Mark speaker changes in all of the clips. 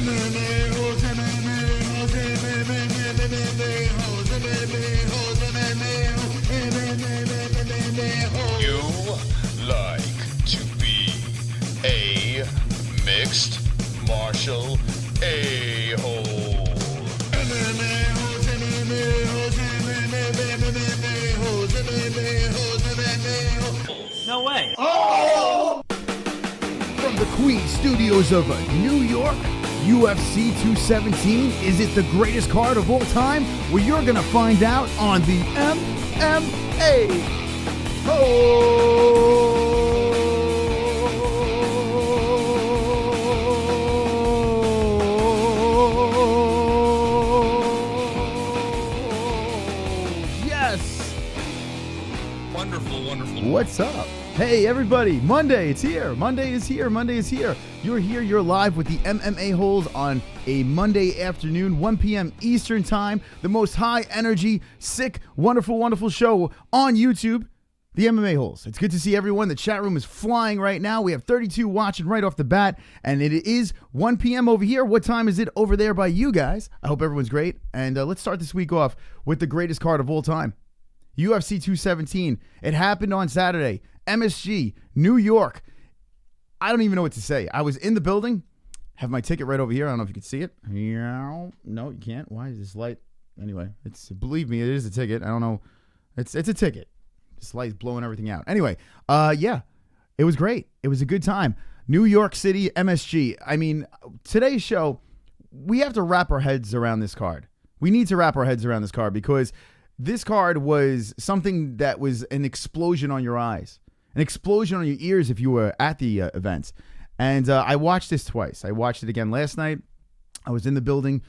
Speaker 1: You like to be a mixed martial a-hole.
Speaker 2: No way.
Speaker 3: Oh! From the Queen Studios of New York, UFC 217, is it the greatest card of all time? Well, you're going to find out on the MMA-Holes. Yes.
Speaker 1: Wonderful, wonderful.
Speaker 3: What's up? Hey everybody, Monday, it's here. Monday is here. Monday is here. You're here, you're live with the MMA-Holes on a Monday afternoon, 1 p.m. Eastern time. The most high energy, sick, wonderful, wonderful show on YouTube, the MMA-Holes. It's good to see everyone. The chat room is flying right now. We have 32 watching right off the bat, and it is 1 p.m. over here. What time is it over there by you guys? I hope everyone's great. And let's start this week off with the greatest card of all time. UFC 217. It happened on Saturday. MSG, New York. I don't even know what to say. I was in the building. Have my ticket right over here. I don't know if you can see it. No, you can't. Why is this light? Anyway, believe me, it is a ticket. I don't know. It's a ticket. This light's blowing everything out. Anyway, yeah, it was great. It was a good time. New York City, MSG. I mean, today's show, we have to wrap our heads around this card. We need to wrap our heads around this card because this card was something that was an explosion on your eyes. An explosion on your ears if you were at the events. And I watched this twice. I watched it again last night. I was in the building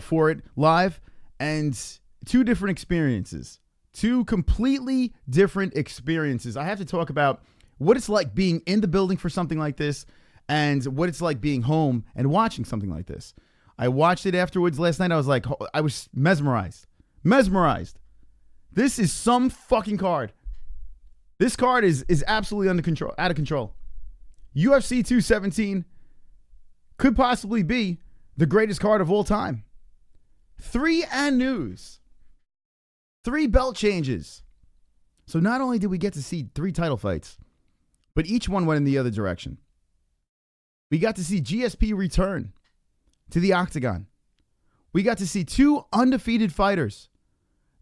Speaker 3: for it live. And two different experiences. Two completely different experiences. I have to talk about what it's like being in the building for something like this and what it's like being home and watching something like this. I watched it afterwards last night. I was mesmerized. Mesmerized. This is some fucking card. This card is absolutely out of control. UFC 217 could possibly be the greatest card of all time. 3 and news. 3 belt changes. So not only did we get to see 3 title fights, but each one went in the other direction. We got to see GSP return to the octagon. We got to see 2 undefeated fighters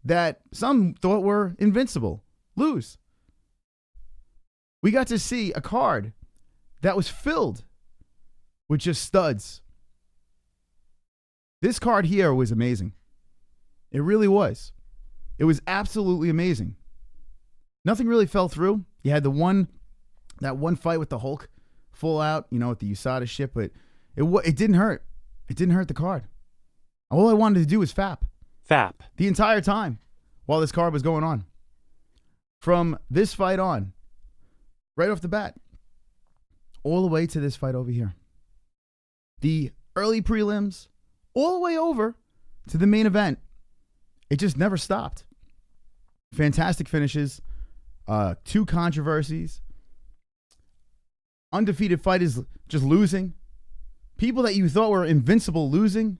Speaker 3: that some thought were invincible lose. We got to see a card that was filled with just studs. This card here was amazing. It really was. It was absolutely amazing. Nothing really fell through. You had that one fight with the Hulk full out, with the USADA shit, but it didn't hurt. It didn't hurt the card. All I wanted to do was fap.
Speaker 2: Fap.
Speaker 3: The entire time while this card was going on. From this fight on, right off the bat, all the way to this fight over here. The early prelims, all the way over to the main event. It just never stopped. Fantastic finishes, 2 controversies, undefeated fighters just losing, people that you thought were invincible losing.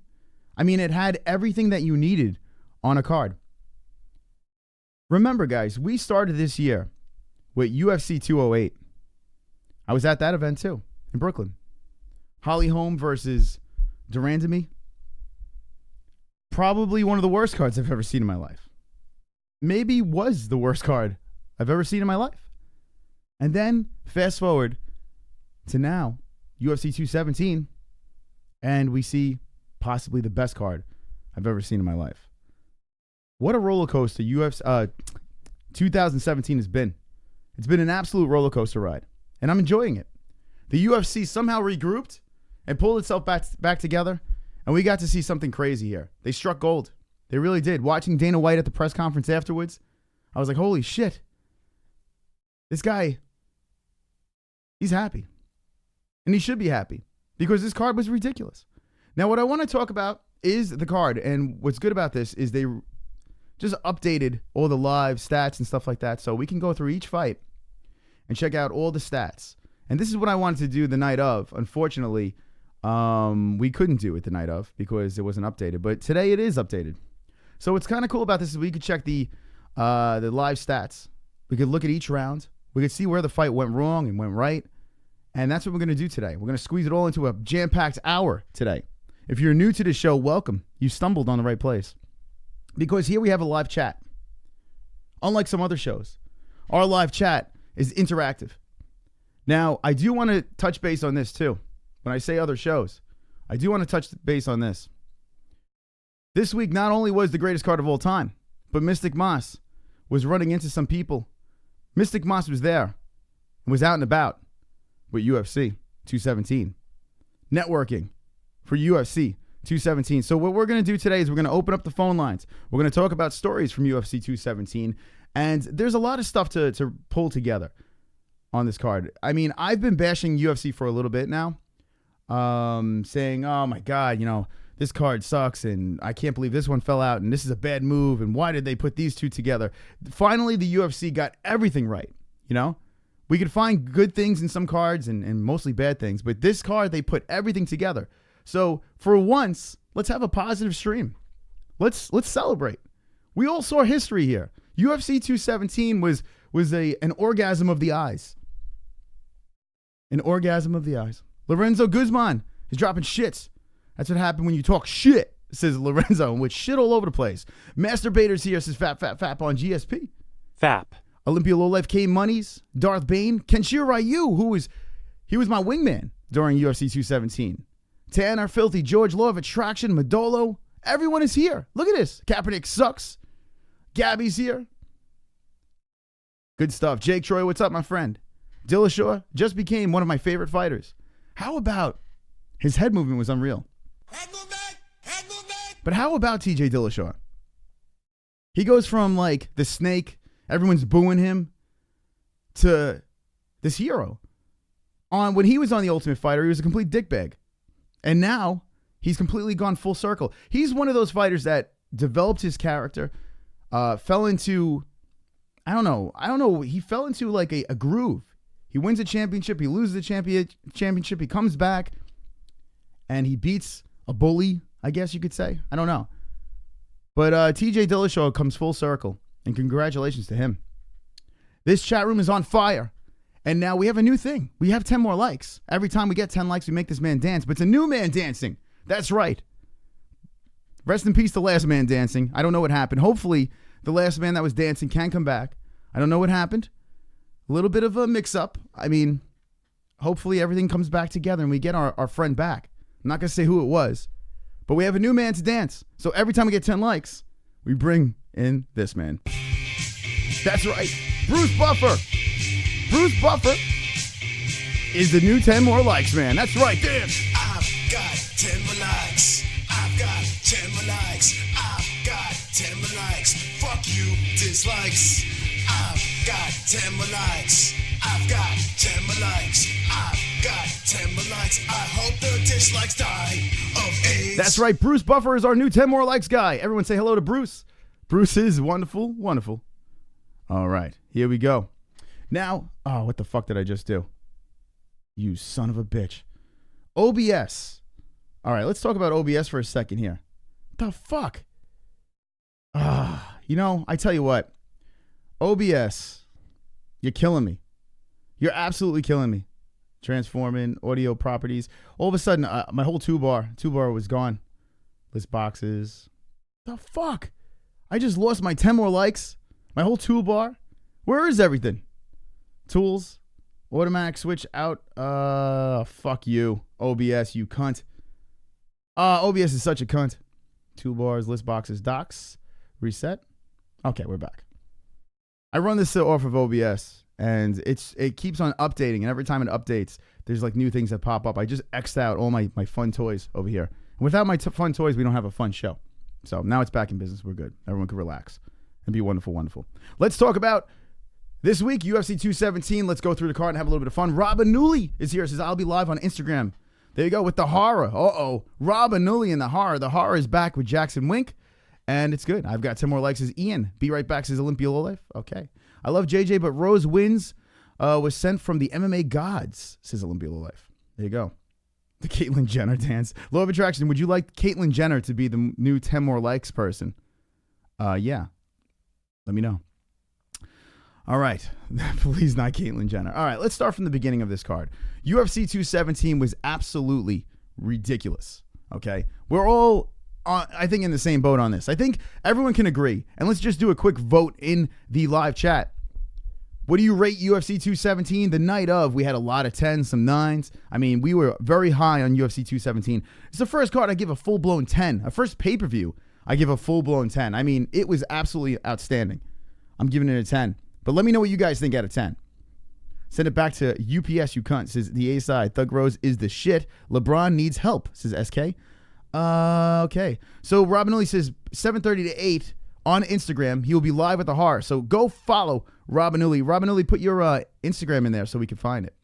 Speaker 3: I mean, it had everything that you needed on a card. Remember, guys, we started this year with UFC 208. I was at that event too, in Brooklyn. Holly Holm versus Durandamy. Probably one of the worst cards I've ever seen in my life. Maybe was the worst card I've ever seen in my life. And then fast forward to now, UFC 217, and we see possibly the best card I've ever seen in my life. What a roller coaster UFC 2017 has been. It's been an absolute roller coaster ride, and I'm enjoying it. The UFC somehow regrouped and pulled itself back together, and we got to see something crazy here. They struck gold. They really did. Watching Dana White at the press conference afterwards, I was like, holy shit. This guy, he's happy. And he should be happy because this card was ridiculous. Now, what I want to talk about is the card, and what's good about this is they just updated all the live stats and stuff like that, so we can go through each fight and check out all the stats. And this is what I wanted to do the night of. Unfortunately, We couldn't do it the night of because it wasn't updated, but today it is updated. So what's kind of cool about this is we could check the live stats. We could look at each round. We could see where the fight went wrong and went right. And that's what we're going to do today. We're going to squeeze it all into a jam-packed hour today. If you're new to the show, welcome. You stumbled on the right place. Because here we have a live chat. Unlike some other shows, our live chat is interactive. Now, I do want to touch base on this too. When I say other shows, I do want to touch base on this. This week not only was the greatest card of all time, but Mystic Moss was running into some people. Mystic Moss was there and was out and about with UFC 217. Networking for UFC 217. So what we're going to do today is we're going to open up the phone lines. We're going to talk about stories from UFC 217. And there's a lot of stuff to pull together on this card. I mean, I've been bashing UFC for a little bit now. Saying, oh my God, this card sucks and I can't believe this one fell out and this is a bad move and why did they put these two together? Finally, the UFC got everything right, We could find good things in some cards and mostly bad things, but this card, they put everything together. So for once, let's have a positive stream. Let's celebrate. We all saw history here. UFC 217 was an orgasm of the eyes. An orgasm of the eyes. Lorenzo Guzman is dropping shits. That's what happened when you talk shit, says Lorenzo, with shit all over the place. Masturbators here, says Fap on GSP.
Speaker 2: Fap.
Speaker 3: Olympia Lowlife, K Monies, Darth Bane, Kenshiro Ryu, he was my wingman during UFC 217. Tanner Filthy, George Law of Attraction, Madolo. Everyone is here. Look at this. Kaepernick sucks. Gabby's here. Good stuff. Jake Troy, what's up, my friend? Dillashaw just became one of my favorite fighters. How about his head movement was unreal? Head movement! Head movement! But how about TJ Dillashaw? He goes from like the snake, everyone's booing him, to this hero. When he was on The Ultimate Fighter, he was a complete dickbag. And now he's completely gone full circle. He's one of those fighters that developed his character, fell into, I don't know. He fell into like a groove. He wins a championship. He loses the championship. He comes back and he beats a bully, I guess you could say. I don't know. But TJ Dillashaw comes full circle, and congratulations to him. This chat room is on fire. And now we have a new thing. We have 10 more likes. Every time we get 10 likes, we make this man dance. But it's a new man dancing. That's right. Rest in peace to last man dancing. I don't know what happened. Hopefully, the last man that was dancing can come back. I don't know what happened. A little bit of a mix-up. I mean, hopefully everything comes back together and we get our friend back. I'm not going to say who it was. But we have a new man to dance. So every time we get 10 likes, we bring in this man. That's right. Bruce Buffer. Bruce Buffer is the new 10 more likes man. That's right, dance.
Speaker 4: I've got 10 more likes. I've got 10 more likes. I've got 10 more likes. Fuck you, dislikes. I've got 10 more likes. I've got 10 more likes. I've got 10 more likes. I hope the dislikes die of AIDS.
Speaker 3: That's right. Bruce Buffer is our new 10 more likes guy. Everyone say hello to Bruce. Bruce is wonderful, wonderful. All right, here we go. Now, oh, what the fuck did I just do? You son of a bitch. OBS. All right, let's talk about OBS for a second here. The fuck? I tell you what. OBS, you're killing me. You're absolutely killing me. Transforming audio properties. All of a sudden, my whole toolbar was gone. List boxes. The fuck? I just lost my 10 more likes. My whole toolbar. Where is everything? Tools. Automatic switch out. Fuck you. OBS, you cunt. OBS is such a cunt. Toolbars, list boxes, docs. Reset. Okay, we're back. I run this off of OBS, and it keeps on updating, and every time it updates, there's like new things that pop up. I just X'd out all my fun toys over here. And without my fun toys, we don't have a fun show. So now it's back in business. We're good. Everyone can relax and be wonderful, wonderful. Let's talk about this week, UFC 217. Let's go through the card and have a little bit of fun. Rob Anuli is here. Says, I'll be live on Instagram. There you go with the horror. Uh-oh. Rob Anuli and the horror. The horror is back with Jackson Wink. And it's good. I've got 10 more likes. Says Ian. Be right back. Says Olympia Lowlife. Okay. I love JJ, but Rose wins was sent from the MMA gods. Says Olympia Lowlife. There you go. The Caitlyn Jenner dance. Law of Attraction, would you like Caitlyn Jenner to be the new 10 more likes person? Yeah. Let me know. All right. Please not Caitlyn Jenner. All right, let's start from the beginning of this card. UFC 217 was absolutely ridiculous, okay? We're all, I think, in the same boat on this. I think everyone can agree. And let's just do a quick vote in the live chat. What do you rate UFC 217? The night of, we had a lot of 10s, some 9s. I mean, we were very high on UFC 217. It's the first card I give a full-blown 10. A first pay-per-view, I give a full-blown 10. I mean, it was absolutely outstanding. I'm giving it a 10. But let me know what you guys think out of 10. Send it back to UPS, you cunt, says the A-side. Thug Rose is the shit. LeBron needs help, says SK. Okay. So Robinelli says 7:30 to 8 on Instagram. He will be live at the Horror. So go follow Robinelli. Robinelli, put your Instagram in there so we can find it.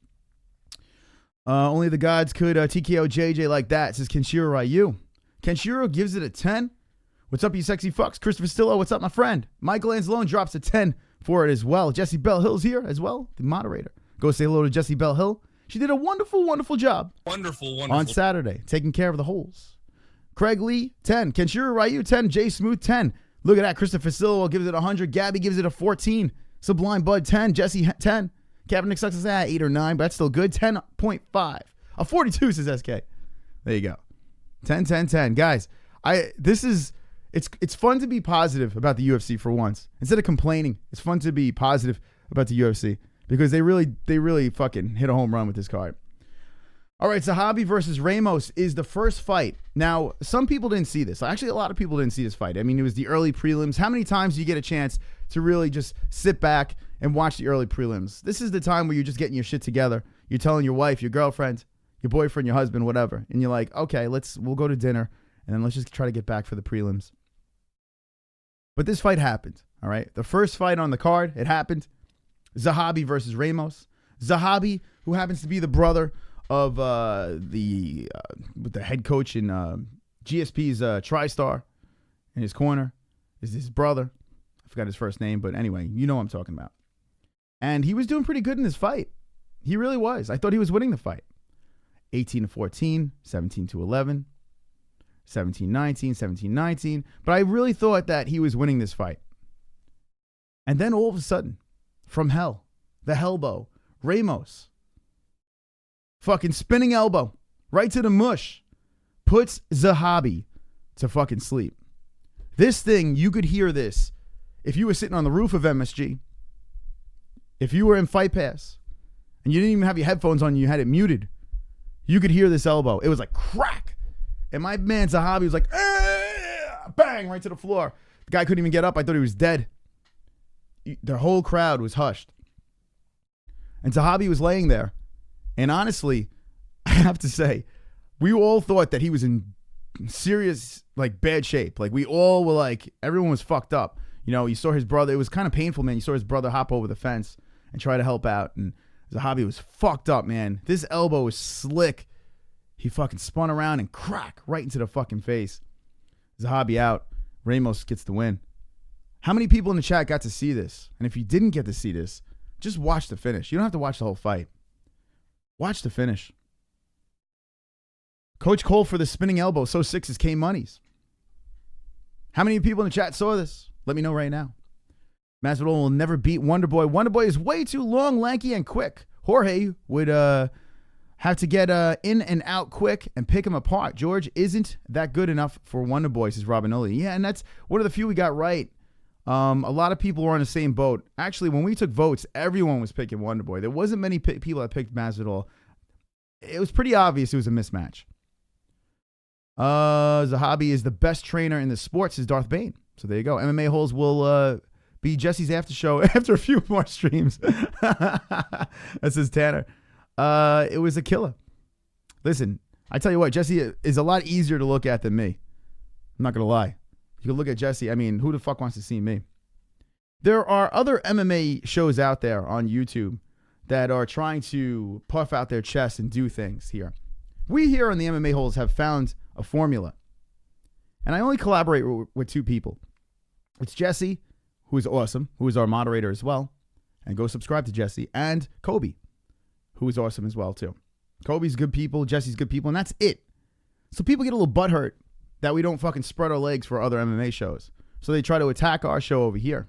Speaker 3: Only the gods could TKO JJ like that, says Kenshiro Ryu. Kenshiro gives it a 10. What's up, you sexy fucks? Christopher Stillo, what's up, my friend? Michael Anzalone drops a 10 for it as well. Jessie Bell Hill's here as well, the moderator. Go say hello to Jessie Bell Hill. She did a wonderful, wonderful job.
Speaker 1: Wonderful.
Speaker 3: On Saturday, taking care of the holes. Craig Lee, 10. Kenshiro Ryu, 10. Jay Smooth, 10. Look at that. Christopher Stillo gives it 100. Gabby gives it a 14. Sublime Bud, 10. Jesse, 10. Kaepernick sucks his 8 or 9, but that's still good. 10.5. A 42, says SK. There you go. 10, 10, 10. Guys, it's fun to be positive about the UFC for once. Instead of complaining, it's fun to be positive about the UFC because they really fucking hit a home run with this card. All right, Zahabi versus Ramos is the first fight. Now, some people didn't see this. Actually, a lot of people didn't see this fight. I mean, it was the early prelims. How many times do you get a chance to really just sit back and watch the early prelims? This is the time where you're just getting your shit together. You're telling your wife, your girlfriend, your boyfriend, your husband, whatever. And you're like, okay, we'll go to dinner and then let's just try to get back for the prelims. But this fight happened, all right? The first fight on the card, it happened. Zahabi versus Ramos. Zahabi, who happens to be the brother of the head coach in GSP's TriStar in his corner, is his brother. I forgot his first name, but anyway, you know what I'm talking about. And he was doing pretty good in this fight. He really was. I thought he was winning the fight. 18-14, 17-11. 17-19, 17-19. But I really thought that he was winning this fight. And then all of a sudden, from hell, the Hellbow, Ramos, fucking spinning elbow, right to the mush, puts Zahabi to fucking sleep. This thing, you could hear this if you were sitting on the roof of MSG, if you were in Fight Pass, and you didn't even have your headphones on, you had it muted, you could hear this elbow. It was like crack. And my man Zahabi was like, bang, right to the floor. The guy couldn't even get up. I thought he was dead. The whole crowd was hushed. And Zahabi was laying there. And honestly, I have to say, we all thought that he was in serious, like, bad shape. Like, we all were like, everyone was fucked up. You know, you saw his brother. It was kind of painful, man. You saw his brother hop over the fence and try to help out. And Zahabi was fucked up, man. This elbow was slick. He fucking spun around and crack right into the fucking face. Zahabi out. Ramos gets the win. How many people in the chat got to see this? And if you didn't get to see this, just watch the finish. You don't have to watch the whole fight. Watch the finish. Coach Cole for the spinning elbow. So 6 is K Money's. How many people in the chat saw this? Let me know right now. Masvidal will never beat Wonderboy. Wonderboy is way too long, lanky, and quick. Jorge would have to get in and out quick and pick him apart. George isn't that good enough for Wonderboy, says Robinelli. Yeah, and that's one of the few we got right. A lot of people were on the same boat. Actually, when we took votes, everyone was picking Wonderboy. There wasn't many people that picked Masvidal. It was pretty obvious it was a mismatch. Zahabi is the best trainer in the sport, says Darth Bane. So there you go. MMA-Holes will be Jesse's after show after a few more streams. That says Tanner. It was a killer. Listen, I tell you what, Jesse is a lot easier to look at than me. I'm not going to lie. You can look at Jesse. I mean, who the fuck wants to see me? There are other MMA shows out there on YouTube that are trying to puff out their chests and do things here. We here on the MMA-Holes have found a formula. And I only collaborate with 2 people. It's Jesse, who is awesome, who is our moderator as well. And go subscribe to Jesse. And Kobe, who is awesome as well, too. Kobe's good people, Jessie's good people, and that's it. So people get a little butthurt that we don't fucking spread our legs for other MMA shows. So they try to attack our show over here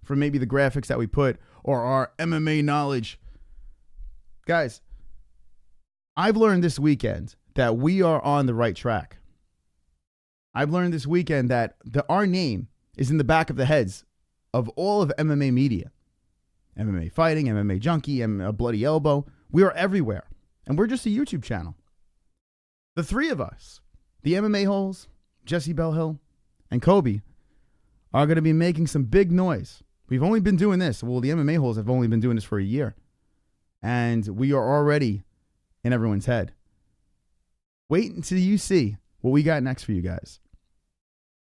Speaker 3: for maybe the graphics that we put or our MMA knowledge. Guys, I've learned this weekend that we are on the right track. I've learned this weekend that our name is in the back of the heads of all of MMA media. MMA Fighting, MMA Junkie, a Bloody Elbow. We are everywhere. And we're just a YouTube channel. The three of us, the MMA-Holes, Jessie Bell-Hill, and Kobe, are going to be making some big noise. We've only been doing this. Well, the MMA-Holes have only been doing this for a year. And we are already in everyone's head. Wait until you see what we got next for you guys.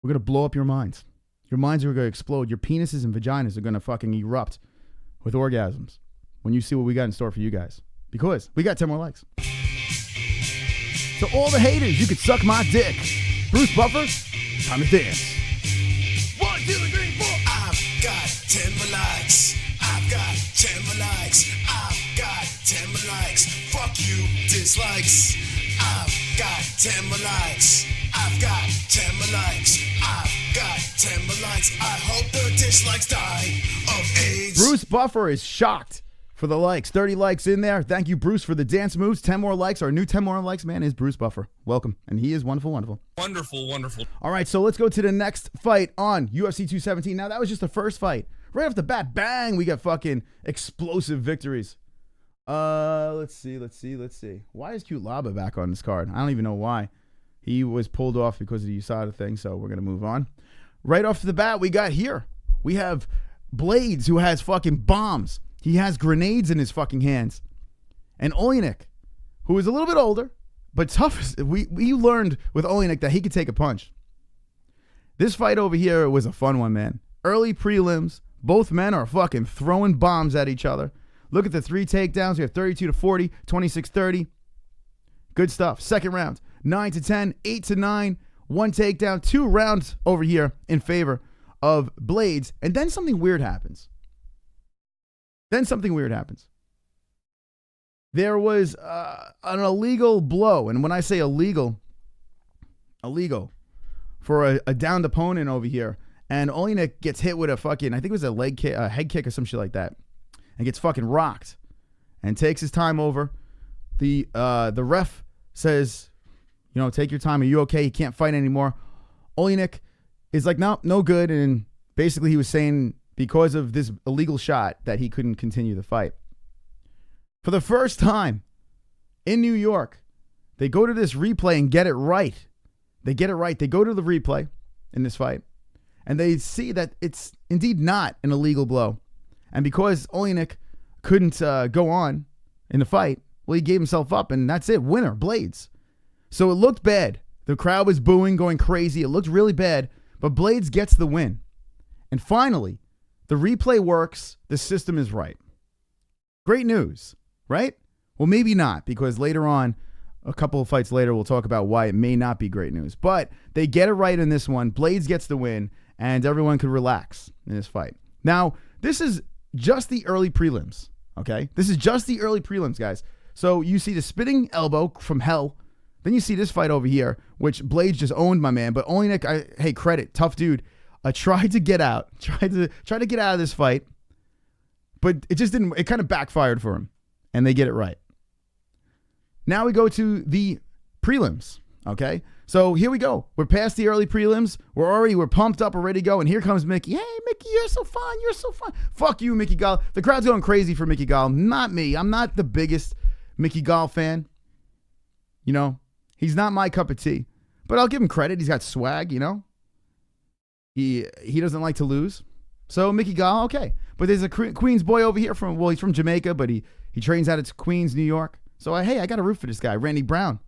Speaker 3: We're going to blow up your minds. Your minds are going to explode. Your penises and vaginas are going to fucking erupt with orgasms when you see what we got in store for you guys. Because we got 10 more likes. So all the haters, you could suck my dick. Bruce Buffer, time to dance.
Speaker 4: 1, 2, 3, 4. I've got 10 more likes. I've got 10 more likes. I've got 10 more likes. Fuck you, dislikes. I've got 10 more likes. I've got 10 more likes. I've got 10 more likes. I hope the dislikes die of AIDS.
Speaker 3: Bruce Buffer is shocked for the likes. 30 likes in there. Thank you, Bruce, for the dance moves. 10 more likes. Our new 10 more likes, man, is Bruce Buffer. Welcome. And he is wonderful, wonderful.
Speaker 1: Wonderful, wonderful.
Speaker 3: All right, so let's go to the next fight on UFC 217. Now, that was just the first fight. Right off the bat, bang, we got fucking explosive victories. Let's see. Why is Cute Laba back on this card? I don't even know why. He was pulled off because of the USADA thing, so we're going to move on. Right off the bat, we have Blades, who has fucking bombs. He has grenades in his fucking hands. And Oleinik, who is a little bit older, but tough. We learned with Oleinik that he could take a punch. This fight over here was a fun one, man. Early prelims. Both men are fucking throwing bombs at each other. Look at the 3 takedowns. We have 32-40, 26-30. Good stuff. Second round, 9-10, 8-9, 1 takedown, 2 rounds over here in favor of Blades. And then something weird happens. There was an illegal blow. And when I say illegal for a downed opponent over here. And Oleinik gets hit with a fucking, I think it was a leg kick, a head kick or some shit like that. And gets fucking rocked. And takes his time over. The ref says, take your time. Are you okay? You can't fight anymore. Oleinik is like, no good. And basically he was saying because of this illegal shot that he couldn't continue the fight. For the first time in New York, they go to this replay and get it right. They get it right. They go to the replay in this fight. And they see that it's indeed not an illegal blow. And because Oleinik couldn't go on in the fight, well, he gave himself up, and that's it. Winner, Blades. So it looked bad. The crowd was booing, going crazy. It looked really bad, but Blades gets the win. And finally, the replay works. The system is right. Great news, right? Well, maybe not, because later on, a couple of fights later, we'll talk about why it may not be great news. But they get it right in this one. Blades gets the win, and everyone could relax in this fight. Now, this is just the early prelims, okay? This is just the early prelims, guys. So you see the spinning elbow from hell. Then you see this fight over here, which Blades just owned my man. But Oleinik, hey, credit, tough dude. Tried to get out. Tried to get out of this fight. But it just didn't, it kind of backfired for him. And they get it right. Now we go to the prelims, okay? So here we go. We're past the early prelims. We're pumped up, we're ready to go. And here comes Mickey. Hey, Mickey, you're so fun. You're so fun. Fuck you, Mickey Gall. The crowd's going crazy for Mickey Gall. Not me. I'm not the biggest Mickey Gall fan. He's not my cup of tea. But I'll give him credit. He's got swag, He doesn't like to lose. So Mickey Gall, okay. But there's a Queens boy over here he's from Jamaica, but he trains out at Queens, New York. So I got to root for this guy, Randy Brown.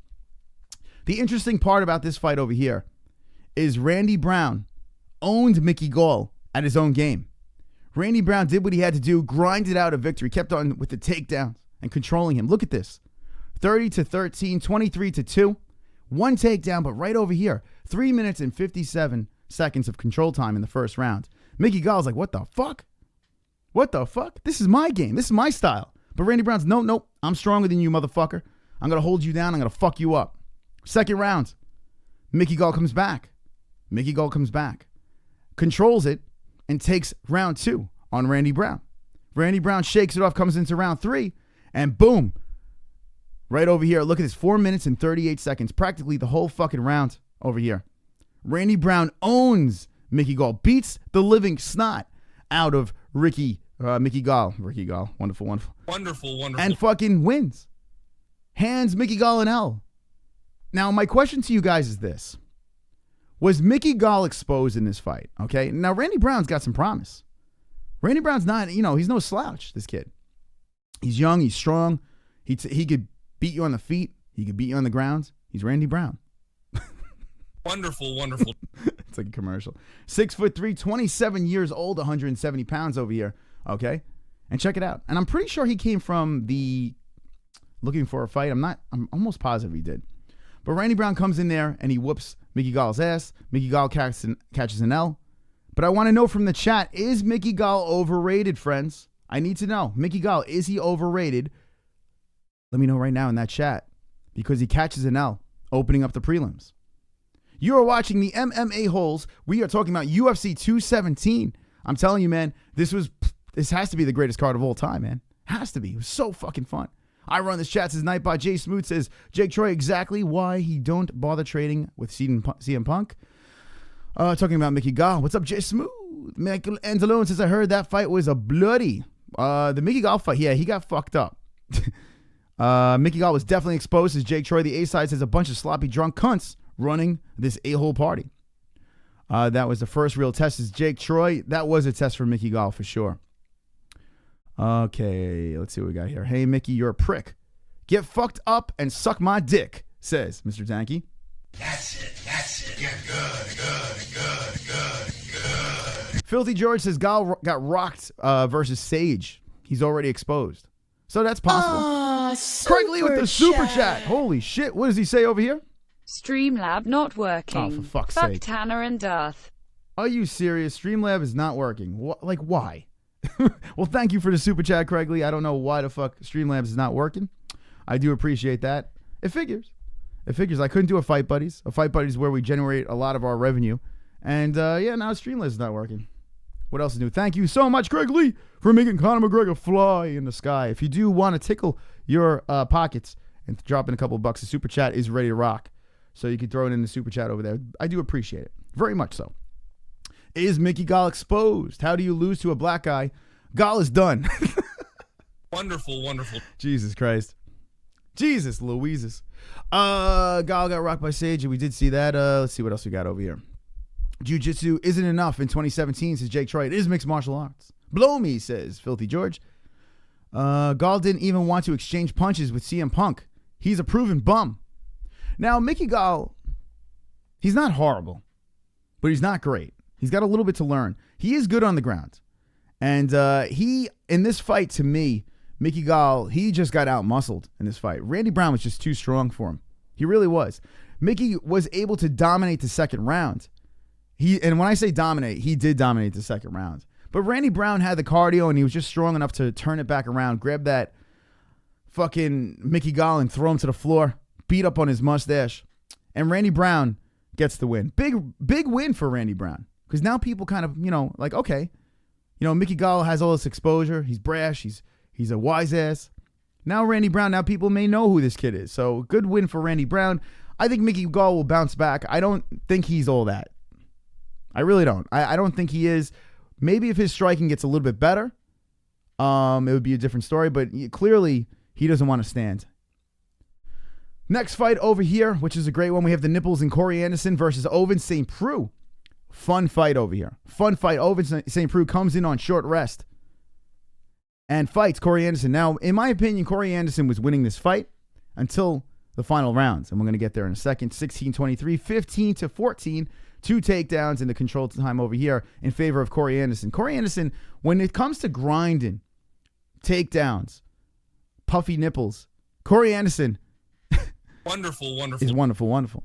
Speaker 3: The interesting part about this fight over here is Randy Brown owned Mickey Gall at his own game. Randy Brown did what he had to do, grinded out a victory, kept on with the takedowns and controlling him. Look at this. 30-13, 23-2. 1 takedown, but right over here, 3 minutes and 57 seconds of control time in the first round. Mickey Gall's like, what the fuck? What the fuck? This is my game. This is my style. But Randy Brown's, nope, I'm stronger than you, motherfucker. I'm going to hold you down. I'm going to fuck you up. Second round, Mickey Gall comes back. Mickey Gall comes back, controls it, and takes round 2 on Randy Brown. Randy Brown shakes it off, comes into round 3, and boom. Right over here, look at this, 4 minutes and 38 seconds, practically the whole fucking round over here. Randy Brown owns Mickey Gall, beats the living snot out of Mickey Gall. Ricky Gall, wonderful.
Speaker 1: Wonderful.
Speaker 3: And fucking wins. Hands Mickey Gall an L. Now, my question to you guys is this. Was Mickey Gall exposed in this fight? Okay, now Randy Brown's got some promise. Randy Brown's not, he's no slouch, this kid. He's young, he's strong. He could beat you on the feet. He could beat you on the ground. He's Randy Brown.
Speaker 1: Wonderful.
Speaker 3: It's like a commercial. 6'3", 27 years old, 170 pounds over here. Okay, and check it out. And I'm pretty sure he came from the looking for a fight. I'm almost positive he did. But Randy Brown comes in there and he whoops Mickey Gall's ass. Mickey Gall catches an L. But I want to know from the chat, is Mickey Gall overrated, friends? I need to know. Mickey Gall, is he overrated? Let me know right now in that chat, because he catches an L opening up the prelims. You are watching the MMA-Holes. We are talking about UFC 217. I'm telling you, man, this has to be the greatest card of all time, man. Has to be. It was so fucking fun. I run this chat, says Nightbot. Jay Smoot says, Jake Troy, exactly why he don't bother trading with CM Punk. Talking about Mickey Gall. What's up, Jay Smooth? Michael Anzalone says, I heard that fight was a bloody. The Mickey Gall fight, yeah, he got fucked up. Mickey Gall was definitely exposed, says Jake Troy. The A-side says a bunch of sloppy drunk cunts running this a-hole party. That was the first real test, says Jake Troy. That was a test for Mickey Gall for sure. Okay, let's see what we got here. Hey, Mickey, you're a prick. Get fucked up and suck my dick, says Mr. Tanky.
Speaker 4: That's it. Yeah, good.
Speaker 3: Filthy George says Gall got rocked versus Sage. He's already exposed. So that's possible. Craig Lee with the super chat. Holy shit. What does he say over here?
Speaker 5: Streamlab not working.
Speaker 3: Oh, for fuck's
Speaker 5: Fuck
Speaker 3: sake.
Speaker 5: Tanner and Darth.
Speaker 3: Are you serious? Streamlab is not working. Like, why? Well, thank you for the super chat, Craig Lee. I don't know why the fuck Streamlabs is not working. I do appreciate that. It figures. I couldn't do a Fight Buddies. A Fight Buddies where we generate a lot of our revenue. And, yeah, now Streamlabs is not working. What else is new? Thank you so much, Craig Lee, for making Conor McGregor fly in the sky. If you do want to tickle your pockets and drop in a couple of bucks, the super chat is ready to rock. So you can throw it in the super chat over there. I do appreciate it. Very much so. Is Mickey Gall exposed? How do you lose to a black guy? Gall is done.
Speaker 1: Wonderful.
Speaker 3: Jesus Christ. Jesus Louises. Gall got rocked by Sage, and we did see that. Let's see what else we got over here. Jiu-Jitsu isn't enough in 2017, says Jake Troy. It is mixed martial arts. Blow me, says Filthy George. Gall didn't even want to exchange punches with CM Punk. He's a proven bum. Now, Mickey Gall, he's not horrible, but he's not great. He's got a little bit to learn. He is good on the ground. And in this fight, to me, Mickey Gall, he just got out-muscled in this fight. Randy Brown was just too strong for him. He really was. Mickey was able to dominate the second round. And when I say dominate, he did dominate the second round. But Randy Brown had the cardio, and he was just strong enough to turn it back around, grab that fucking Mickey Gall and throw him to the floor, beat up on his mustache. And Randy Brown gets the win. Big win for Randy Brown. Because now people kind of, like, okay, Mickey Gall has all this exposure. He's brash. He's a wise ass. Now Randy Brown, now people may know who this kid is. So good win for Randy Brown. I think Mickey Gall will bounce back. I don't think he's all that. I really don't. I don't think he is. Maybe if his striking gets a little bit better, it would be a different story. But clearly, he doesn't want to stand. Next fight over here, which is a great one. We have the Nipples and Corey Anderson versus Ovince St. Preux. Fun fight over here. Fun fight. Ovince St. Preux comes in on short rest and fights Corey Anderson. Now, in my opinion, Corey Anderson was winning this fight until the final rounds. And we're going to get there in a second. 16-23, 15-14. 2 takedowns in the control time over here in favor of Corey Anderson. Corey Anderson, when it comes to grinding, takedowns, puffy nipples, Corey Anderson
Speaker 1: Wonderful.
Speaker 3: is wonderful.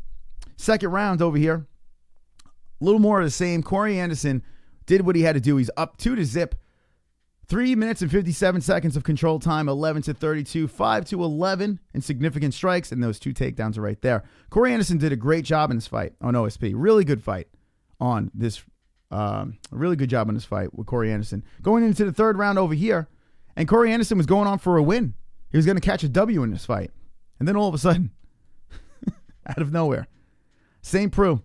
Speaker 3: Second round over here, a little more of the same. Corey Anderson did what he had to do. He's up 2-0. 3 minutes and 57 seconds of control time, 11-32, 5-11 in significant strikes, and those 2 takedowns are right there. Corey Anderson did a great job in this fight on OSP. Really good fight on this. Really good job on this fight with Corey Anderson. Going into the 3rd round over here, and Corey Anderson was going on for a win. He was going to catch a W in this fight. And then all of a sudden, out of nowhere, St. Preux.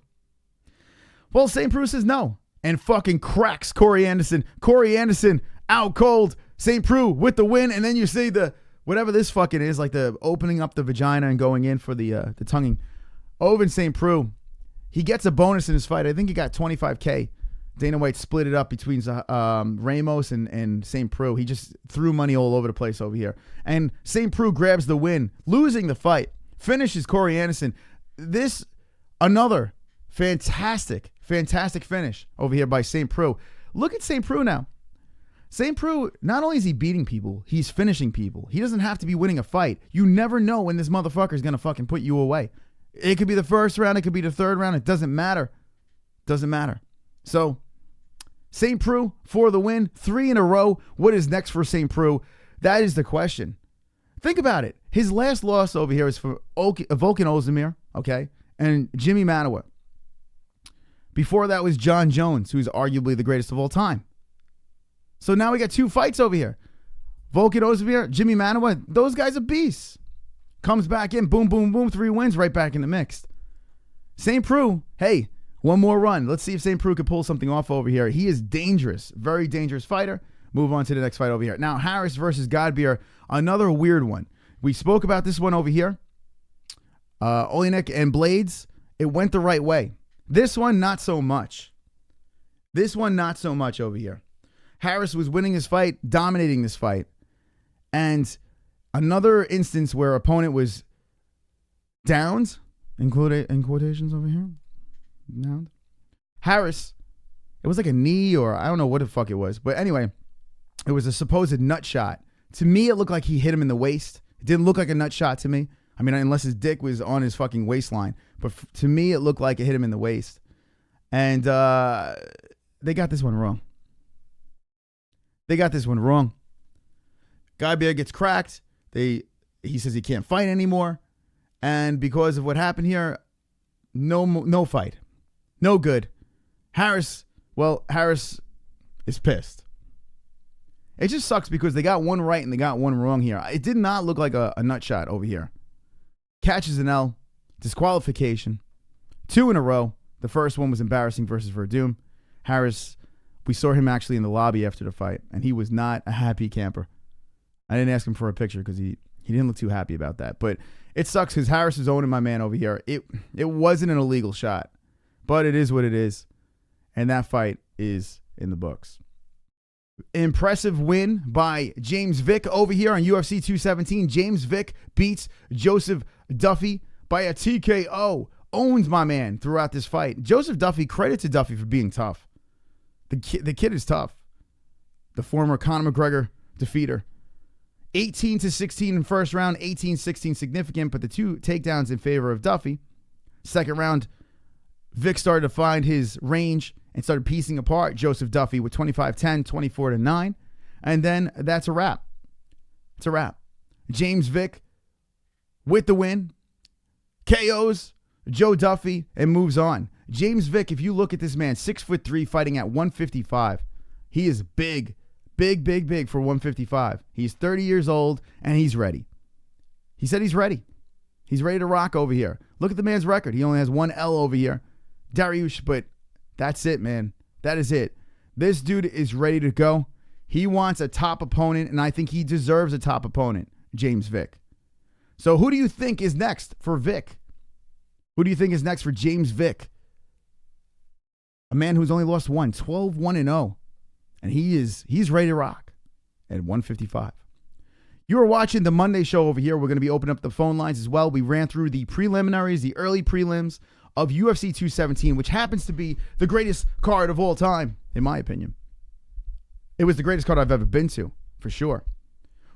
Speaker 3: Well, St. Preux says no and fucking cracks Corey Anderson. Corey Anderson out cold. St. Preux with the win. And then you see the, whatever this fucking is, like the opening up the vagina and going in for the tonguing. Ovince St. Preux, he gets a bonus in his fight. I think he got $25K. Dana White split it up between Ramos and St. Preux. He just threw money all over the place over here. And St. Preux grabs the win, losing the fight, finishes Corey Anderson. This, another fantastic finish over here by St. Preux. Look at St. Preux now. St. Preux, not only is he beating people, he's finishing people. He doesn't have to be winning a fight. You never know when this motherfucker is going to fucking put you away. It could be the 1st round. It could be the 3rd round. It doesn't matter. Doesn't matter. So, St. Preux for the win, 3 in a row. What is next for St. Preux? That is the question. Think about it. His last loss over here is for Volkan Ozdemir, okay, and Jimmy Manuwa. Before that was John Jones, who's arguably the greatest of all time. So now we got 2 fights over here. Volkan Ozdemir, Jimmy Manuwa, those guys are beasts. Comes back in, boom, boom, boom, 3 wins, right back in the mix. St. Preux, hey, one more run. Let's see if St. Preux could pull something off over here. He is dangerous. Very dangerous fighter. Move on to the next fight over here. Now, Harris versus Godbeer. Another weird one. We spoke about this one over here. Olenek and Blades. It went the right way. This one, not so much. This one, not so much over here. Harris was winning his fight, dominating this fight. And another instance where opponent was downed, in quotations over here. Now, Harris, it was like a knee or I don't know what the fuck it was. But anyway, it was a supposed nut shot. To me, it looked like he hit him in the waist. It didn't look like a nut shot to me. I mean, unless his dick was on his fucking waistline. But to me, it looked like it hit him in the waist. And they got this one wrong. They got this one wrong. Godbeer gets cracked. He says he can't fight anymore. And because of what happened here, no fight. No good. Harris is pissed. It just sucks because they got one right and they got one wrong here. It did not look like a nut shot over here. Catches an L. Disqualification. 2 in a row. The first one was embarrassing versus Verdum. Harris, we saw him actually in the lobby after the fight, and he was not a happy camper. I didn't ask him for a picture because he didn't look too happy about that. But it sucks because Harris is owning my man over here. It wasn't an illegal shot. But it is what it is. And that fight is in the books. Impressive win by James Vick over here on UFC 217. James Vick beats Joseph Duffy by a TKO. Owns my man throughout this fight. Joseph Duffy, credit to Duffy for being tough. The kid is tough. The former Conor McGregor defeater. 18-16 in first round, 18-16 significant, but the 2 takedowns in favor of Duffy. Second round, Vic started to find his range and started piecing apart Joseph Duffy with 25-10, 24-9. And then that's a wrap. It's a wrap. James Vick with the win, KOs Joe Duffy, and moves on. James Vick, if you look at this man, 6'3", fighting at 155. He is big for 155. He's 30 years old, and he's ready. He said he's ready. He's ready to rock over here. Look at the man's record. He only has 1 L over here. Dariush, but that's it, man. That is it. This dude is ready to go. He wants a top opponent, and I think he deserves a top opponent, James Vick. So who do you think is next for Vick? Who do you think is next for James Vick? A man who's only lost 12-1-0. And he's ready to rock at 155. You are watching the Monday show over here. We're going to be opening up the phone lines as well. We ran through the preliminaries, the early prelims of UFC 217, which happens to be the greatest card of all time, in my opinion. It was the greatest card I've ever been to, for sure.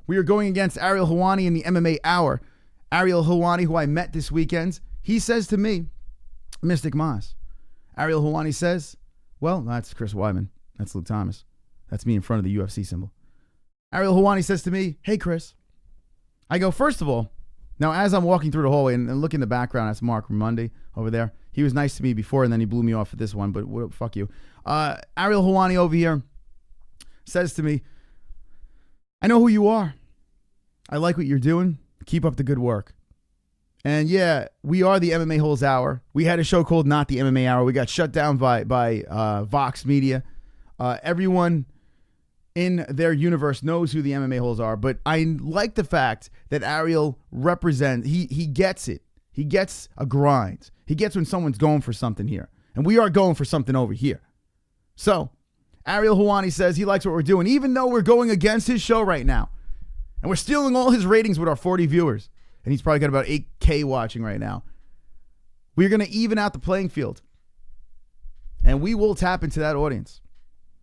Speaker 3: We are going against Ariel Helwani in the MMA Hour. Ariel Helwani, who I met this weekend, he says to me, Mystic Moss. Ariel Helwani says, well, that's Chris Weidman. That's Luke Thomas. That's me in front of the UFC symbol. Ariel Hawani says to me, hey, Chris. I go, first of all, now as I'm walking through the hallway and look in the background, that's Mark from Monday over there. He was nice to me before, and then he blew me off at this one, but fuck you. Ariel Hawani over here says to me, I know who you are. I like what you're doing. Keep up the good work. And yeah, we are the MMA-Holes Hour. We had a show called Not the MMA Hour. We got shut down by Vox Media. Everyone in their universe knows who the MMA-Holes are, but I like the fact that Ariel represents, he gets it. He gets a grind. He gets when someone's going for something here. And we are going for something over here. So, Ariel Hawani says he likes what we're doing, even though we're going against his show right now. And we're stealing all his ratings with our 40 viewers. And he's probably got about 8K watching right now. We're going to even out the playing field. And we will tap into that audience.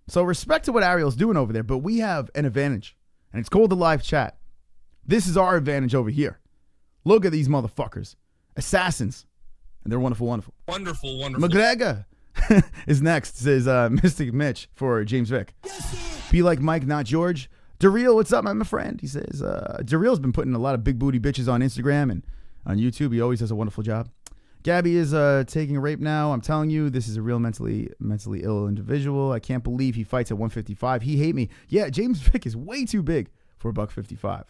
Speaker 3: So respect to what Ariel's doing over there, but we have an advantage. And it's called the live chat. This is our advantage over here. Look at these motherfuckers. Assassins. And they're wonderful, wonderful.
Speaker 1: Wonderful, wonderful.
Speaker 3: McGregor is next, says Mystic Mitch for James Vick. Be like Mike, not George. Daryl, what's up, my friend? He says, Daryl's been putting a lot of big booty bitches on Instagram and on YouTube. He always does a wonderful job. Gabby is taking a rape now. I'm telling you, this is a real mentally ill individual. I can't believe he fights at 155. He hate me. Yeah, James Vick is way too big for $155.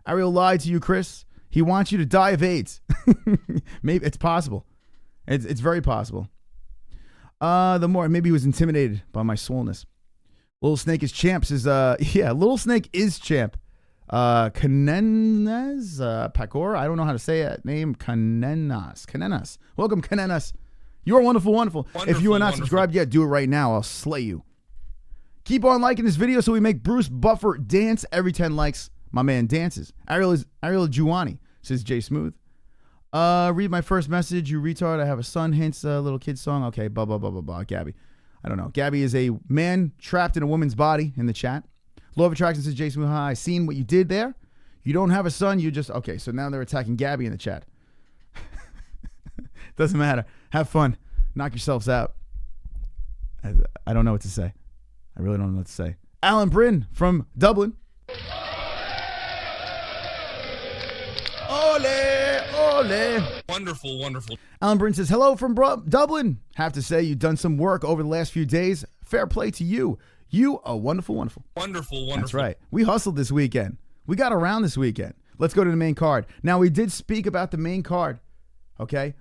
Speaker 3: Ariel lied to you, Chris. He wants you to die of AIDS. Maybe it's possible. It's very possible. Maybe he was intimidated by my swollenness. Little Snake is champ says, yeah, Little Snake is champ. Kanenas, Pacor, I don't know how to say that name. Kanenas. Welcome, Kanenas. You are wonderful, wonderful. If you are not subscribed yet, do it right now. I'll slay you. Keep on liking this video so we make Bruce Buffer dance. Every 10 likes, my man dances. Ariel Juwani, says Jay Smooth. Read my first message, you retard. I have a son, hints, little kid song. Okay, blah, blah, blah, blah, blah. Gabby. I don't know. Gabby is a man trapped in a woman's body in the chat. Law of Attraction says, Jason, I seen what you did there. You don't have a son. You just, okay, so now they're attacking Gabby in the chat. Doesn't matter. Have fun. Knock yourselves out. I don't know what to say. I really don't know what to say. Alan Bryn from Dublin. Ole, ole.
Speaker 1: Wonderful, wonderful.
Speaker 3: Alan Bryn says, hello from Dublin. Have to say, you've done some work over the last few days. Fair play to you. You are wonderful, wonderful.
Speaker 1: Wonderful, wonderful.
Speaker 3: That's right. We hustled this weekend. We got around this weekend. Let's go to the main card. Now, we did speak about the main card, okay?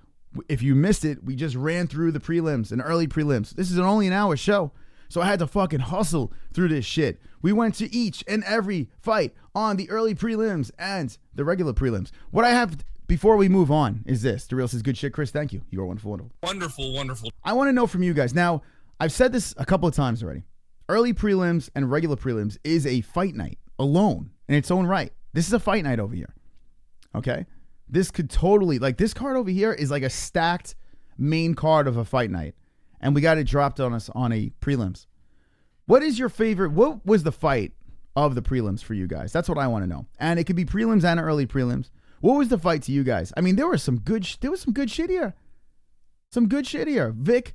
Speaker 3: If you missed it, we just ran through the prelims and early prelims. This is only an hour show, so I had to fucking hustle through this shit. We went to each and every fight on the early prelims and the regular prelims. What I have before we move on is this. The Real says, good shit, Chris. Thank you. You are wonderful, wonderful.
Speaker 1: Wonderful, wonderful.
Speaker 3: I want to know from you guys. Now, I've said this a couple of times already. Early prelims and regular prelims is a fight night alone in its own right. This is a fight night over here. Okay? This could totally, like this card over here is like a stacked main card of a fight night. And we got it dropped on us on a prelims. What is your favorite, what was the fight of the prelims for you guys? That's what I want to know. And it could be prelims and early prelims. What was the fight to you guys? I mean, there was some good shit here. Some good shit here. Vic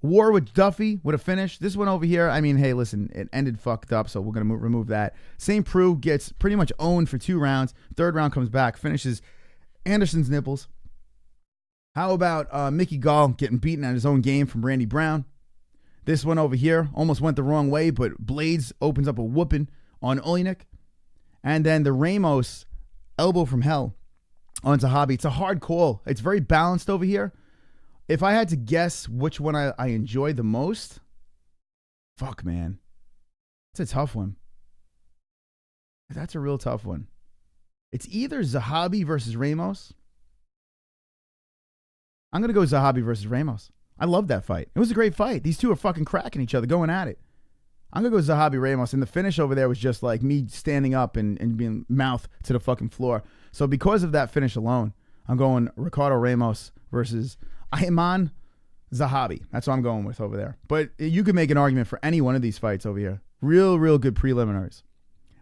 Speaker 3: war with Duffy with a finish. This one over here, I mean, hey, listen, it ended fucked up, so we're going to remove that. St. Preux gets pretty much owned for 2 rounds. Third round comes back, finishes Anderson's nipples. How about Mickey Gall getting beaten at his own game from Randy Brown? This one over here almost went the wrong way, but Blades opens up a whooping on Olenek. And then the Ramos elbow from hell on Zahabi. It's a hard call. It's very balanced over here. If I had to guess which one I enjoy the most, fuck, man. It's a tough one. That's a real tough one. It's either Zahabi versus Ramos. I'm going to go Zahabi versus Ramos. I love that fight. It was a great fight. These two are fucking cracking each other, going at it. I'm going to go Zahabi Ramos. And the finish over there was just like me standing up and being mouth to the fucking floor. So because of that finish alone, I'm going Ricardo Ramos versus Ayman Zahabi. That's what I'm going with over there. But you could make an argument for any one of these fights over here. Real good preliminaries.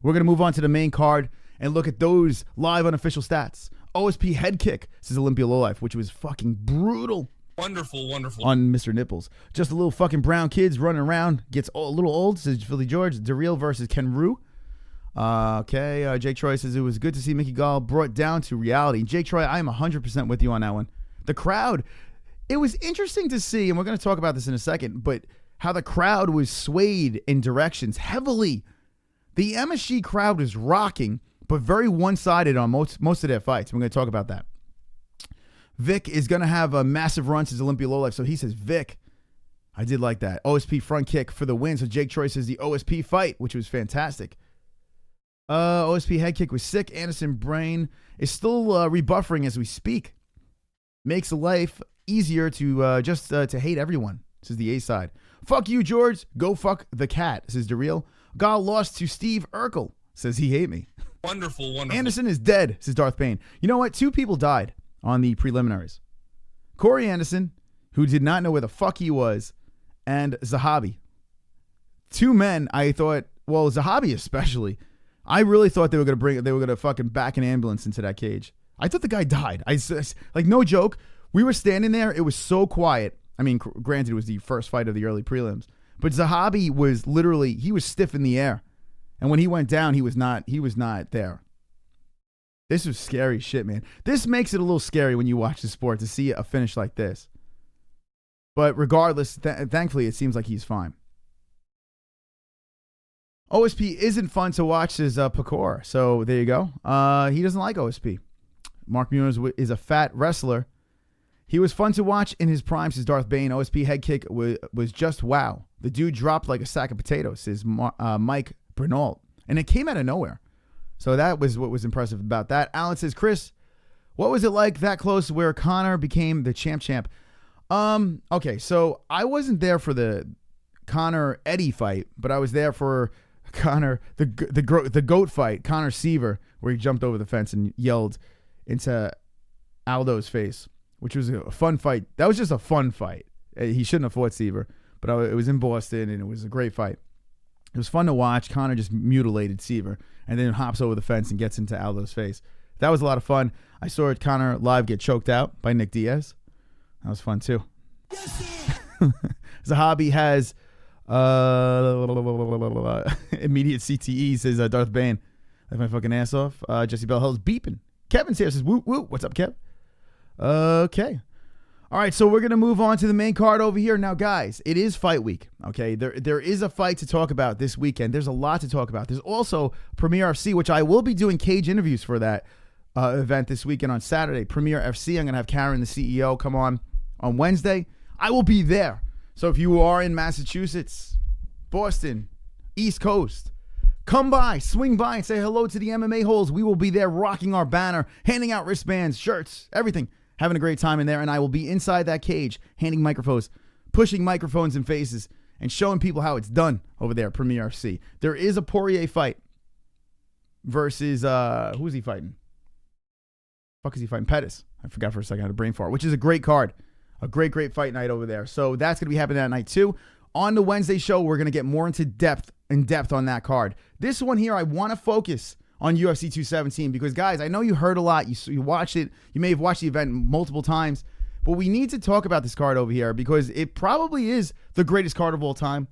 Speaker 3: We're going to move on to the main card and look at those live unofficial stats. OSP head kick, says Olympia Lowlife, which was fucking brutal.
Speaker 1: Wonderful, wonderful.
Speaker 3: On Mr. Nipples. Just a little fucking brown kids running around. Gets a little old, says Philly George. Daryl versus Ken Rue. Okay, Jake Troy says it was good to see Mickey Gall brought down to reality. Jake Troy, I am 100% with you on that one. The crowd, it was interesting to see, and we're going to talk about this in a second, but how the crowd was swayed in directions heavily. The MSG crowd was rocking, but very one-sided on most of their fights. We're going to talk about that. Vic is going to have a massive run since Olympia Lowlife, so he says, Vic, I did like that. OSP front kick for the win. So Jake Troy says the OSP fight, which was fantastic. OSP head kick was sick. Anderson Brain is still rebuffering as we speak. Makes life easier to just to hate everyone, says the A side. Fuck you, George. Go fuck the cat, says DeReal. Gall lost to Steve Urkel, says he hate me.
Speaker 1: Wonderful, wonderful.
Speaker 3: Anderson is dead, says Darth Payne. You know what? 2 people died on the preliminaries. Corey Anderson, who did not know where the fuck he was, and Zahabi. 2 men, I thought, well, Zahabi especially, I really thought they were going to fucking back an ambulance into that cage. I thought the guy died. Like, no joke. We were standing there. It was so quiet. I mean, granted, it was the first fight of the early prelims, but Zahabi was literally, he was stiff in the air. And when he went down, he was not there. This was scary shit, man. This makes it a little scary when you watch the sport to see a finish like this. But regardless, thankfully, it seems like he's fine. OSP isn't fun to watch, says Pacor. So there you go. He doesn't like OSP. Mark Munoz is a fat wrestler. He was fun to watch in his prime, says Darth Bane. OSP head kick was just wow. The dude dropped like a sack of potatoes, says Mike Bernal. And it came out of nowhere. So that was what was impressive about that. Alan says, Chris, what was it like that close where Conor became the champ? Okay, so I wasn't there for the Conor Eddie fight, but I was there for Conor, the GOAT fight, Conor Seaver, where he jumped over the fence and yelled into Aldo's face, which was a fun fight. That was just a fun fight. He shouldn't have fought Seaver, but it was in Boston, and it was a great fight. It was fun to watch. Conor just mutilated Seaver and then hops over the fence and gets into Aldo's face. That was a lot of fun. I saw Conor live get choked out by Nick Diaz. That was fun, too. Zahabi has immediate CTE, says Darth Bane. Left my fucking ass off. Jesse Bell Hill's beeping. Kevin's here, says, woo, woo. What's up, Kev? Okay. All right, so we're going to move on to the main card over here. Now, guys, it is fight week, okay? There is a fight to talk about this weekend. There's a lot to talk about. There's also Premier FC, which I will be doing cage interviews for that event this weekend on Saturday. Premier FC, I'm going to have Karen, the CEO, come on Wednesday. I will be there. So if you are in Massachusetts, Boston, East Coast, come by, swing by, and say hello to the MMA-Holes. We will be there rocking our banner, handing out wristbands, shirts, everything. Having a great time in there, and I will be inside that cage, handing microphones, pushing microphones in faces, and showing people how it's done over there at Premier FC. There is a Poirier fight versus, who is he fighting? Fuck is he fighting? Pettis. I forgot for a second. I had a brain fart, which is a great card. A great fight night over there. So that's going to be happening that night too. On the Wednesday show, we're going to get more into depth on that card. This one here, I want to focus on UFC 217 because, guys, I know you heard a lot. You watched it. You may have watched the event multiple times. But we need to talk about this card over here because it probably is the greatest card of all time,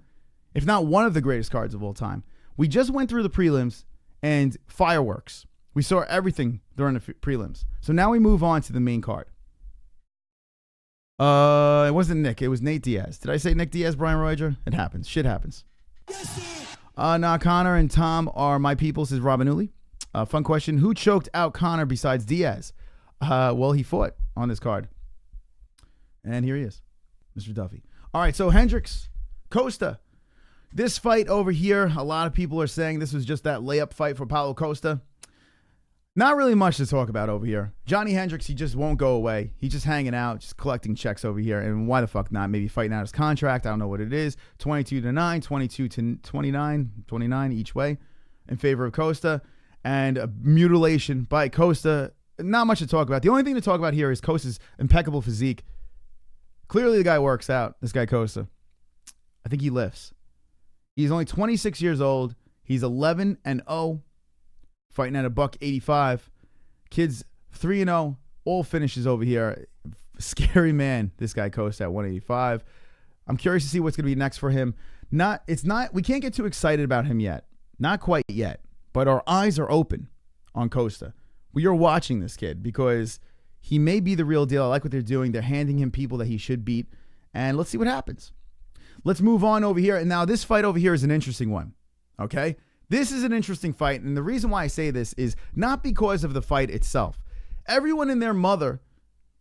Speaker 3: if not one of the greatest cards of all time. We just went through the prelims and fireworks. We saw everything during the prelims. So now we move on to the main card. It wasn't Nick. It was Nate Diaz. Did I say Nick Diaz, Brian Royer? It happens. Shit happens. Now Conor and Tom are my people, says Robin Uli. Fun question. Who choked out Conor besides Diaz? Well, he fought on this card. And here he is, Mr. Duffy. All right, so Hendricks, Costa. This fight over here, a lot of people are saying this was just that layup fight for Paulo Costa. Not really much to talk about over here. Johnny Hendricks, he just won't go away. He's just hanging out, just collecting checks over here. And why the fuck not? Maybe fighting out his contract. I don't know what it is. 22-9, 22-29, 29 each way in favor of Costa. And a mutilation by Costa. Not much to talk about. The only thing to talk about here is Costa's impeccable physique. Clearly the guy works out, this guy Costa. I think he lifts. He's only 26 years old. He's 11-0. Fighting at $185. Kid's 3-0. All finishes over here. Scary man, this guy Costa at 185. I'm curious to see what's going to be next for him. We can't get too excited about him yet. Not quite yet. But our eyes are open on Costa. We are watching this kid because he may be the real deal. I like what they're doing. They're handing him people that he should beat. And let's see what happens. Let's move on over here. And now this fight over here is an interesting one. Okay? This is an interesting fight. And the reason why I say this is not because of the fight itself. Everyone and their mother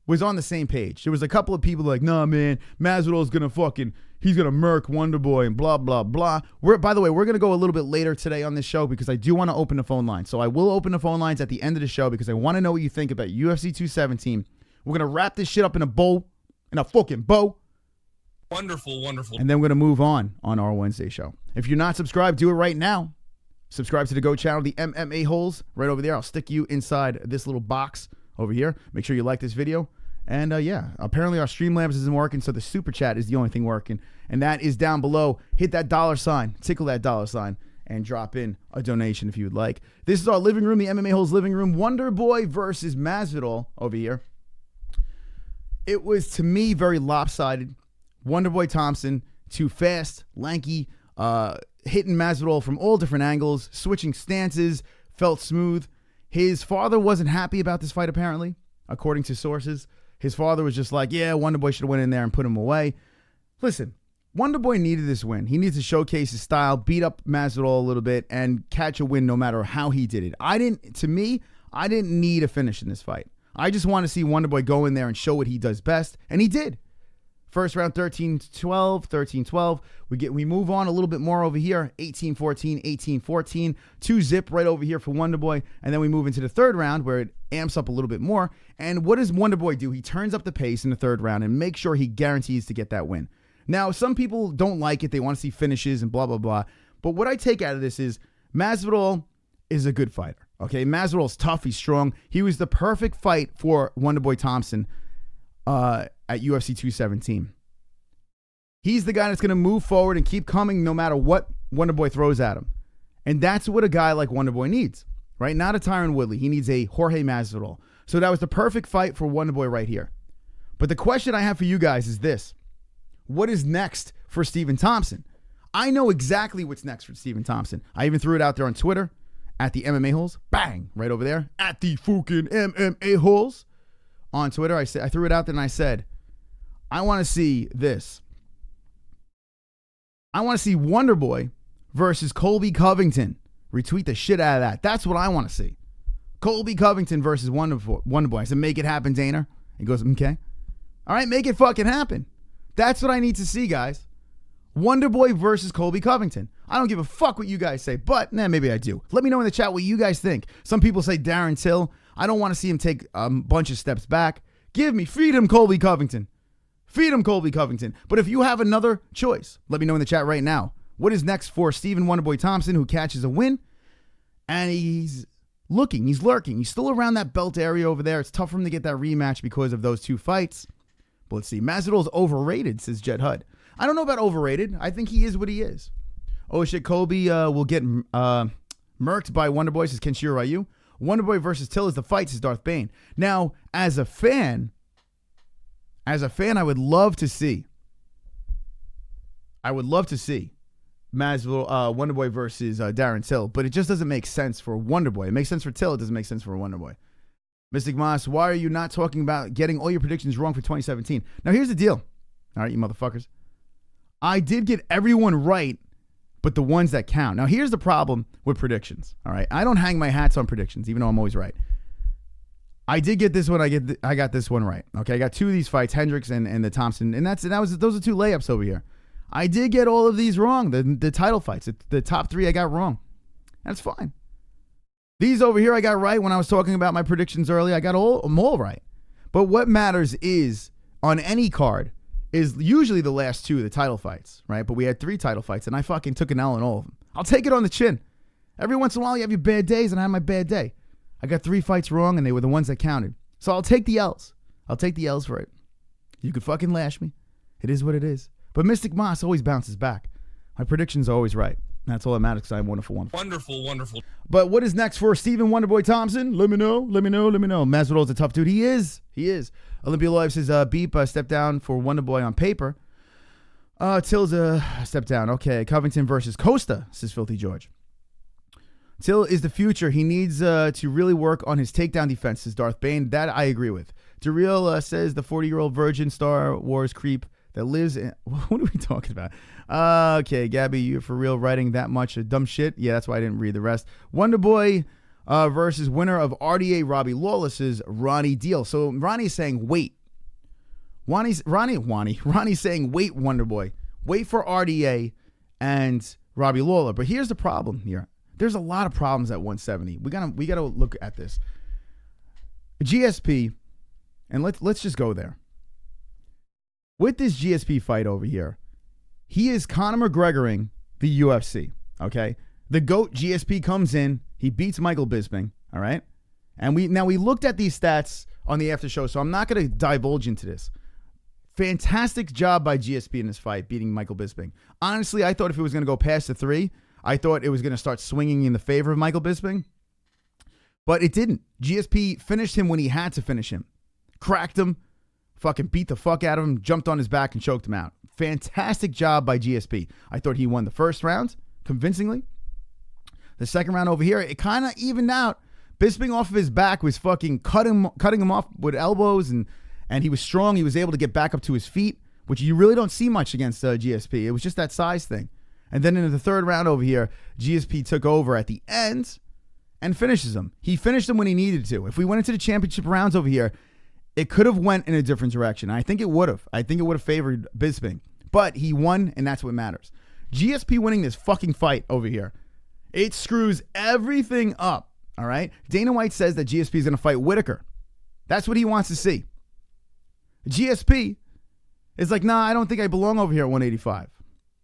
Speaker 3: was on the same page. There was a couple of people like, nah, man, Masvidal's going to fucking, he's going to murk Wonderboy and blah, blah, blah. By the way, we're going to go a little bit later today on this show because I do want to open the phone line. So I will open the phone lines at the end of the show because I want to know what you think about UFC 217. We're going to wrap this shit up in a bow, in a fucking bow.
Speaker 1: Wonderful, wonderful.
Speaker 3: And then we're going to move on our Wednesday show. If you're not subscribed, do it right now. Subscribe to the Go channel, the MMA-Holes, right over there. I'll stick you inside this little box over here. Make sure you like this video. And yeah, apparently our Streamlabs isn't working, so the Super Chat is the only thing working. And that is down below. Hit that $sign, tickle that $sign, and drop in a donation if you would like. This is our living room, the MMA-Holes living room. Wonderboy versus Masvidal over here. It was, to me, very lopsided. Wonderboy Thompson, too fast, lanky, hitting Masvidal from all different angles, switching stances, felt smooth. His father wasn't happy about this fight, apparently, according to sources. His father was just like, yeah, Wonderboy should have went in there and put him away. Listen, Wonderboy needed this win. He needs to showcase his style, beat up Masvidal a little bit, and catch a win no matter how he did it. I didn't need a finish in this fight. I just want to see Wonderboy go in there and show what he does best, and he did. First round, 13-12, 13-12. We move on a little bit more over here, 18-14, 18-14. 2-zip right over here for Wonderboy. And then we move into the third round where it amps up a little bit more. And what does Wonderboy do? He turns up the pace in the third round and makes sure he guarantees to get that win. Now, some people don't like it. They want to see finishes and blah, blah, blah. But what I take out of this is Masvidal is a good fighter. Okay, Masvidal's tough. He's strong. He was the perfect fight for Wonderboy Thompson at UFC 217. He's the guy that's going to move forward and keep coming no matter what Wonderboy throws at him. And that's what a guy like Wonderboy needs, right? Not a Tyron Woodley. He needs a Jorge Masvidal. So that was the perfect fight for Wonderboy right here. But the question I have for you guys is this. What is next for Stephen Thompson? I know exactly what's next for Stephen Thompson. I even threw it out there on Twitter at the MMA-Holes. Bang! Right over there. At the fucking MMA-Holes. On Twitter, I threw it out there and I said, I want to see this. I want to see Wonderboy versus Colby Covington. Retweet the shit out of that. That's what I want to see. Colby Covington versus Wonderboy. I said, make it happen, Dana. He goes, okay. All right, make it fucking happen. That's what I need to see, guys. Wonderboy versus Colby Covington. I don't give a fuck what you guys say, but maybe I do. Let me know in the chat what you guys think. Some people say Darren Till. I don't want to see him take a bunch of steps back. Feed him Colby Covington. Feed him Colby Covington. But if you have another choice, let me know in the chat right now. What is next for Stephen Wonderboy Thompson, who catches a win? And he's looking, he's lurking. He's still around that belt area over there. It's tough for him to get that rematch because of those two fights. But let's see. Masvidal's overrated, says Jet Hud. I don't know about overrated. I think he is what he is. Oh shit, Colby will get murked by Wonderboy, says Kenshiro Ryu. Wonderboy versus Till is the fight, says Darth Bane. Now, as a fan, I would love to see Masvidal, Wonderboy versus Darren Till, but it just doesn't make sense for Wonderboy. It makes sense for Till. It doesn't make sense for Wonderboy. Mystic Moss, why are you not talking about getting all your predictions wrong for 2017? Now, here's the deal. All right, you motherfuckers. I did get everyone right, but the ones that count. Now, here's the problem with predictions. All right, I don't hang my hats on predictions, even though I'm always right. I did get this one. I got this one right. Okay, I got two of these fights, Hendricks and the Thompson, and those are two layups over here. I did get all of these wrong. The title fights, the top three, I got wrong. That's fine. These over here, I got right when I was talking about my predictions earlier. I got them all right. But what matters is on any card is usually the last two of the title fights, right? But we had three title fights, and I fucking took an L in all of them. I'll take it on the chin. Every once in a while, you have your bad days, and I have my bad day. I got three fights wrong, and they were the ones that counted. So I'll take the L's. I'll take the L's for it. You could fucking lash me. It is what it is. But Mystic Moss always bounces back. My predictions are always right. That's all that matters because I'm wonderful.
Speaker 1: Wonderful, wonderful.
Speaker 3: But what is next for Stephen Wonderboy Thompson? Let me know. Masvidal's a tough dude. He is. Olympia Live says, Beep, step down for Wonderboy on paper. Till's a step down. Okay, Covington versus Costa, says Filthy George. Till is the future. He needs to really work on his takedown defense, says Darth Bane. That I agree with. Darrell says the 40-year-old virgin Star Wars creep that lives in... What are we talking about? Okay, Gabby, you for real writing that much dumb shit? Yeah, that's why I didn't read the rest. Wonder Boy versus winner of RDA Robbie Lawless's Ronnie Deal. So Ronnie's saying, wait. Ronnie's saying, wait, Wonder Boy. Wait for RDA and Robbie Lawler. But here's the problem here. There's a lot of problems at 170. We gotta look at this. GSP, and let's just go there. With this GSP fight over here, he is Conor McGregoring the UFC. Okay, the GOAT GSP comes in, he beats Michael Bisping. All right, and we looked at these stats on the after show, so I'm not gonna divulge into this. Fantastic job by GSP in this fight, beating Michael Bisping. Honestly, I thought if it was gonna go past the 3. I thought it was going to start swinging in the favor of Michael Bisping, but it didn't. GSP finished him when he had to finish him. Cracked him, fucking beat the fuck out of him, jumped on his back and choked him out. Fantastic job by GSP. I thought he won the first round convincingly. The second round over here, it kind of evened out. Bisping off of his back was fucking cutting him off with elbows, and he was strong. He was able to get back up to his feet, which you really don't see much against GSP. It was just that size thing. And then in the third round over here, GSP took over at the end and finishes him. He finished him when he needed to. If we went into the championship rounds over here, it could have went in a different direction. I think it would have. I think it would have favored Bisping. But he won, and that's what matters. GSP winning this fucking fight over here, it screws everything up, all right? Dana White says that GSP is going to fight Whitaker. That's what he wants to see. GSP is like, nah, I don't think I belong over here at 185.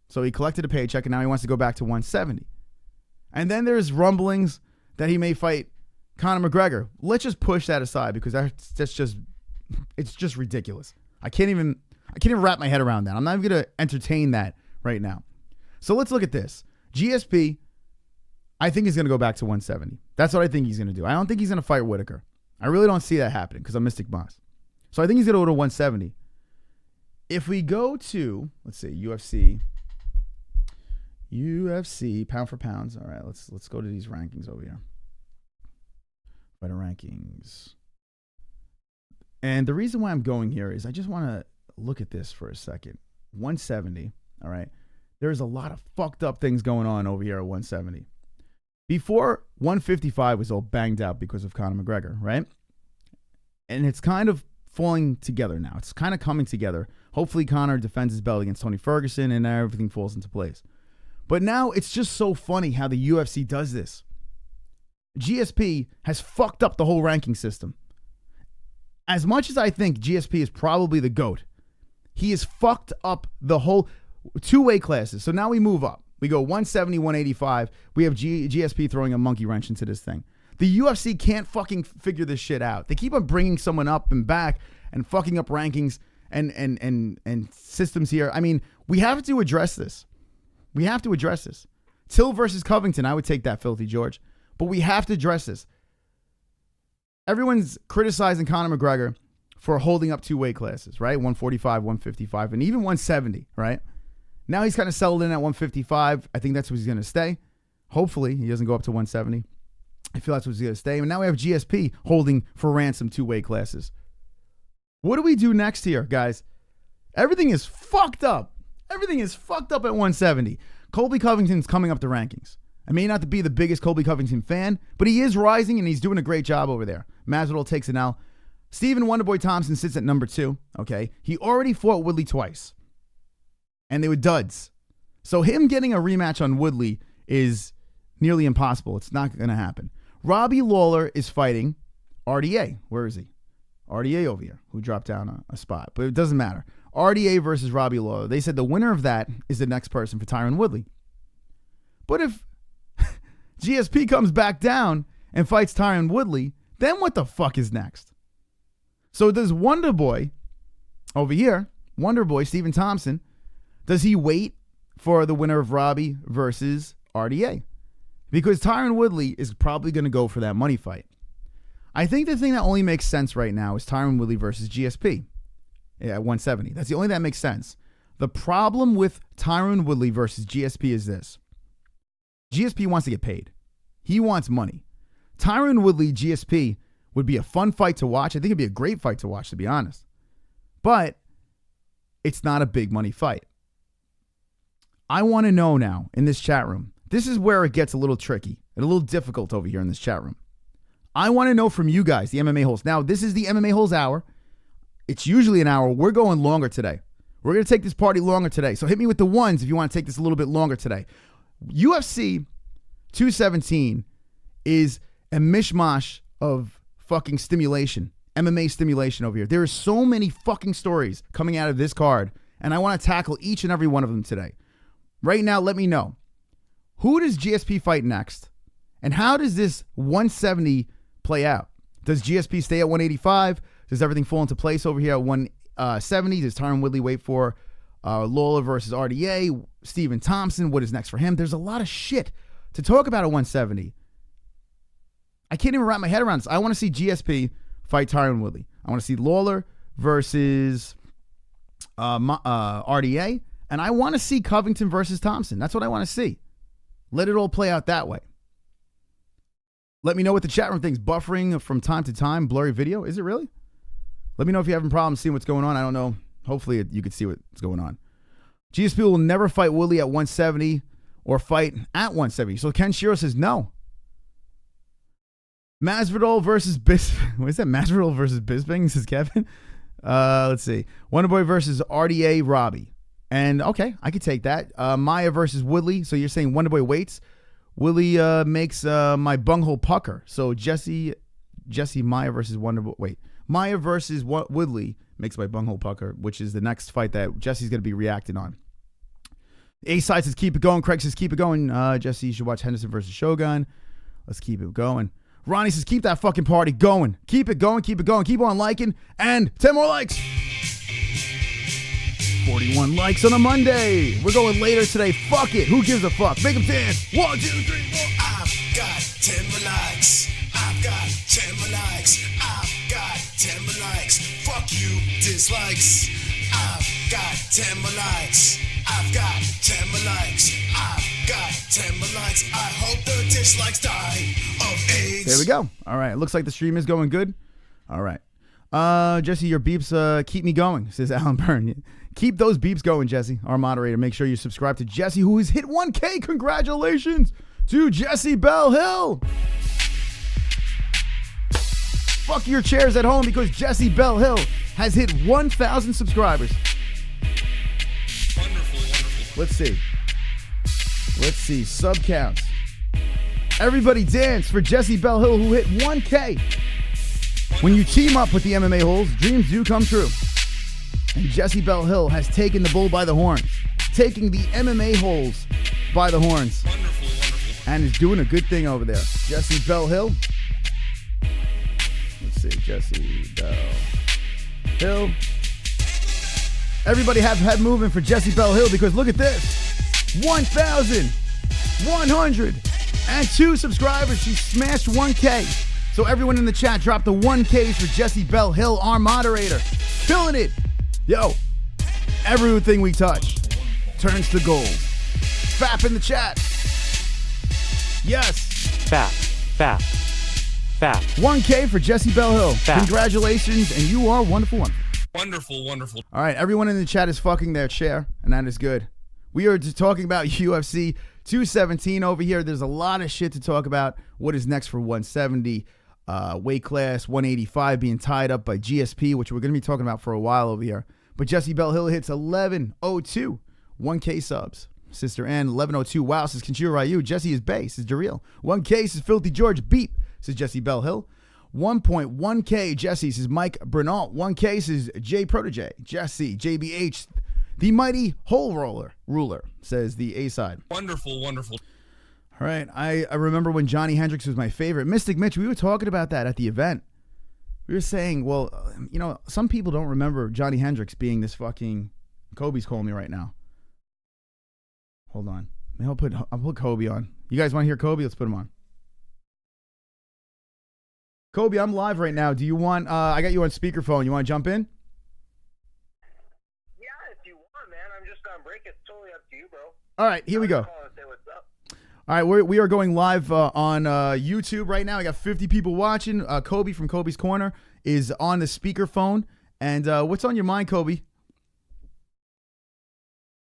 Speaker 3: So he collected a paycheck, and now he wants to go back to 170. And then there's rumblings that he may fight Conor McGregor. Let's just push that aside because it's just ridiculous. I can't even wrap my head around that. I'm not even going to entertain that right now. So let's look at this. GSP, I think he's going to go back to 170. That's what I think he's going to do. I don't think he's going to fight Whitaker. I really don't see that happening because I'm Mystic Boss. So I think he's going to go to 170. If we go to, let's see, UFC pound for pounds. All right, let's go to these rankings over here. Fighter rankings. And the reason why I'm going here is I just want to look at this for a second. 170, all right? There's a lot of fucked up things going on over here at 170. Before, 155 was all banged out because of Conor McGregor, right? And it's kind of falling together now. It's kind of coming together. Hopefully Conor defends his belt against Tony Ferguson and everything falls into place. But now it's just so funny how the UFC does this. GSP has fucked up the whole ranking system. As much as I think GSP is probably the GOAT, he has fucked up the whole 2 weight classes. So now we move up. We go 170, 185. We have GSP throwing a monkey wrench into this thing. The UFC can't fucking figure this shit out. They keep on bringing someone up and back and fucking up rankings and systems here. I mean, we have to address this. We have to address this. Till versus Covington, I would take that, Filthy George. But we have to address this. Everyone's criticizing Conor McGregor for holding up 2 weight classes, right? 145, 155, and even 170, right? Now he's kind of settled in at 155. I think that's where he's going to stay. Hopefully, he doesn't go up to 170. I feel that's where he's going to stay. And now we have GSP holding for ransom 2 weight classes. What do we do next here, guys? Everything is fucked up. Everything is fucked up at 170. Colby Covington's coming up the rankings. I may not be the biggest Colby Covington fan, but he is rising and he's doing a great job over there. Masvidal takes an L. Stephen Wonderboy Thompson sits at number 2. Okay, he already fought Woodley twice, and they were duds. So him getting a rematch on Woodley is nearly impossible. It's not going to happen. Robbie Lawler is fighting RDA. Where is he? RDA over here, who dropped down a spot, but it doesn't matter. RDA versus Robbie Lawler. They said the winner of that is the next person for Tyron Woodley. But if GSP comes back down and fights Tyron Woodley, then what the fuck is next? So does Wonder Boy over here, Wonder Boy Stephen Thompson, does he wait for the winner of Robbie versus RDA? Because Tyron Woodley is probably going to go for that money fight. I think the thing that only makes sense right now is Tyron Woodley versus GSP at 170. That's the only thing that makes sense. The problem with Tyron Woodley versus GSP is this. GSP wants to get paid. He wants money. Tyron Woodley, GSP, would be a fun fight to watch. I think it'd be a great fight to watch, to be honest. But it's not a big money fight. I want to know now in this chat room. This is where it gets a little tricky and a little difficult over here in this chat room. I want to know from you guys, the MMA Holes. Now, this is the MMA Holes hour. It's usually an hour. We're going longer today. We're going to take this party longer today. So hit me with the ones if you want to take this a little bit longer today. UFC 217 is a mishmash of fucking stimulation, MMA stimulation over here. There are so many fucking stories coming out of this card, and I want to tackle each and every one of them today. Right now, let me know. Who does GSP fight next? And how does this 170 play out? Does GSP stay at 185? Does everything fall into place over here at 170? Does Tyron Woodley wait for Lawler versus RDA? Stephen Thompson, what is next for him? There's a lot of shit to talk about at 170. I can't even wrap my head around this. I want to see GSP fight Tyron Woodley. I want to see Lawler versus RDA. And I want to see Covington versus Thompson. That's what I want to see. Let it all play out that way. Let me know what the chat room thinks. Buffering from time to time, blurry video. Is it really? Let me know if you're having problems seeing what's going on. I don't know. Hopefully you can see what's going on. GSP will never fight Woodley at 170 or fight at 170. So Ken Shiro says no. Masvidal versus Bisping. What is that? Masvidal versus Bisping, says Kevin. Let's see. Wonderboy versus RDA Robbie. And okay, I could take that. Maya versus Woodley. So you're saying Wonderboy waits. Woodley makes my bunghole pucker. So Jesse Maya versus Wonderboy. Wait. Maya versus Woodley makes my bunghole pucker, which is the next fight that Jesse's going to be reacting on. A-Side says keep it going. Craig says keep it going. Jesse, you should watch Henderson versus Shogun. Let's keep it going. Ronnie says keep that fucking party going. Keep it going. Keep it going. Keep on liking. And 10 more likes. 41 likes on a Monday. We're going later today. Fuck it. Who gives a fuck? Make them dance. 1, 2, 3, 4.
Speaker 4: I've got 10 more likes. I've got 10 more likes. I've got 10 more likes. Fuck you, dislikes. I've got 10 more likes. I've got 10 more likes. I've got 10 more likes. I hope the dislikes die of AIDS.
Speaker 3: There we go. All right. Looks like the stream is going good. All right. Jesse, your beeps keep me going, says Alan Byrne. Keep those beeps going, Jesse, our moderator. Make sure you subscribe to Jesse, who has hit 1K. Congratulations to Jesse Bell Hill. Fuck your chairs at home because Jesse Bell Hill has hit 1,000 subscribers.
Speaker 1: Wonderful.
Speaker 3: Let's see. Sub counts. Everybody dance for Jesse Bell Hill, who hit 1K. When you team up with the MMA Holes, dreams do come true. And Jesse Bell Hill has taken the bull by the horns, taking the MMA Holes by the horns, and is doing a good thing over there. Jesse Bell Hill. Let's see, Jesse Bell Hill. Everybody have head moving for Jesse Bell Hill because look at this. 1,102 subscribers. She smashed 1K. So everyone in the chat dropped the 1Ks for Jesse Bell Hill, our moderator. Killing it. Yo, everything we touch turns to gold. FAP in the chat. Yes.
Speaker 2: FAP.
Speaker 3: 1K for Jesse Bell Hill.
Speaker 2: FAP.
Speaker 3: Congratulations, and you are wonderful.
Speaker 1: Wonderful.
Speaker 3: All right, everyone in the chat is fucking their chair, and that is good. We are just talking about UFC 217 over here. There's a lot of shit to talk about. What is next for 170? Weight class 185 being tied up by GSP, which we're going to be talking about for a while over here. But Jesse Bell Hill hits 1102, 1K subs. Sister Ann, 1102. Wow, says Kenshiro Ryu. Jesse is bae, says Jareel. 1K, says Filthy George. Beep, says Jesse Bell Hill. 1.1K, Jesse, says Mike Bernal. 1K, says J Protege. Jesse, JBH, the mighty hole ruler, says the A-Side.
Speaker 1: Wonderful.
Speaker 3: All right, I remember when Johnny Hendricks was my favorite. Mystic Mitch, we were talking about that at the event. We were saying, well, some people don't remember Johnny Hendricks being this fucking... Kobe's calling me right now. Hold on. I'll put Kobe on. You guys want to hear Kobe? Let's put him on. Kobe, I'm live right now. Do you want... I got you on speakerphone. You want to jump in?
Speaker 6: Yeah, if you want, man. I'm just on break. It's totally up to you, bro.
Speaker 3: All right, here we go.
Speaker 6: Say what's up.
Speaker 3: All right, we are going live on YouTube right now. I got 50 people watching. Kobe from Kobe's Corner is on the speakerphone. And what's on your mind, Kobe?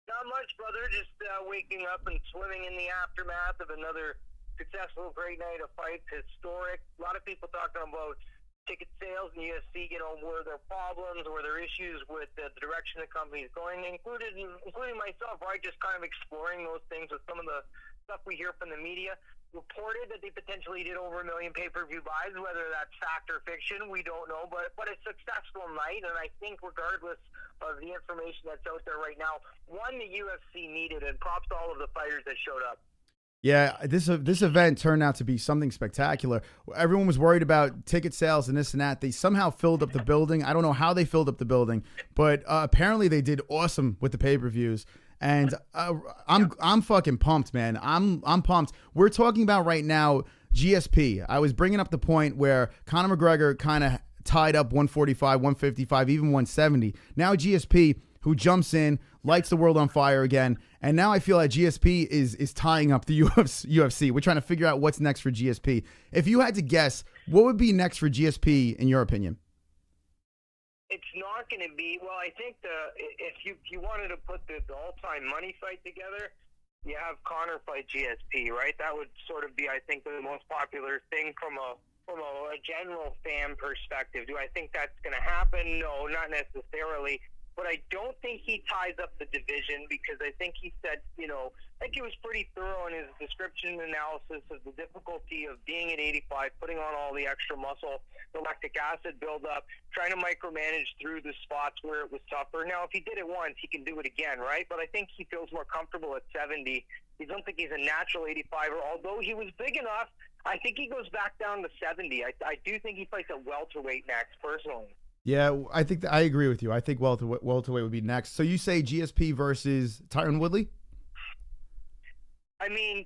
Speaker 6: Not much, brother. Just waking up and swimming in the aftermath of another successful, great night of fights. Historic. A lot of people talking about ticket sales in UFC, were there problems, were there issues with the direction the company is going, including myself, right? Just kind of exploring those things with some of the stuff we hear from the media. Reported that they potentially did over 1 million pay-per-view buys. Whether that's fact or fiction, we don't know, but a successful night, and I think regardless of the information that's out there right now, one the UFC needed, and props to all of the fighters that showed up.
Speaker 3: Yeah, this event turned out to be something spectacular. Everyone was worried about ticket sales and this and that. They somehow filled up the building. I don't know how they filled up the building, but apparently they did awesome with the pay-per-views. And I'm fucking pumped, man. I'm pumped. We're talking about right now GSP. I was bringing up the point where Conor McGregor kind of tied up 145, 155, even 170. Now GSP, who jumps in, lights the world on fire again. And now I feel like GSP is tying up the UFC. We're trying to figure out what's next for GSP. If you had to guess, what would be next for GSP in your opinion?
Speaker 6: It's not going to be, well, I think if you wanted to put the all-time money fight together, you have Conor fight GSP, right? That would sort of be, I think, the most popular thing from a general fan perspective. Do I think that's going to happen? No, not necessarily. But I don't think he ties up the division, because I think he said, I think he was pretty thorough in his description and analysis of the difficulty of being at 85, putting on all the extra muscle, the lactic acid buildup, trying to micromanage through the spots where it was tougher. Now, if he did it once, he can do it again, right? But I think he feels more comfortable at 70. I don't think he's a natural 85er, although he was big enough. I think he goes back down to 70. I do think he fights at welterweight next, personally.
Speaker 3: Yeah, I think I agree with you. I think welterweight would be next. So you say GSP versus Tyron Woodley?
Speaker 6: I mean,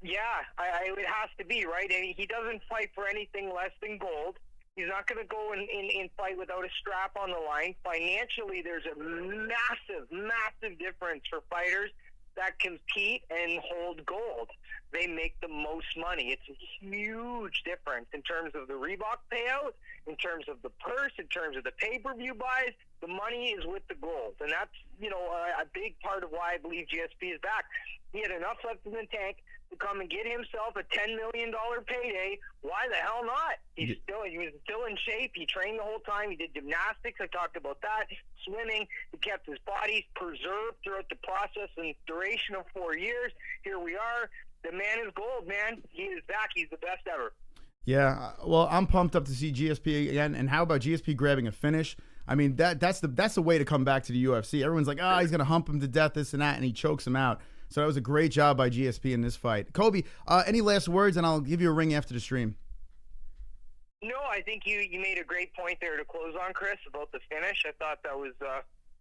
Speaker 6: yeah, it has to be, right? I mean, he doesn't fight for anything less than gold. He's not going to go and fight without a strap on the line. Financially, there's a massive difference for fighters that compete and hold gold. They make the most money. It's a huge difference in terms of the Reebok payout, in terms of the purse, in terms of the pay-per-view buys. The money is with the gold, and that's a big part of why I believe GSP is back. He had enough left in the tank to come and get himself a $10 million payday. Why the hell not? He was still in shape. He trained the whole time. He did gymnastics. I talked about that. Swimming. He kept his body preserved throughout the process and duration of 4 years. Here we are. The man is gold, man. He is back. He's the best ever.
Speaker 3: Yeah, well, I'm pumped up to see GSP again. And how about GSP grabbing a finish? I mean, that's the way to come back to the UFC. Everyone's like, he's gonna hump him to death, this and that, and he chokes him out. So that was a great job by GSP in this fight. Kobe, any last words? And I'll give you a ring after the stream.
Speaker 6: No, I think you made a great point there to close on, Chris, about the finish. I thought that was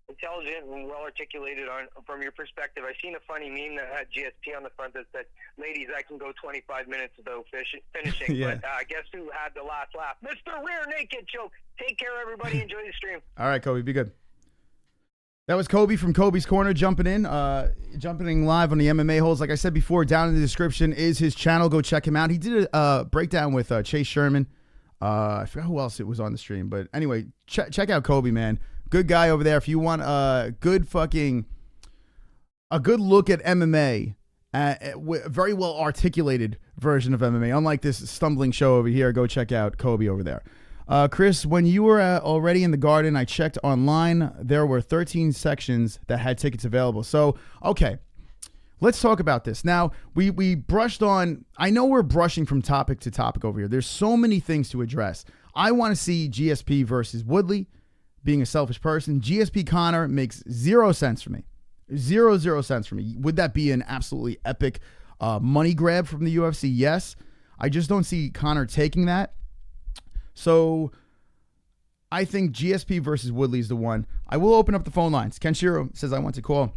Speaker 6: intelligent and well articulated from your perspective. I seen a funny meme that had GSP on the front that said, "Ladies, I can go 25 minutes without finishing." Yeah. But guess who had the last laugh? Mr. Rear Naked Choke. Take care, everybody. Enjoy the stream.
Speaker 3: All right, Kobe, be good. That was Kobe from Kobe's Corner jumping in live on the MMA-Holes. Like I said before, down in the description is his channel. Go check him out. He did a breakdown with Chase Sherman. I forgot who else it was on the stream. But anyway, check out Kobe, man. Good guy over there. If you want a good look at MMA, very well articulated version of MMA, unlike this stumbling show over here, go check out Kobe over there. Chris, when you were already in the Garden, I checked online. There were 13 sections that had tickets available. So, okay, let's talk about this. Now, we brushed on, I know we're brushing from topic to topic over here. There's so many things to address. I want to see GSP versus Woodley. Being a selfish person, GSP Conor makes 0 sense for me. 0 cents for me. Would that be an absolutely epic money grab from the UFC? Yes. I just don't see Conor taking that. So I think GSP versus Woodley is the one. I will open up the phone lines. Kenshiro says I want to call.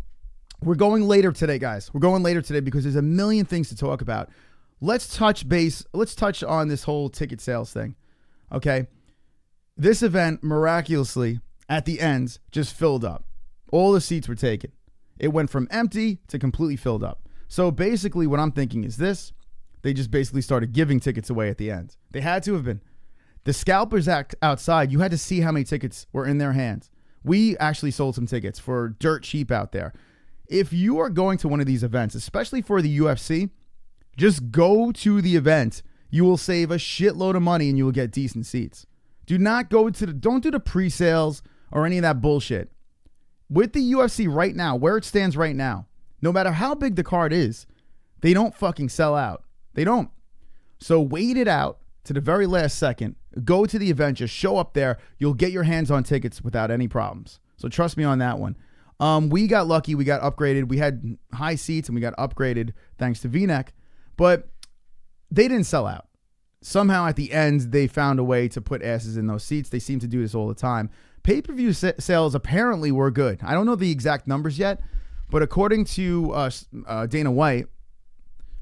Speaker 3: We're going later today, guys. We're going later today because there's a million things to talk about. Let's touch base. Let's touch on this whole ticket sales thing. Okay. This event, miraculously, at the end, just filled up. All the seats were taken. It went from empty to completely filled up. So basically what I'm thinking is this. They just basically started giving tickets away at the end. They had to have been. The scalpers outside, you had to see how many tickets were in their hands. We actually sold some tickets for dirt cheap out there. If you are going to one of these events, especially for the UFC, just go to the event. You will save a shitload of money and you will get decent seats. Do not go to don't do the pre-sales or any of that bullshit. With the UFC right now, where it stands right now, no matter how big the card is, they don't fucking sell out. They don't. So wait it out to the very last second. Go to the event. Just show up there. You'll get your hands on tickets without any problems. So trust me on that one. We got lucky. We got upgraded. We had high seats and we got upgraded thanks to V-neck. But they didn't sell out. Somehow at the end, they found a way to put asses in those seats. They seem to do this all the time. Pay-per-view sales apparently were good. I don't know the exact numbers yet, but according to Dana White,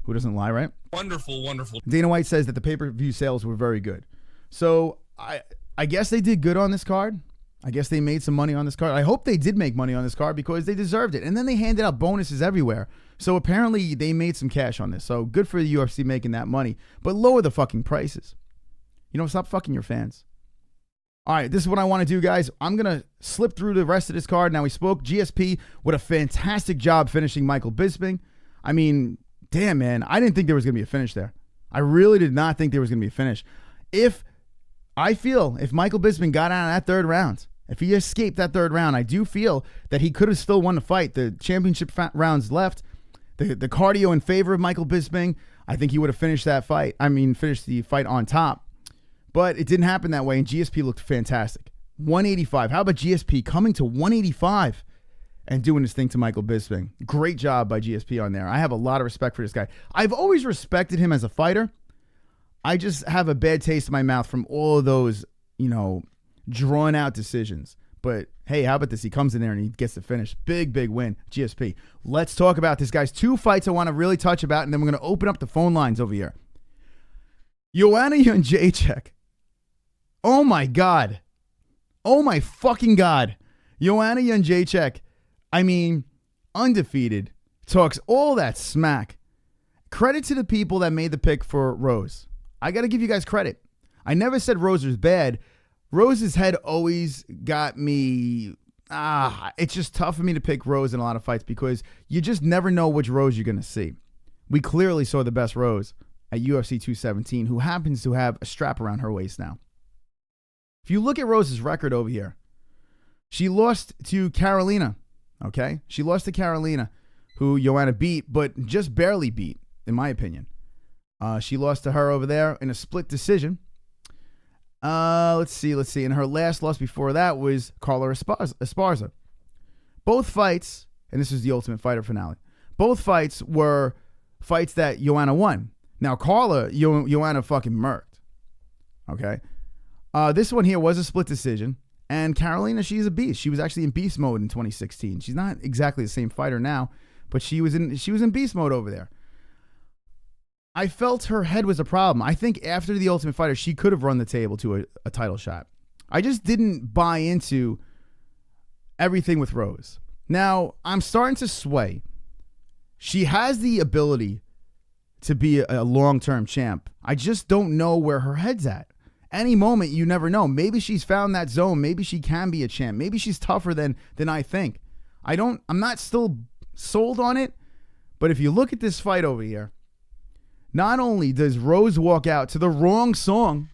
Speaker 3: who doesn't lie, right?
Speaker 1: Wonderful, wonderful.
Speaker 3: Dana White says that the pay-per-view sales were very good. So I guess they did good on this card. I guess they made some money on this card. I hope they did make money on this card because they deserved it. And then they handed out bonuses everywhere. So apparently they made some cash on this. So good for the UFC making that money. But lower the fucking prices. You know, stop fucking your fans. All right, this is what I want to do, guys. I'm going to slip through the rest of this card. Now, we spoke GSP with a fantastic job finishing Michael Bisping. I mean, damn, man. I didn't think there was going to be a finish there. I really did not think there was going to be a finish. If Michael Bisping got out of that third round, if he escaped that third round, I do feel that he could have still won the fight. The championship rounds left. The cardio in favor of Michael Bisping. I think he would have finished that fight. Finished the fight on top. But it didn't happen that way, and GSP looked fantastic. 185. How about GSP coming to 185 and doing his thing to Michael Bisping? Great job by GSP on there. I have a lot of respect for this guy. I've always respected him as a fighter. I just have a bad taste in my mouth from all of those, drawn out decisions. But hey, how about this? He comes in there and he gets the finish. Big, big win. GSP. Let's talk about this, guys. 2 fights I want to really touch about, and then we're going to open up the phone lines over here. Joanna Jędrzejczyk. Oh my God. Oh my fucking God. Joanna Jędrzejczyk. Undefeated. Talks all that smack. Credit to the people that made the pick for Rose. I got to give you guys credit. I never said Rose was bad. Rose's head always got me. It's just tough for me to pick Rose in a lot of fights because you just never know which Rose you're going to see. We clearly saw the best Rose at UFC 217, who happens to have a strap around her waist now. If you look at Rose's record over here, she lost to Carolina, okay? She lost to Carolina, who Joanna beat, but just barely beat, in my opinion. She lost to her over there in a split decision. Let's see. And her last loss before that was Carla Esparza. Both fights, and this was the Ultimate Fighter finale, both fights were fights that Joanna won. Now, Carla, Joanna fucking murked, okay? This one here was a split decision, and Carolina, she's a beast. She was actually in beast mode in 2016. She's not exactly the same fighter now, but she was in beast mode over there. I felt her head was a problem. I think after the Ultimate Fighter, she could have run the table to a title shot. I just didn't buy into everything with Rose. Now, I'm starting to sway. She has the ability to be a long-term champ. I just don't know where her head's at. Any moment, you never know. Maybe she's found that zone. Maybe she can be a champ. Maybe she's tougher than I think. I'm not still sold on it, but if you look at this fight over here, not only does Rose walk out to the wrong song,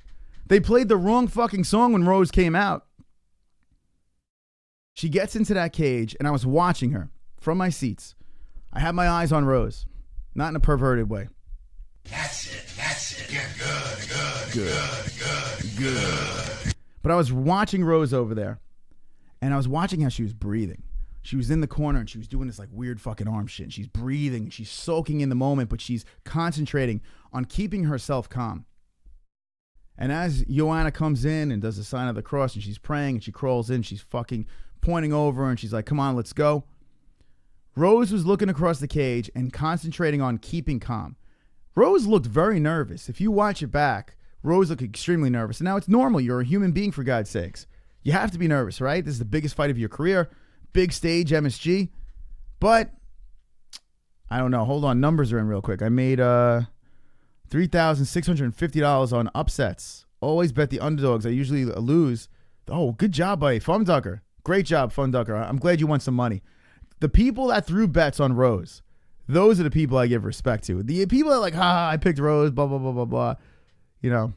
Speaker 3: they played the wrong fucking song when Rose came out. She gets into that cage, and I was watching her from my seats. I had my eyes on Rose, not in a perverted way.
Speaker 4: That's it. Yeah, good.
Speaker 3: But I was watching Rose over there, and I was watching how she was breathing. She was in the corner, and she was doing this like weird fucking arm shit. And she's breathing, and she's soaking in the moment, but she's concentrating on keeping herself calm. And as Joanna comes in and does the sign of the cross, and she's praying, and she crawls in, she's fucking pointing over, and she's like, come on, let's go. Rose was looking across the cage and concentrating on keeping calm. Rose looked very nervous. If you watch it back, Rose looked extremely nervous. And now it's normal. You're a human being, for God's sakes. You have to be nervous, right? This is the biggest fight of your career. Big stage, MSG. But I don't know. Hold on. Numbers are in real quick. I made $3,650 on upsets. Always bet the underdogs. I usually lose. Oh, good job by Fun Ducker. Great job, Fun Ducker. I'm glad you won some money. The people that threw bets on Rose, those are the people I give respect to. The people that are like, I picked Rose, blah, blah, blah, blah, blah. You know,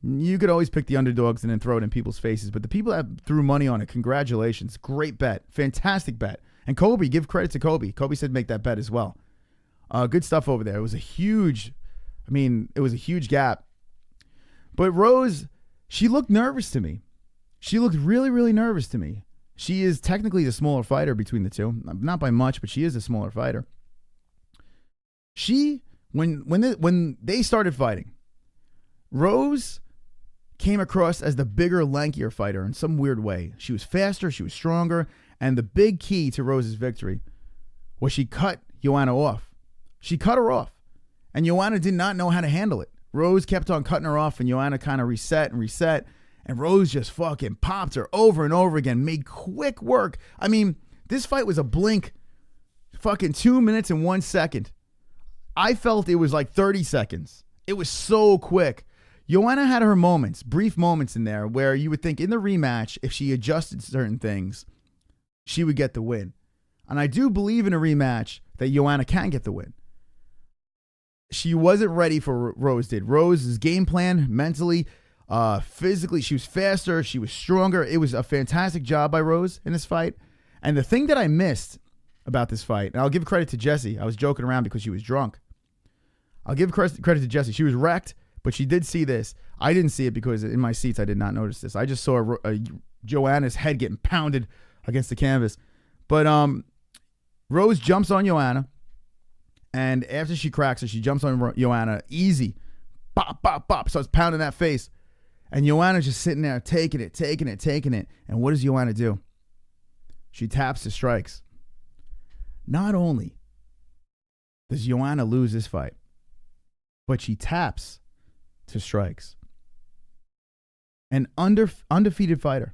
Speaker 3: you could always pick the underdogs and then throw it in people's faces. But the people that threw money on it, congratulations. Great bet. Fantastic bet. And Kobe, give credit to Kobe. Kobe said make that bet as well. Good stuff over there. It was a huge gap. But Rose, she looked nervous to me. She looked really, really nervous to me. She is technically the smaller fighter between the two. Not by much, but she is a smaller fighter. When they started fighting, Rose came across as the bigger, lankier fighter in some weird way. She was faster, she was stronger, and the big key to Rose's victory was she cut Joanna off. She cut her off, and Joanna did not know how to handle it. Rose kept on cutting her off, and Joanna kind of reset, and Rose just fucking popped her over and over again, made quick work. I mean, this fight was a blink, fucking 2 minutes and 1 second. I felt it was like 30 seconds. It was so quick. Joanna had her moments, brief moments in there where you would think in the rematch, if she adjusted certain things, she would get the win. And I do believe in a rematch that Joanna can get the win. She wasn't ready for what Rose did. Rose's game plan, mentally, physically, she was faster, she was stronger. It was a fantastic job by Rose in this fight. And the thing that I missed about this fight, and I'll give credit to Jessie. I was joking around because she was drunk. I'll give credit to Jessie. She was wrecked, but she did see this. I didn't see it because in my seats I did not notice this. I just saw Joanna's head getting pounded against the canvas. But Rose jumps on Joanna, and after she cracks her, she jumps on Joanna easy. Bop, bop, bop. Starts pounding that face. And Joanna's just sitting there taking it. And what does Joanna do? She taps to strikes. Not only does Joanna lose this fight, but she taps to strikes. An undefeated fighter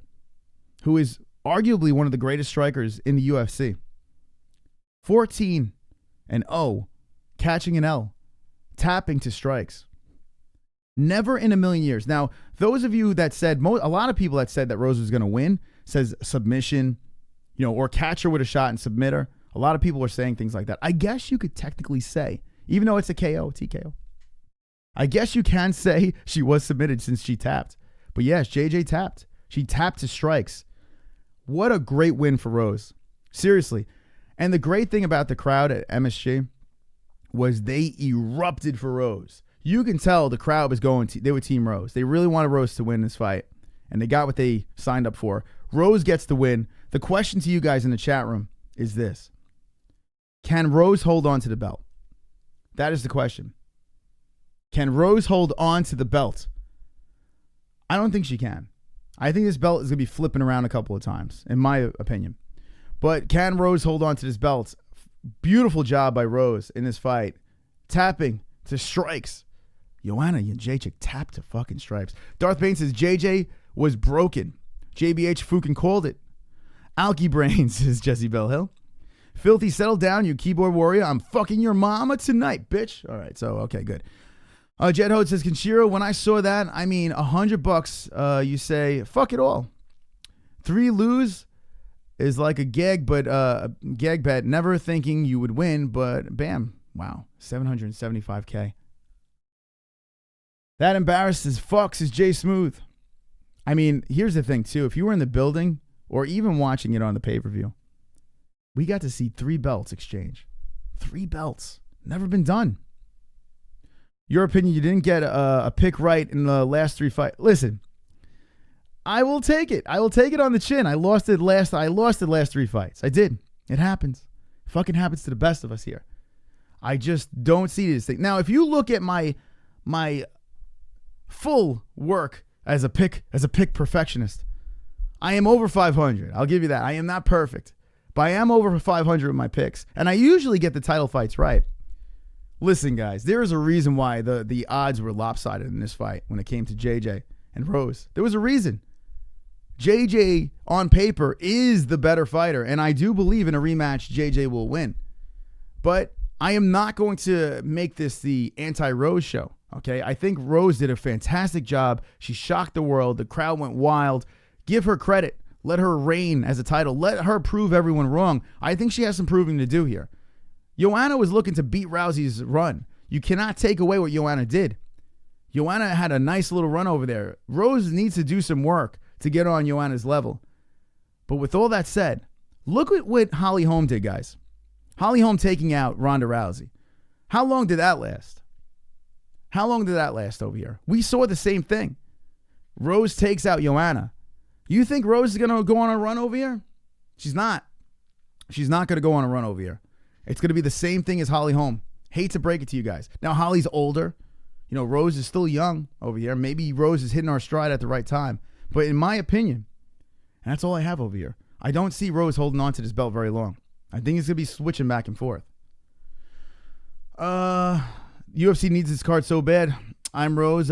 Speaker 3: who is arguably one of the greatest strikers in the UFC. 14-0, catching an L, tapping to strikes. Never in a million years. Now, those of you that said, a lot of people that said that Rose was going to win, says submission, or catch her with a shot and submit her. A lot of people were saying things like that. I guess you could technically say, even though it's a KO, TKO, I guess you can say she was submitted since she tapped. But yes, JJ tapped. She tapped to strikes. What a great win for Rose. Seriously. And the great thing about the crowd at MSG was they erupted for Rose. You can tell the crowd was they were Team Rose. They really wanted Rose to win this fight, and they got what they signed up for. Rose gets the win. The question to you guys in the chat room is this. Can Rose hold on to the belt? That is the question. Can Rose hold on to the belt? I don't think she can. I think this belt is going to be flipping around a couple of times, in my opinion. But can Rose hold on to this belt? Beautiful job by Rose in this fight. Tapping to strikes. Joanna Jędrzejczyk tapped to fucking stripes. Darth Bane says JJ was broken. JBH Fukin called it. Alky Brains says Jesse Bell Hill. Filthy, settle down, you keyboard warrior. I'm fucking your mama tonight, bitch. All right, so, okay, good. Jed Hode says, Kenshiro, when I saw that, I mean, $100, you say, fuck it all. 3 lose is like a gag, but a gag bet, never thinking you would win, but bam, wow, $775K. That embarrasses fuck, says Jay Smooth. I mean, here's the thing, too. If you were in the building or even watching it on the pay-per-view, we got to see 3 belts exchange. 3 belts. Never been done. Your opinion, you didn't get a pick right in the last 3 fights. Listen, I will take it. I will take it on the chin. I lost the last 3 fights. I did. It happens. It fucking happens to the best of us here. I just don't see this thing. Now, if you look at my full work as a pick perfectionist, I am over 500. I'll give you that. I am not perfect, but I am over 500 with my picks, and I usually get the title fights right. Listen, guys, there is a reason why the odds were lopsided in this fight when it came to JJ and Rose. There was a reason. JJ, on paper, is the better fighter, and I do believe in a rematch JJ will win. But I am not going to make this the anti-Rose show, okay? I think Rose did a fantastic job. She shocked the world. The crowd went wild. Give her credit. Let her reign as a title. Let her prove everyone wrong. I think she has some proving to do here. Joanna was looking to beat Rousey's run. You cannot take away what Joanna did. Joanna had a nice little run over there. Rose needs to do some work to get on Joanna's level. But with all that said, look at what Holly Holm did, guys. Holly Holm taking out Ronda Rousey. How long did that last? How long did that last over here? We saw the same thing. Rose takes out Joanna. You think Rose is going to go on a run over here? She's not. She's not going to go on a run over here. It's going to be the same thing as Holly Holm. Hate to break it to you guys. Now, Holly's older. You know, Rose is still young over here. Maybe Rose is hitting our stride at the right time. But in my opinion, and that's all I have over here, I don't see Rose holding on to this belt very long. I think it's going to be switching back and forth. UFC needs this card so bad. I'm Rose.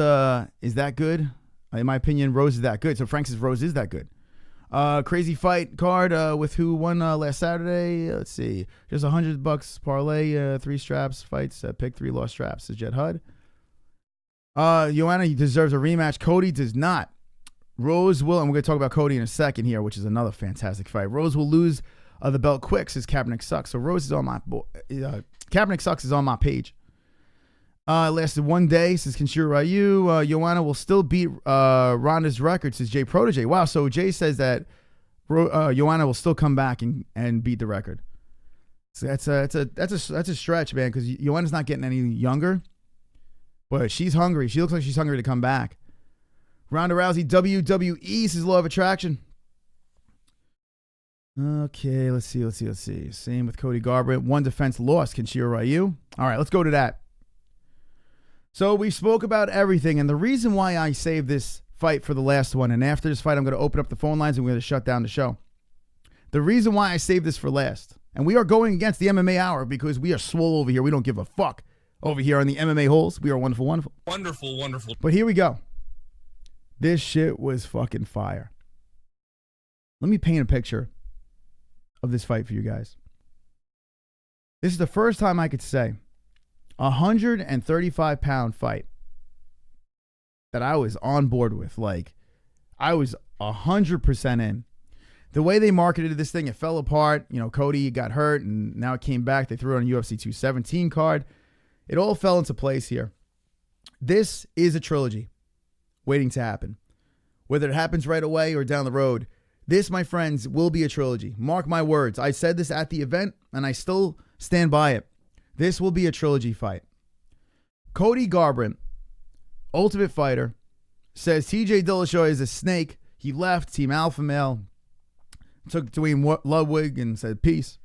Speaker 3: Is that good? In my opinion, Rose is that good. So Frank says Rose is that good. Crazy fight card with who won last Saturday. Let's see. Just $100 parlay, 3 straps fights. Pick 3 lost straps. Says Jet Hud. Joanna deserves a rematch. Cody does not. Rose will, and we're going to talk about Cody in a second here, which is another fantastic fight. Rose will lose the belt quick, says Kaepernick sucks. So Rose is on my Kaepernick sucks is on my page. Lasted 1 day, says Kenshiro Ryu. Joanna will still beat Ronda's record, says Jay Protege. Wow, so Jay says that Joanna will still come back and beat the record. So that's a stretch, man, because Joanna's not getting any younger, but she's hungry. She looks like she's hungry to come back. Ronda Rousey, WWE, says Law of Attraction. Okay, let's see. Same with Cody Garbrandt. 1 defense lost, Kenshiro Ryu. All right, let's go to that. So we spoke about everything, and the reason why I saved this fight for the last one, and after this fight, I'm going to open up the phone lines and we're going to shut down the show. The reason why I saved this for last, and we are going against the MMA Hour because we are swole over here. We don't give a fuck over here on the MMA-Holes. We are wonderful, wonderful.
Speaker 1: Wonderful, wonderful.
Speaker 3: But here we go. This shit was fucking fire. Let me paint a picture of this fight for you guys. This is the first time I could say 135-pound fight that I was on board with. Like, I was 100% in. The way they marketed this thing, it fell apart. You know, Cody got hurt, and now it came back. They threw it on a UFC 217 card. It all fell into place here. This is a trilogy waiting to happen. Whether it happens right away or down the road, this, my friends, will be a trilogy. Mark my words. I said this at the event, and I still stand by it. This will be a trilogy fight. Cody Garbrandt, Ultimate Fighter, says TJ Dillashaw is a snake. He left Team Alpha Male, took Dwayne Ludwig and said peace,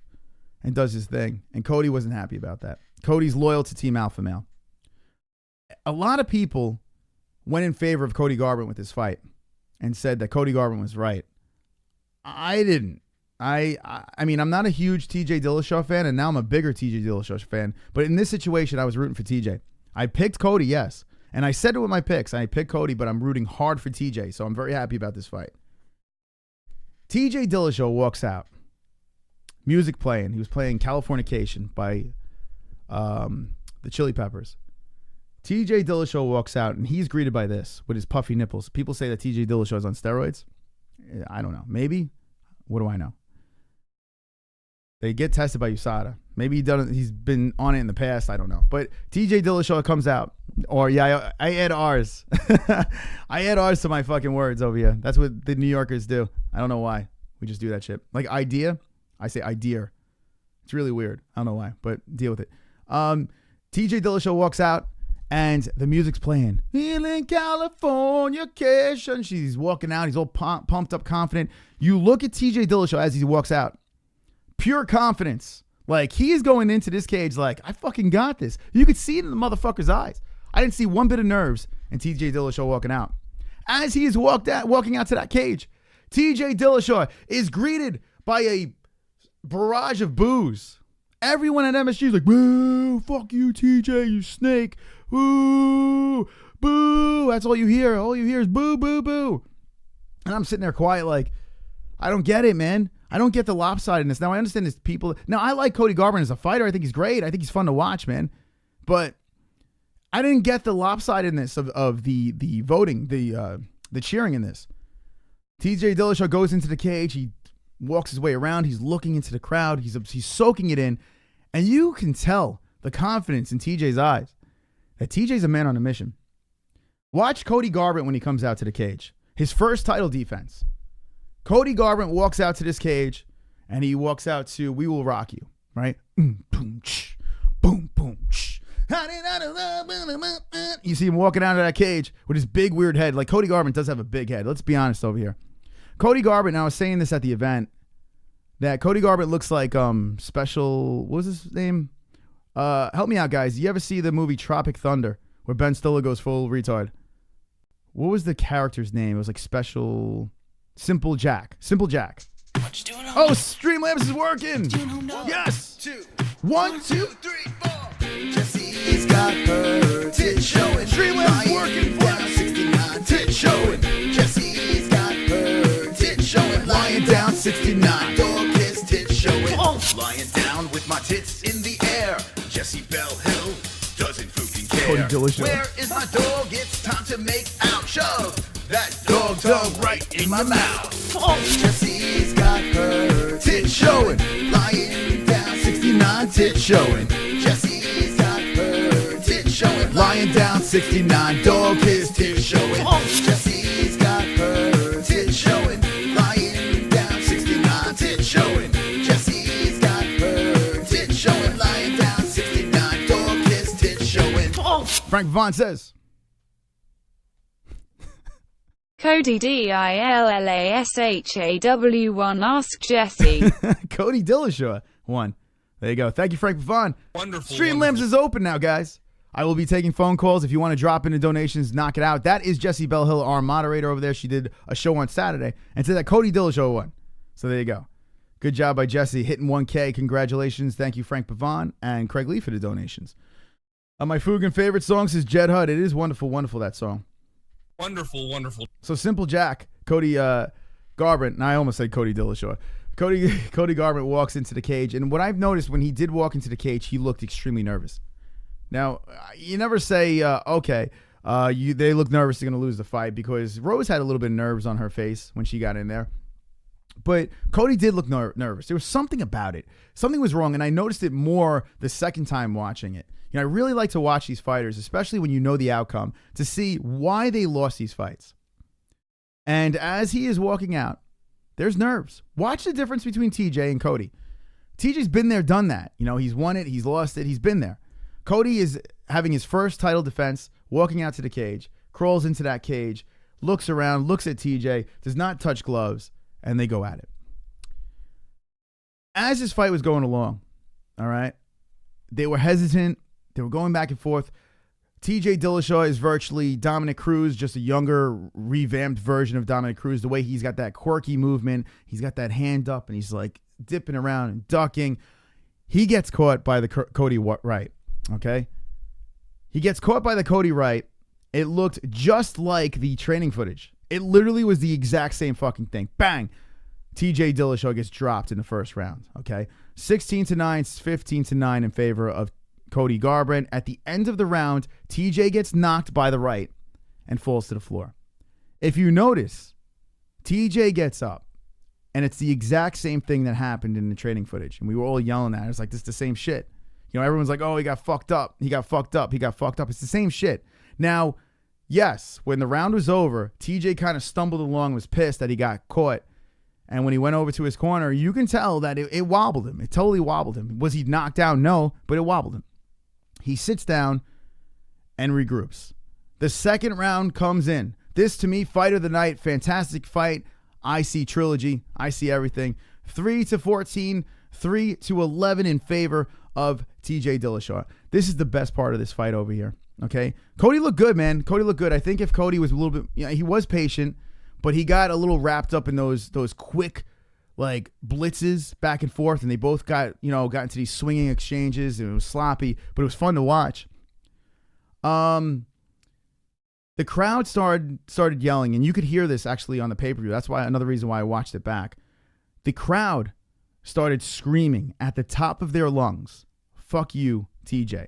Speaker 3: and does his thing. And Cody wasn't happy about that. Cody's loyal to Team Alpha Male. A lot of people went in favor of Cody Garbrandt with this fight and said that Cody Garbrandt was right. I didn't. I mean, I'm not a huge TJ Dillashaw fan, and now I'm a bigger TJ Dillashaw fan. But in this situation, I was rooting for TJ. I picked Cody, yes. And I said it with my picks. I picked Cody, but I'm rooting hard for TJ, so I'm very happy about this fight. TJ Dillashaw walks out. Music playing. He was playing Californication by the Chili Peppers. TJ Dillashaw walks out, and he's greeted by this with his puffy nipples. People say that TJ Dillashaw is on steroids. I don't know. Maybe. What do I know? They get tested by USADA. Maybe he's been on it in the past. I don't know. But TJ Dillashaw comes out. Or, yeah, I add R's. I add R's to my fucking words over here. That's what the New Yorkers do. I don't know why. We just do that shit. Like idea, I say idea. It's really weird. I don't know why, but deal with it. TJ Dillashaw walks out, and the music's playing. Feeling Californication. She's walking out. He's all pumped up, confident. You look at TJ Dillashaw as he walks out. Pure confidence. Like, he is going into this cage like, I fucking got this. You could see it in the motherfucker's eyes. I didn't see one bit of nerves in TJ Dillashaw walking out. As he is walking out to that cage, TJ Dillashaw is greeted by a barrage of boos. Everyone at MSG is like, boo, fuck you, TJ, you snake. Boo, boo. That's all you hear. All you hear is boo, boo, boo. And I'm sitting there quiet like, I don't get it, man. I don't get the lopsidedness. Now, I understand this people. Now, I like Cody Garbrandt as a fighter. I think he's great. I think he's fun to watch, man. But I didn't get the lopsidedness of the voting, the cheering in this. TJ Dillashaw goes into the cage. He walks his way around. He's looking into the crowd. He's soaking it in. And you can tell the confidence in TJ's eyes that TJ's a man on a mission. Watch Cody Garbrandt when he comes out to the cage. His first title defense. Cody Garbrandt walks out to this cage, and he walks out to "We Will Rock You," right? Boom, boom, boom. You see him walking out of that cage with his big, weird head. Like, Cody Garbrandt does have a big head. Let's be honest over here. Cody Garbrandt, now I was saying this at the event, that Cody Garbrandt looks like special, what was his name? Help me out, guys. You ever see the movie Tropic Thunder, where Ben Stiller goes full retard? What was the character's name? It was like Simple Jack. Simple Jack. Oh, Streamlabs is working. Yes. 1, 2, 3, 4.
Speaker 4: Jessie's got her tits showing.
Speaker 3: Streamlabs is working for
Speaker 4: down 69 tits showing. Jessie's got her tits showing. Lying down 69. Dog kiss tits showing. Lying down with my tits in the air. Jessie Bell Hill doesn't fucking care.
Speaker 3: Cody Dillashaw.
Speaker 4: Where is my dog? It's time to make out. Shove that dog tongue right in my mouth. Jessie's got her tits showing. Lying down 69 tits showing. Jessie's got her tits showing. Lying down 69 dog his tits showing. Jessie's got her tits showing. Lying down 69 tits showing. Jessie's got her tits showing. Lying down 69 dog his tits showing.
Speaker 3: Frank Vaughn says,
Speaker 5: Cody DILLASHAW1 Ask Jessie.
Speaker 3: Cody Dillashaw won. There you go. Thank you, Frank Vaughn.
Speaker 1: Wonderful.
Speaker 3: Streamlabs is open now, guys. I will be taking phone calls. If you want to drop into donations, knock it out. That is Jessie Bell Hill, our moderator over there. She did a show on Saturday and said that Cody Dillashaw won. So there you go. Good job by Jessie hitting 1K. Congratulations. Thank you, Frank Pavon and Craig Lee for the donations. My Fugan favorite song is Jed Hud. It is wonderful, wonderful, that song.
Speaker 1: Wonderful.
Speaker 3: So Simple Jack, Cody Garbrandt, and I almost said Cody Dillashaw. Cody Garbrandt walks into the cage, and what I've noticed when he did walk into the cage, he looked extremely nervous. Now, you never say, okay, they look nervous, they're going to lose the fight, because Rose had a little bit of nerves on her face when she got in there. But Cody did look nervous. There was something about it. Something was wrong, and I noticed it more the second time watching it. You know, I really like to watch these fighters, especially when you know the outcome, to see why they lost these fights. And as he is walking out, there's nerves. Watch the difference between TJ and Cody. TJ's been there, done that. You know, he's won it, he's lost it, he's been there. Cody is having his first title defense, walking out to the cage, crawls into that cage, looks around, looks at TJ, does not touch gloves, and they go at it. As this fight was going along, all right, they were hesitant. They were going back and forth. TJ Dillashaw is virtually Dominic Cruz, just a younger, revamped version of Dominic Cruz. The way he's got that quirky movement, he's got that hand up, and he's like dipping around and ducking. He gets caught by the Cody right, okay? He gets caught by the Cody right. It looked just like the training footage. It literally was the exact same fucking thing. Bang! TJ Dillashaw gets dropped in the first round, okay? 16-9, 15-9 in favor of Cody Garbrandt. At the end of the round, TJ gets knocked by the right and falls to the floor. If you notice, TJ gets up, and it's the exact same thing that happened in the training footage. And we were all yelling at it. It's like, this is the same shit. You know, everyone's like, oh, he got fucked up. He got fucked up. He got fucked up. It's the same shit. Now, yes, when the round was over, TJ kind of stumbled along, was pissed that he got caught. And when he went over to his corner, you can tell that it wobbled him. It totally wobbled him. Was he knocked down? No, but it wobbled him. He sits down and regroups. The second round comes in. This, to me, fight of the night, fantastic fight. I see trilogy. I see everything. 3-14, 3-11 in favor of TJ Dillashaw. This is the best part of this fight over here, okay? Cody looked good, man. Cody looked good. I think if Cody was a little bit, you know, he was patient, but he got a little wrapped up in those quick, like, blitzes back and forth, and they both got into these swinging exchanges, and it was sloppy, but it was fun to watch. The crowd started yelling, and you could hear this actually on the pay-per-view. That's why another reason why I watched it back. The crowd started screaming at the top of their lungs, "Fuck you, TJ."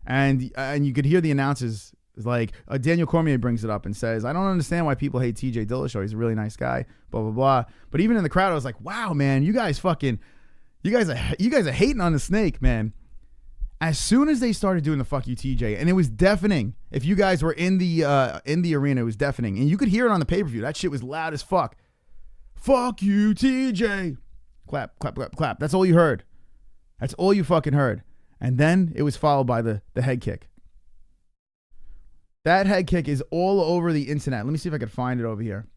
Speaker 3: And you could hear the announcers, like, Daniel Cormier brings it up and says, "I don't understand why people hate TJ Dillashaw. He's a really nice guy, blah, blah, blah." But even in the crowd, I was like, wow, man, you guys are hating on the snake, man. As soon as they started doing the "fuck you, TJ," and it was deafening. If you guys were in the arena, it was deafening. And you could hear it on the pay-per-view. That shit was loud as fuck. "Fuck you, TJ." Clap, clap, clap, clap. That's all you heard. That's all you fucking heard. And then it was followed by the head kick. That head kick is all over the internet. Let me see if I can find it over here.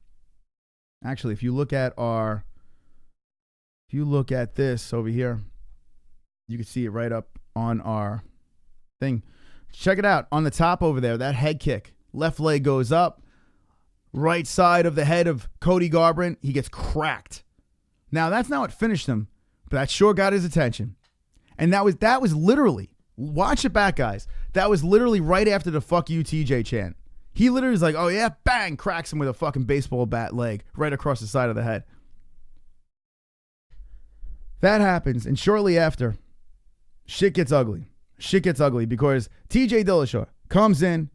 Speaker 3: Actually, if you look at this over here, you can see it right up on our thing. Check it out. On the top over there, that head kick. Left leg goes up. Right side of the head of Cody Garbrandt. He gets cracked. Now, that's not what finished him, but that sure got his attention. And that was literally, watch it back, guys. That was literally right after the "fuck you, TJ" chant. He literally was like, "Oh yeah," bang, cracks him with a fucking baseball bat leg right across the side of the head. That happens, and shortly after, shit gets ugly. Shit gets ugly because TJ Dillashaw comes in.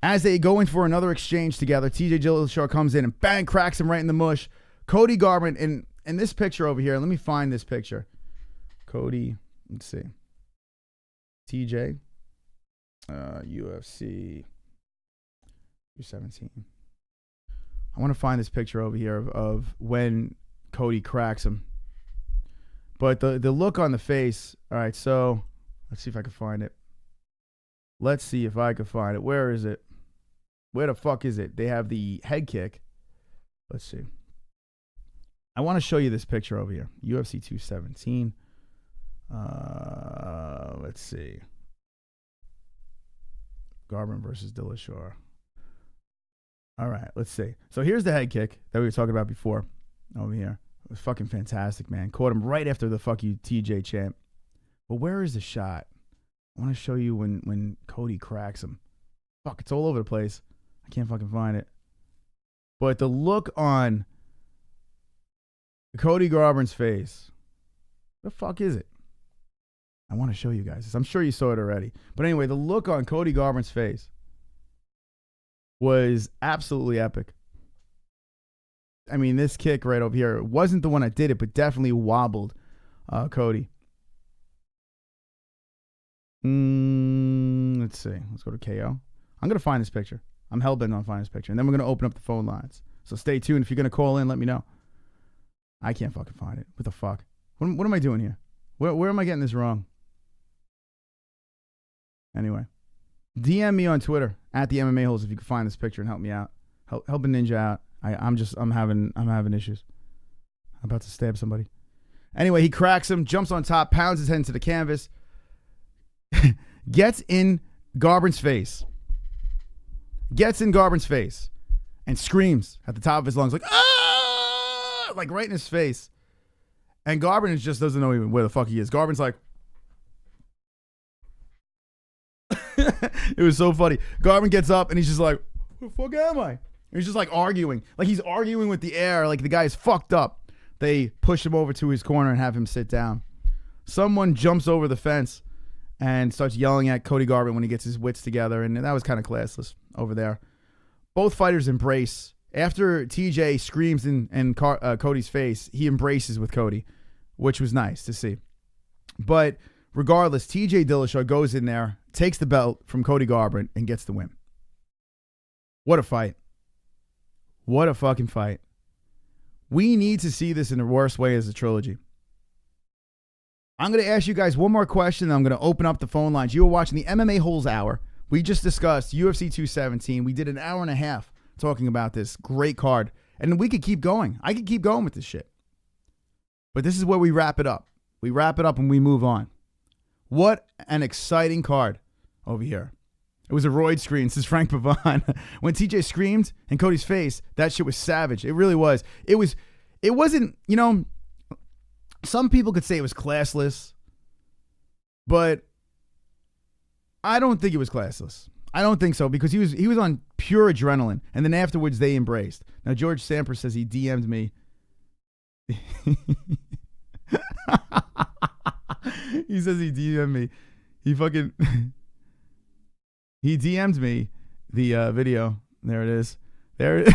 Speaker 3: As they go in for another exchange together, TJ Dillashaw comes in and bang, cracks him right in the mush. Cody Garbrandt, in this picture over here, let me find this picture. Cody, let's see. TJ, UFC 217. I want to find this picture over here of when Cody cracks him. But the look on the face, all right, so let's see if I can find it. Let's see if I can find it. Where is it? Where the fuck is it? They have the head kick. Let's see. I want to show you this picture over here. UFC 217. Let's see. Garbrandt versus Dillashaw. All right, let's see. So here's the head kick that we were talking about before over here. It was fucking fantastic, man. Caught him right after the "fuck you, TJ" chant. But where is the shot? I want to show you when Cody cracks him. Fuck, it's all over the place. I can't fucking find it. But the look on Cody Garbrandt's face. The fuck is it? I want to show you guys this. I'm sure you saw it already. But anyway, the look on Cody Garbrandt's face was absolutely epic. I mean, this kick right over here wasn't the one that did it, but definitely wobbled Cody. Let's see. Let's go to KO. I'm going to find this picture. I'm hellbent on finding this picture. And then we're going to open up the phone lines. So stay tuned. If you're going to call in, let me know. I can't fucking find it. What the fuck? What am I doing here? Where am I getting this wrong? Anyway. DM me on Twitter at the MMA-Holes if you can find this picture and help me out. Help a ninja out. I'm having issues. I'm about to stab somebody. Anyway, he cracks him, jumps on top, pounds his head into the canvas, gets in Garbrandt's face. And screams at the top of his lungs like, "Ah!" Like right in his face. And Garbrandt just doesn't know even where the fuck he is. Garbrandt's like, it was so funny. Garbrandt gets up and he's just like, "Where the fuck am I?" And he's just like arguing. Like he's arguing with the air. Like the guy's fucked up. They push him over to his corner and have him sit down. Someone jumps over the fence and starts yelling at Cody Garbrandt when he gets his wits together. And that was kind of classless over there. Both fighters embrace. After TJ screams in Cody's face, he embraces with Cody, which was nice to see. But regardless, TJ Dillashaw goes in there, takes the belt from Cody Garbrandt, and gets the win. What a fight. What a fucking fight. We need to see this in the worst way as a trilogy. I'm going to ask you guys one more question, and I'm going to open up the phone lines. You were watching the MMA-Holes Hour. We just discussed UFC 217. We did an hour and a half talking about this great card. And we could keep going. I could keep going with this shit. But this is where we wrap it up. We wrap it up and we move on. What an exciting card over here. It was a roid screen, says Frank Pavon. When TJ screamed in Cody's face, that shit was savage. It really was. It wasn't, you know, some people could say it was classless, but I don't think it was classless. I don't think so, because he was on pure adrenaline, and then afterwards they embraced. Now George Samper says he DM'd me He says he DM'd me. He fucking he DM'd me the video. There it is. There it is.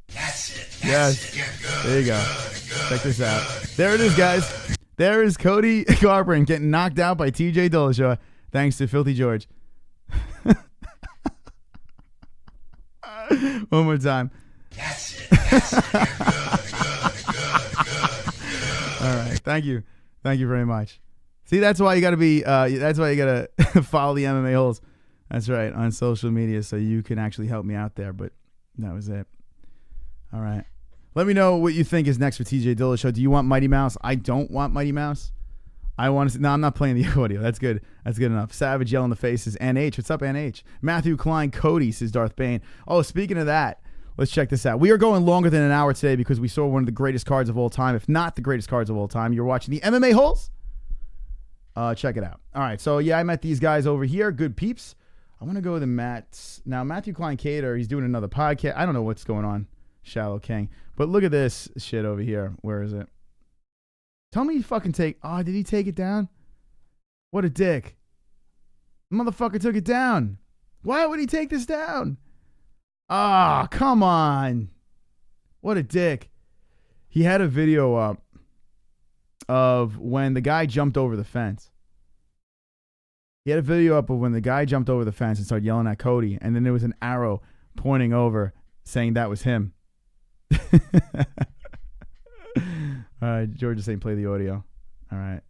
Speaker 4: That's it.
Speaker 3: Yes.
Speaker 4: You're good.
Speaker 3: There you go.
Speaker 4: Good,
Speaker 3: Check this out.
Speaker 4: good,
Speaker 3: There it is, guys. There is Cody Garbrandt getting knocked out by TJ Dillashaw thanks to Filthy George. One more time.
Speaker 4: That's it. That's it. You're good.
Speaker 3: All right. Thank you. Thank you very much. See, that's why you got to be, that's why you got to follow the MMA Holes. That's right. On social media so you can actually help me out there. But that was it. All right. Let me know what you think is next for TJ Dillashaw. Do you want Mighty Mouse? I don't want Mighty Mouse. I want to. No, I'm not playing the audio. That's good. That's good enough. Savage yell in the face is NH. What's up, NH? Matthew Klein Cody says Darth Bane. Oh, speaking of that, let's check this out. We are going longer than an hour today because we saw one of the greatest cards of all time, if not the greatest cards of all time. You're watching the MMA Holes. Check it out. All right. So yeah, I met these guys over here. Good peeps. I want to go to Matt's now. Matthew Klein Cater. He's doing another podcast. I don't know what's going on. Shallow King. But look at this shit over here. Where is it? Tell me he fucking take... Oh, did he take it down? What a dick. Motherfucker took it down. Why would he take this down? Ah, come on. What a dick. He had a video up of when the guy jumped over the fence. He had a video up of when the guy jumped over the fence and started yelling at Cody. And then there was an arrow pointing over saying that was him. George is saying play the audio. All right.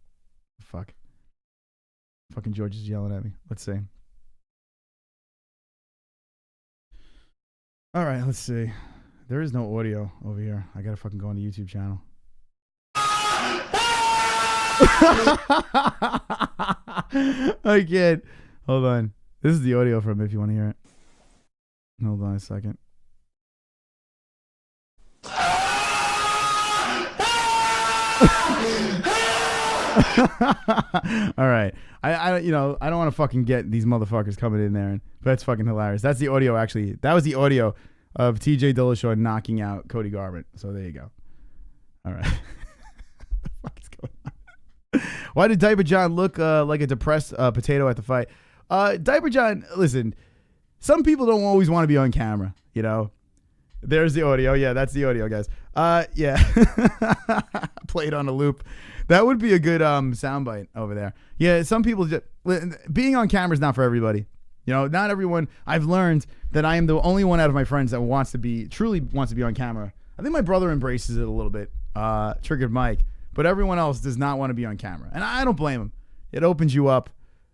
Speaker 3: Fuck. Fucking George is yelling at me. Let's see. All right, let's see. There is no audio over here. I gotta fucking go on the YouTube channel. I can't. Hold on. This is the audio from it if you want to hear it. Hold on a second. All right. I you know, I don't want to fucking get these motherfuckers coming in there, but that's fucking hilarious. That's the audio actually. That was the audio of TJ Dillashaw knocking out Cody Garbrandt. So there you go. All right. What the fuck is going on? Why did Diaper John look like a depressed potato at the fight? Diaper John, listen, some people don't always want to be on camera, you know? There's the audio. Yeah, that's the audio, guys. Yeah. Played on a loop. That would be a good soundbite over there. Yeah, some people just... Being on camera is not for everybody. You know, not everyone... I've learned that I am the only one out of my friends that truly wants to be on camera. I think my brother embraces it a little bit. Triggered Mike. But everyone else does not want to be on camera. And I don't blame him. It opens you up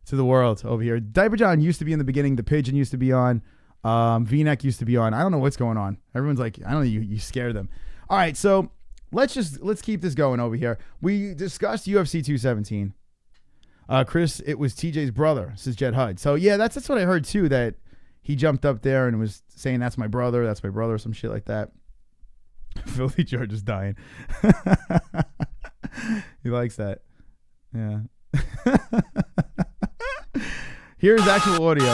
Speaker 3: to the world over here. Diaper John used to be in the beginning. The Pigeon used to be on. V-neck used to be on. I don't know what's going on. Everyone's like, I don't know, you scared them. All right, so let's keep this going over here. We discussed UFC 217. Chris, it was TJ's brother, says Jet Hud. So yeah, that's what I heard too, that he jumped up there and was saying that's my brother, some shit like that. Filthy George is dying. He likes that. Yeah. Here's actual audio.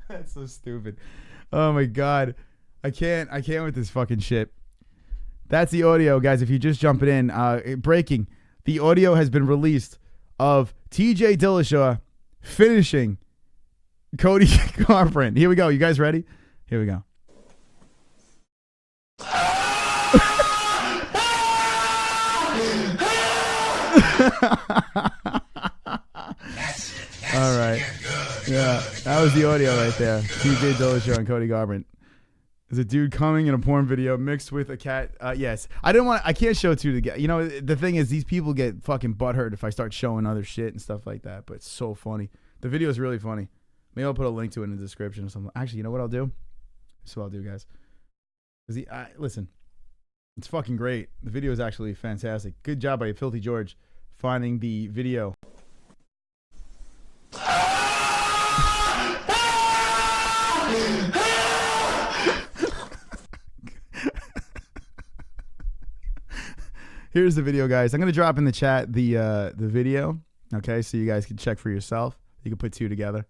Speaker 3: That's so stupid. Oh my god. I can't with this fucking shit. That's the audio, guys. If you just jumping in, breaking. The audio has been released of TJ Dillashaw finishing Cody Garbrandt. Here we go. You guys ready? Here we go. All right. Yeah, that was the audio right there. TJ Dillashaw and Cody Garbrandt. There's a dude coming in a porn video mixed with a cat. Yes. I can't show two together. You know, the thing is, these people get fucking butthurt if I start showing other shit and stuff like that, but it's so funny. The video is really funny. Maybe I'll put a link to it in the description or something. Actually, you know what I'll do? This is what I'll do, guys. Listen, it's fucking great. The video is actually fantastic. Good job by Filthy George finding the video. Here's the video, guys. I'm gonna drop in the chat the video. Okay, so you guys can check for yourself. You can put two together.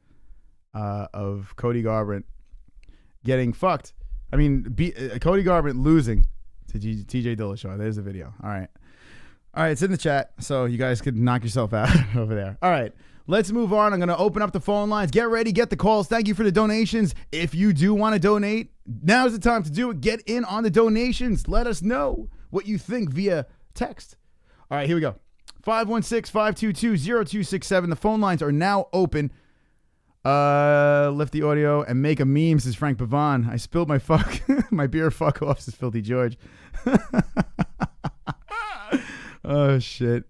Speaker 3: of Cody Garbrandt getting fucked. I mean, Cody Garbrandt losing to TJ Dillashaw. There's the video. All right, it's in the chat, so you guys could knock yourself out over there. All right, let's move on. I'm going to open up the phone lines. Get ready, get the calls. Thank you for the donations. If you do want to donate, now's the time to do it. Get in on the donations. Let us know what you think via text. All right, here we go. 516-522-0267. The phone lines are now open. Lift the audio and make a meme, says Frank Pavon. I spilled my my beer fuck off, says Filthy George. Oh, shit.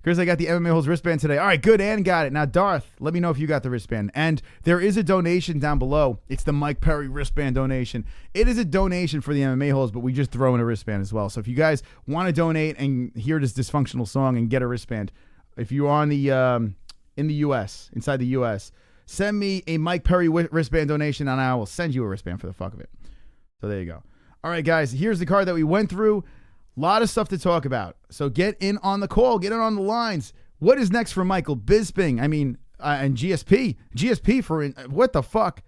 Speaker 3: Chris, I got the MMA-Holes wristband today. All right, good, and got it. Now, Darth, let me know if you got the wristband. And there is a donation down below. It's the Mike Perry wristband donation. It is a donation for the MMA-Holes, but we just throw in a wristband as well. So if you guys want to donate and hear this dysfunctional song and get a wristband, if you are on the in the U.S., inside the U.S., send me a Mike Perry wristband donation, and I will send you a wristband for the fuck of it. So there you go. All right, guys, here's the card that we went through. A lot of stuff to talk about. So get in on the call. Get in on the lines. What is next for Michael Bisping? I mean, and GSP. GSP for what the fuck?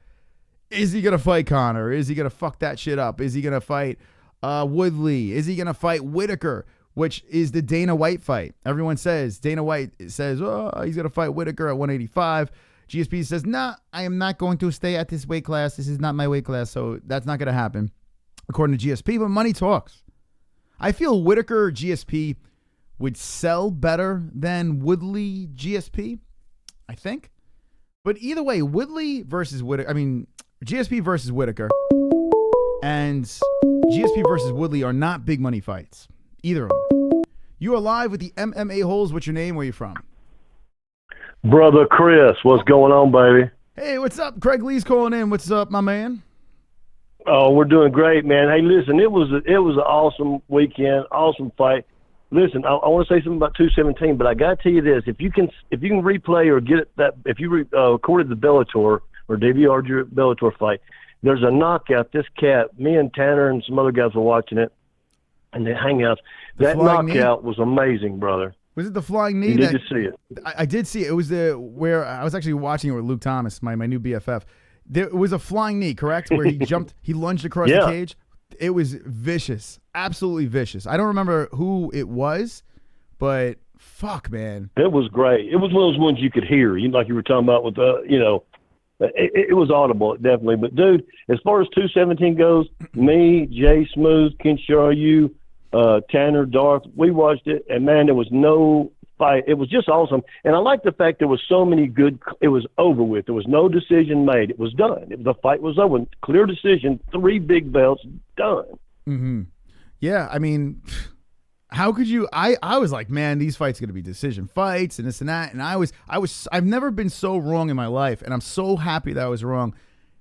Speaker 3: Is he going to fight Conor? Is he going to fuck that shit up? Is he going to fight Woodley? Is he going to fight Whitaker, which is the Dana White fight? Everyone says, Dana White says, oh, he's going to fight Whitaker at 185. GSP says, nah, I am not going to stay at this weight class. This is not my weight class, so that's not going to happen, according to GSP, but money talks. I feel Whitaker GSP would sell better than Woodley GSP, I think. But either way, Woodley versus Whitaker, I mean, GSP versus Whitaker and GSP versus Woodley are not big money fights, either of them. You are live with the MMA-Holes. What's your name? Where are you from?
Speaker 7: Brother Chris, what's going on, baby?
Speaker 3: Hey, what's up? Craig Lee's calling in. What's up, my man?
Speaker 7: Oh, we're doing great, man. Hey, listen, it was an awesome weekend, awesome fight. Listen, I want to say something about 217, but I got to tell you this: if you can replay or get that, if you recorded the Bellator or DVR'd your Bellator fight, there's a knockout. This cat, me and Tanner and some other guys were watching it, and the hangouts. That knockout was amazing, brother.
Speaker 3: Was it the flying knee?
Speaker 7: Did you see it?
Speaker 3: I did see it. It was where I was actually watching it with Luke Thomas, my new BFF. There was a flying knee, correct? Where he jumped, he lunged across the cage. It was vicious, absolutely vicious. I don't remember who it was, but fuck, man,
Speaker 7: it was great. It was one of those ones you could hear, like you were talking about with it was audible, definitely. But dude, as far as 217 goes, me, Jay Smooth, Kinshar, you, Tanner, Darth, we watched it, and man, there was no fight. It was just awesome, and I like the fact there was so many good. It was over with. There was no decision made. It was done. The fight was over. Clear decision. 3 big belts done.
Speaker 3: Mm-hmm. Yeah, I mean, how could you? I was like, man, these fights are gonna be decision fights and this and that. And I've never been so wrong in my life, and I'm so happy that I was wrong.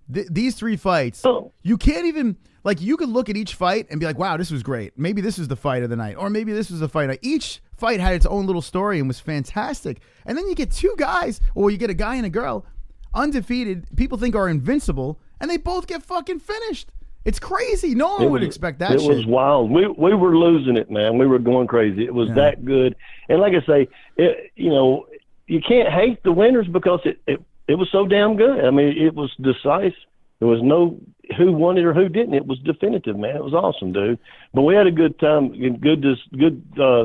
Speaker 3: These 3 fights, you can't even. Like, you could look at each fight and be like, wow, this was great. Maybe this was the fight of the night. Or maybe this was the fight of the night. Each fight had its own little story and was fantastic. And then you get 2 guys, or you get a guy and a girl, undefeated, people think are invincible, and they both get fucking finished. It's crazy. No one would expect that shit.
Speaker 7: It was wild. We were losing it, man. We were going crazy. It was that good. And like I say, you can't hate the winners because it was so damn good. I mean, it was decisive. There was no who won it or who didn't. It was definitive, man. It was awesome, dude. But we had a good time. Good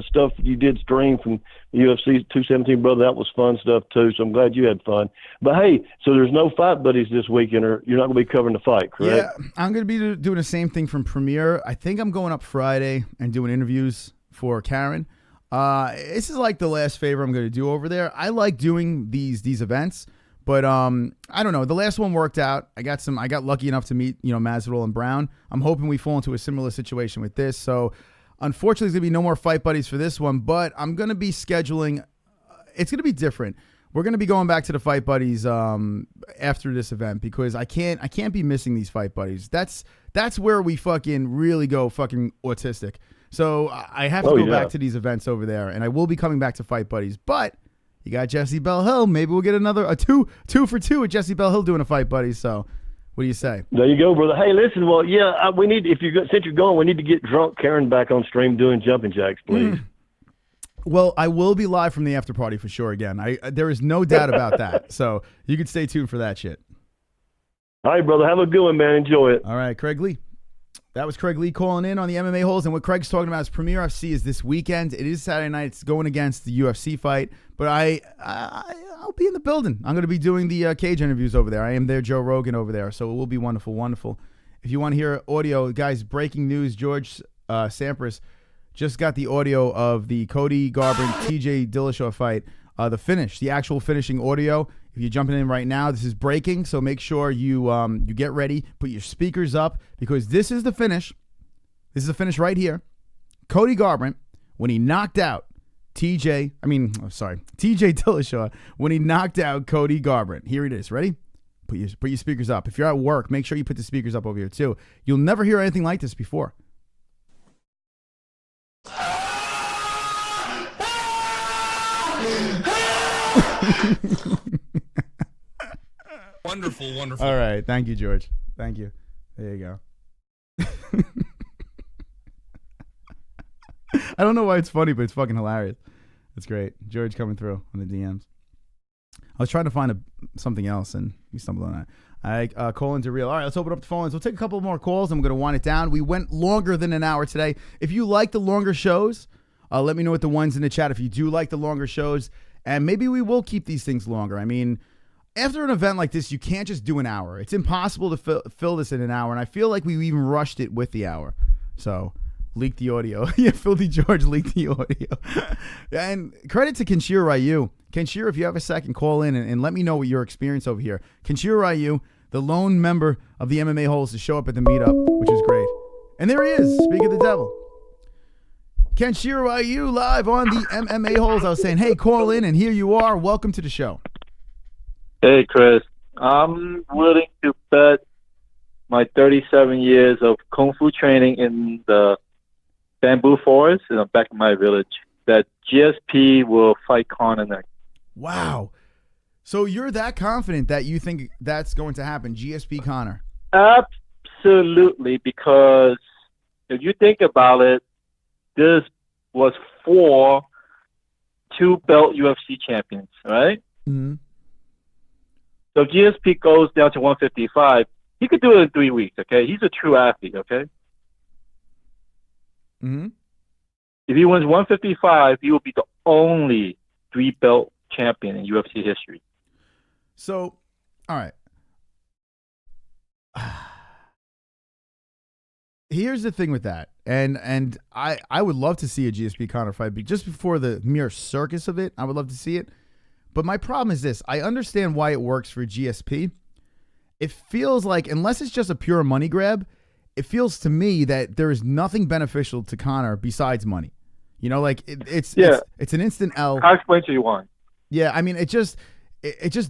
Speaker 7: stuff you did stream from UFC 217, brother. That was fun stuff, too, so I'm glad you had fun. But, hey, so there's no fight buddies this weekend, or you're not going to be covering the fight, correct?
Speaker 3: Yeah, I'm going to be doing the same thing from Premiere. I think I'm going up Friday and doing interviews for Karen. This is like the last favor I'm going to do over there. I like doing these events. But I don't know. The last one worked out. I got lucky enough to meet, Masvidal and Brown. I'm hoping we fall into a similar situation with this. So unfortunately, there's going to be no more fight buddies for this one, but I'm going to be scheduling. It's going to be different. We're going to be going back to the fight buddies after this event because I can't be missing these fight buddies. That's where we fucking really go fucking autistic. So I have to go back to these events over there, and I will be coming back to fight buddies, but you got Jesse Bell Hill. Maybe we'll get a two for two with Jesse Bell Hill doing a fight, buddy. So, what do you say?
Speaker 7: There you go, brother. Hey, listen. Well, yeah, we need since you're going, we need to get drunk Karen back on stream doing jumping jacks, please.
Speaker 3: Well, I will be live from the after party for sure. Again, there is no doubt about that. So you can stay tuned for that shit.
Speaker 7: All right, brother. Have a good one, man. Enjoy it.
Speaker 3: All right, Craig Lee. That was Craig Lee calling in on the MMA Holes, and what Craig's talking about is Premier FC is this weekend. It is Saturday night. It's going against the UFC fight, but I'll be in the building. I'm going to be doing the cage interviews over there. I am there, Joe Rogan over there, so it will be wonderful, wonderful. If you want to hear audio, guys, breaking news, George Sampras just got the audio of the Cody Garbrandt TJ Dillashaw fight, the finish, the actual finishing audio. If you're jumping in right now, this is breaking, so make sure you you get ready, put your speakers up, because this is the finish. This is the finish right here. Cody Garbrandt, when he knocked out TJ Dillashaw, when he knocked out Cody Garbrandt. Here it is. Ready? Put your speakers up. If you're at work, make sure you put the speakers up over here too. You'll never hear anything like this before.
Speaker 1: Wonderful, wonderful.
Speaker 3: All right. Thank you, George. Thank you. There you go. I don't know why it's funny, but it's fucking hilarious. It's great. George coming through on the DMs. I was trying to find something else, and we stumbled on that. I call into real. All right, let's open up the phones. We'll take a couple more calls. I'm going to wind it down. We went longer than an hour today. If you like the longer shows, let me know with the ones in the chat if you do like the longer shows, and maybe we will keep these things longer. I mean, after an event like this, you can't just do an hour. It's impossible to fill this in an hour, and I feel like we even rushed it with the hour. So, leaked the audio. Yeah, Filthy George leaked the audio. And credit to Kenshiro Ryu. Kenshiro, if you have a second, call in and let me know what your experience over here. Kenshiro Ryu, the lone member of the MMA Holes to show up at the meetup, which is great. And there he is, speak of the devil. Kenshiro Ryu live on the MMA Holes. I was saying, hey, call in, and here you are. Welcome to the show.
Speaker 8: Hey, Chris. I'm willing to bet my 37 years of Kung Fu training in the bamboo forest in the back of my village that GSP will fight Conor next.
Speaker 3: Wow. So you're that confident that you think that's going to happen, GSP Conor?
Speaker 8: Absolutely, because if you think about it, this was 4 two-belt UFC champions, right?
Speaker 3: Mm-hmm.
Speaker 8: So if GSP goes down to 155, he could do it in 3 weeks, okay? He's a true athlete, okay?
Speaker 3: Mm-hmm.
Speaker 8: If he wins 155, he will be the only 3-belt champion in UFC history.
Speaker 3: So, all right. Here's the thing with that, and I would love to see a GSP Conor fight, but just before the mere circus of it, I would love to see it. But my problem is this. I understand why it works for GSP. It feels like, unless it's just a pure money grab, it feels to me that there is nothing beneficial to Conor besides money. You know, like it's an instant L.
Speaker 8: How explain to you why?
Speaker 3: Yeah, I mean, it just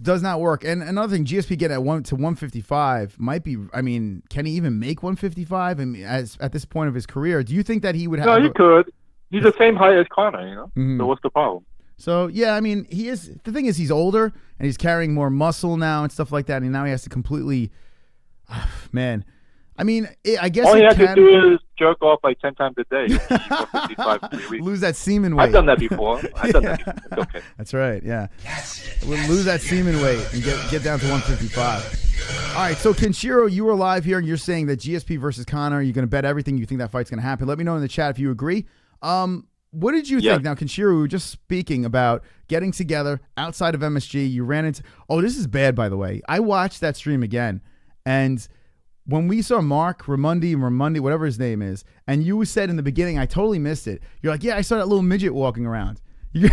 Speaker 3: does not work. And another thing, GSP getting at 155 might be. I mean, can he even make 155? I mean, at this point of his career, do you think that he would have?
Speaker 8: No, he could. He's the same height as Conor. You know,
Speaker 3: Mm-hmm.
Speaker 8: So what's the problem?
Speaker 3: So, yeah, I mean, he is. The thing is, he's older and he's carrying more muscle now and stuff like that. And now he has to completely, man. I mean, I guess
Speaker 8: all he has to do is jerk off like 10 times a day. 155 in 3 weeks.
Speaker 3: Lose that semen weight.
Speaker 8: I've done that before. It's okay.
Speaker 3: That's right. Yeah. We'll lose that semen weight and get down to 155. All right. So, Kenshiro, you were live here and you're saying that GSP versus Conor, you're going to bet everything you think that fight's going to happen. Let me know in the chat if you agree. What did you think? Now, Kenshiro, we were just speaking about getting together outside of MSG. You ran into... Oh, this is bad, by the way. I watched that stream again, and when we saw Mark Ramundi, whatever his name is, and you said in the beginning, I totally missed it. You're like, yeah, I saw that little midget walking around. It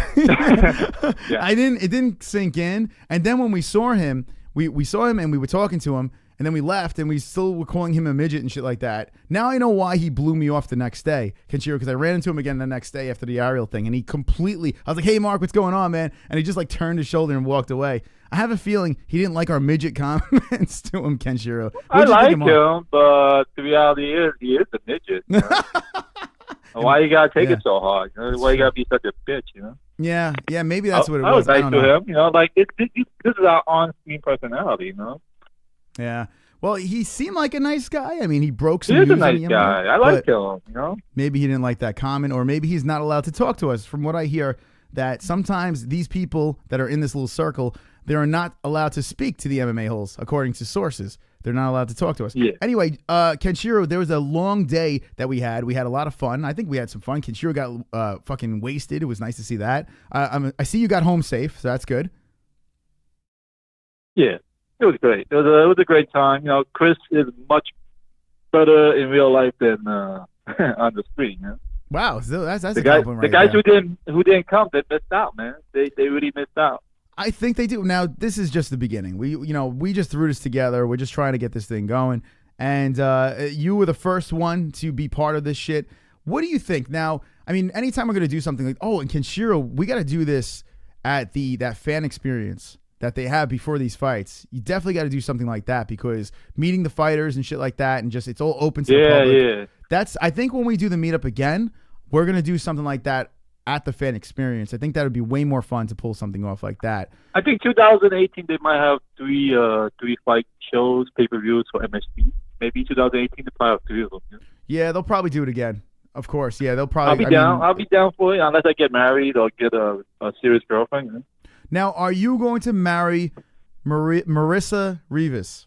Speaker 3: didn't sink in. And then when we saw him, we saw him and we were talking to him, and then we left, and we still were calling him a midget and shit like that. Now I know why he blew me off the next day, Kenshiro, because I ran into him again the next day after the Ariel thing, and he completely... I was like, hey, Mark, what's going on, man? And he just like turned his shoulder and walked away. I have a feeling he didn't like our midget comments to him, Kenshiro.
Speaker 8: I like him, but the reality is he is a midget. You know? Why you gotta take it so hard? You know? Why you gotta be such a bitch? You know?
Speaker 3: Yeah, maybe that's what it was.
Speaker 8: I was nice to him. You know, like this is our on-screen personality. You know.
Speaker 3: Yeah. Well, he seemed like a nice guy. I mean, he broke some
Speaker 8: news. He is a
Speaker 3: nice
Speaker 8: guy. I like him. You know.
Speaker 3: Maybe he didn't like that comment, or maybe he's not allowed to talk to us. From what I hear, that sometimes these people that are in this little circle, they are not allowed to speak to the MMA Holes, according to sources. They're not allowed to talk to us.
Speaker 8: Yeah.
Speaker 3: Anyway, Kenshiro, there was a long day that we had. We had a lot of fun. I think we had some fun. Kenshiro got fucking wasted. It was nice to see that. I see you got home safe, so that's good.
Speaker 8: Yeah, it was great. It was a great time. You know, Chris is much better in real life than on the screen. You know?
Speaker 3: Wow, so that's
Speaker 8: the
Speaker 3: a
Speaker 8: guys,
Speaker 3: compliment
Speaker 8: the
Speaker 3: right
Speaker 8: guys
Speaker 3: there.
Speaker 8: who didn't come, they missed out, man. They really missed out.
Speaker 3: I think they do. Now, this is just the beginning. We just threw this together. We're just trying to get this thing going. And you were the first one to be part of this shit. What do you think? Now, I mean, anytime we're going to do something like, and Kenshiro, we got to do this at that fan experience that they have before these fights. You definitely got to do something like that because meeting the fighters and shit like that and just it's all open to the public. Yeah. I think when we do the meetup again, we're going to do something like that at the fan experience. I think that would be way more fun to pull something off like that.
Speaker 8: I think 2018 they might have three fight shows, pay-per-views for MSP. Maybe 2018 they probably have 3 of them.
Speaker 3: Yeah, they'll probably do it again. Of course, yeah, they'll probably.
Speaker 8: I'll be down for it unless I get married or get a serious girlfriend. You know?
Speaker 3: Now, are you going to marry Marissa Rivas?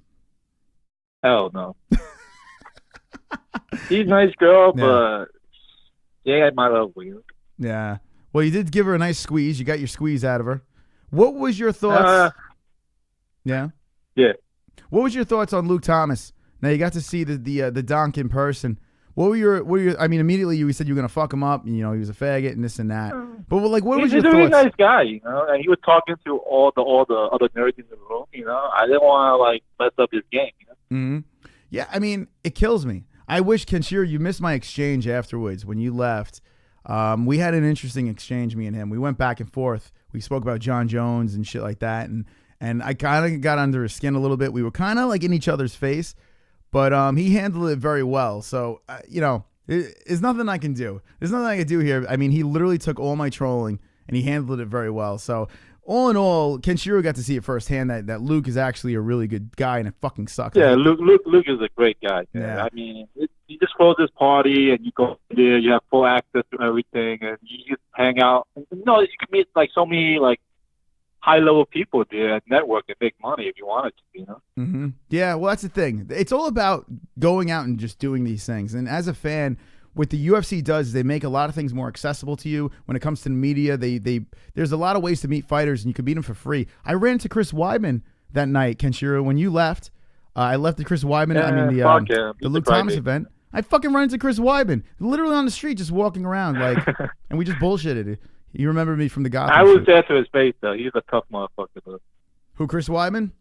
Speaker 8: Hell no. She's a nice girl, but yeah, I might love you.
Speaker 3: Yeah. Well, you did give her a nice squeeze. You got your squeeze out of her. What was your thoughts? Yeah.
Speaker 8: Yeah.
Speaker 3: What was your thoughts on Luke Thomas? Now you got to see the donk in person. What were your? I mean, immediately you said you were gonna fuck him up. You know, he was a faggot and this and that. But what was your thoughts?
Speaker 8: He's a really nice guy, you know, and he was talking to all the other nerds in the room. You know, I didn't want to mess up his game. You know?
Speaker 3: Mm-hmm. Yeah, I mean, it kills me. I wish, Kenshiro, you missed my exchange afterwards when you left. We had an interesting exchange, me and him. We went back and forth. We spoke about John Jones and shit like that, and I kind of got under his skin a little bit. We were kind of like in each other's face, but he handled it very well. So, there's nothing I can do. There's nothing I can do here. I mean, he literally took all my trolling, and he handled it very well. So, all in all, Kenshiro got to see it firsthand that Luke is actually a really good guy, and it fucking sucks.
Speaker 8: Yeah, Luke is a great guy. Yeah. I mean, you just close this party, and you go there, you have full access to everything, and you just hang out. You can meet like so many like high-level people there and network and make money if you wanted to, you know?
Speaker 3: Mm-hmm. Yeah, well, that's the thing. It's all about going out and just doing these things. And as a fan, what the UFC does is they make a lot of things more accessible to you. When it comes to the media, there's a lot of ways to meet fighters, and you can meet them for free. I ran into Chris Weidman that night, Kenshiro, when you left. I left the Chris Weidman, the Luke Thomas event. I fucking ran into Chris Weidman, literally on the street, just walking around, like, and we just bullshitted. You remember me from the Gotham.
Speaker 8: I was there to his face, though. He's a tough motherfucker, though.
Speaker 3: Who, Chris Weidman?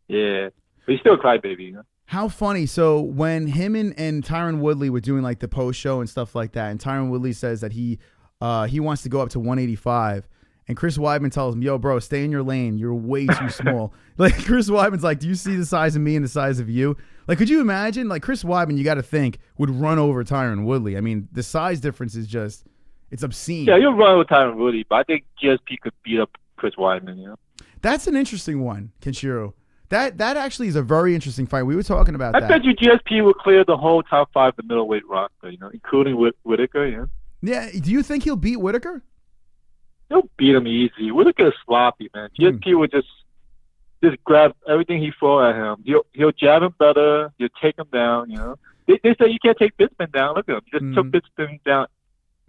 Speaker 8: Yeah. But he's still a crybaby, you know?
Speaker 3: How funny. So when him and Tyron Woodley were doing like the post show and stuff like that, and Tyron Woodley says that he wants to go up to 185, and Chris Weidman tells him, yo, bro, stay in your lane. You're way too small. Like, Chris Weidman's like, do you see the size of me and the size of you? Like, could you imagine? Like, Chris Weidman, you got to think, would run over Tyron Woodley. I mean, the size difference is just, it's obscene.
Speaker 8: Yeah, you'll run with Tyron Woodley, but I think GSP could beat up Chris Weidman, you know?
Speaker 3: That's an interesting one, Kenshiro. That actually is a very interesting fight. We were talking about that.
Speaker 8: I bet you GSP will clear the whole top 5 the middleweight roster, you know, including Whitaker, you know?
Speaker 3: Yeah, do you think he'll beat Whitaker?
Speaker 8: He'll beat him easy. Whitaker's sloppy, man. GSP would just grab everything he throw at him. He'll jab him better. He'll take him down, you know? They say you can't take Bisping down. Look at him. He just took Bisping down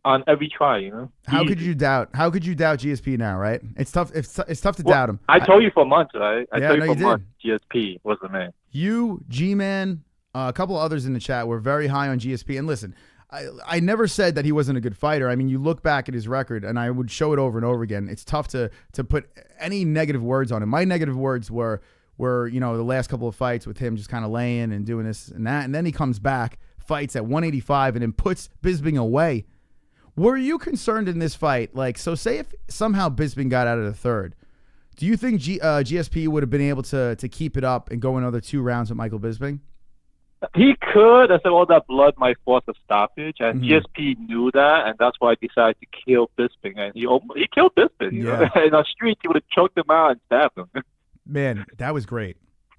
Speaker 8: on every try, you know.
Speaker 3: How could you doubt GSP now, right? It's tough. It's tough to doubt him.
Speaker 8: I told you for months, right? I told you for months.
Speaker 3: Did.
Speaker 8: GSP was the man.
Speaker 3: You, G-Man, a couple others in the chat were very high on GSP. And listen, I never said that he wasn't a good fighter. I mean, you look back at his record, and I would show it over and over again. It's tough to put any negative words on him. My negative words were the last couple of fights with him just kind of laying and doing this and that, and then he comes back, fights at 185, and then puts Bisping away. Were you concerned in this fight? Like, so say if somehow Bisping got out of the third, do you think GSP would have been able to keep it up and go another 2 rounds with Michael Bisping?
Speaker 8: He could. I said all that blood might force a stoppage, and GSP knew that, and that's why he decided to kill Bisping. And he killed Bisping. You know? In the street, he would have choked him out and stabbed him. Man,
Speaker 3: that was great.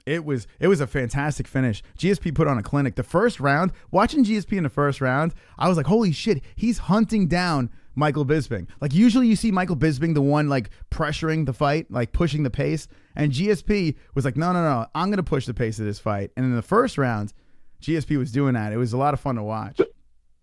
Speaker 3: It was a fantastic finish. GSP put on a clinic. The first round, watching GSP in the first round, I was like, holy shit, he's hunting down Michael Bisping. Like usually you see Michael Bisping the one like pressuring the fight, like pushing the pace, and GSP was like, no, I'm going to push the pace of this fight. And in the first round, GSP was doing that. It was a lot of fun to watch.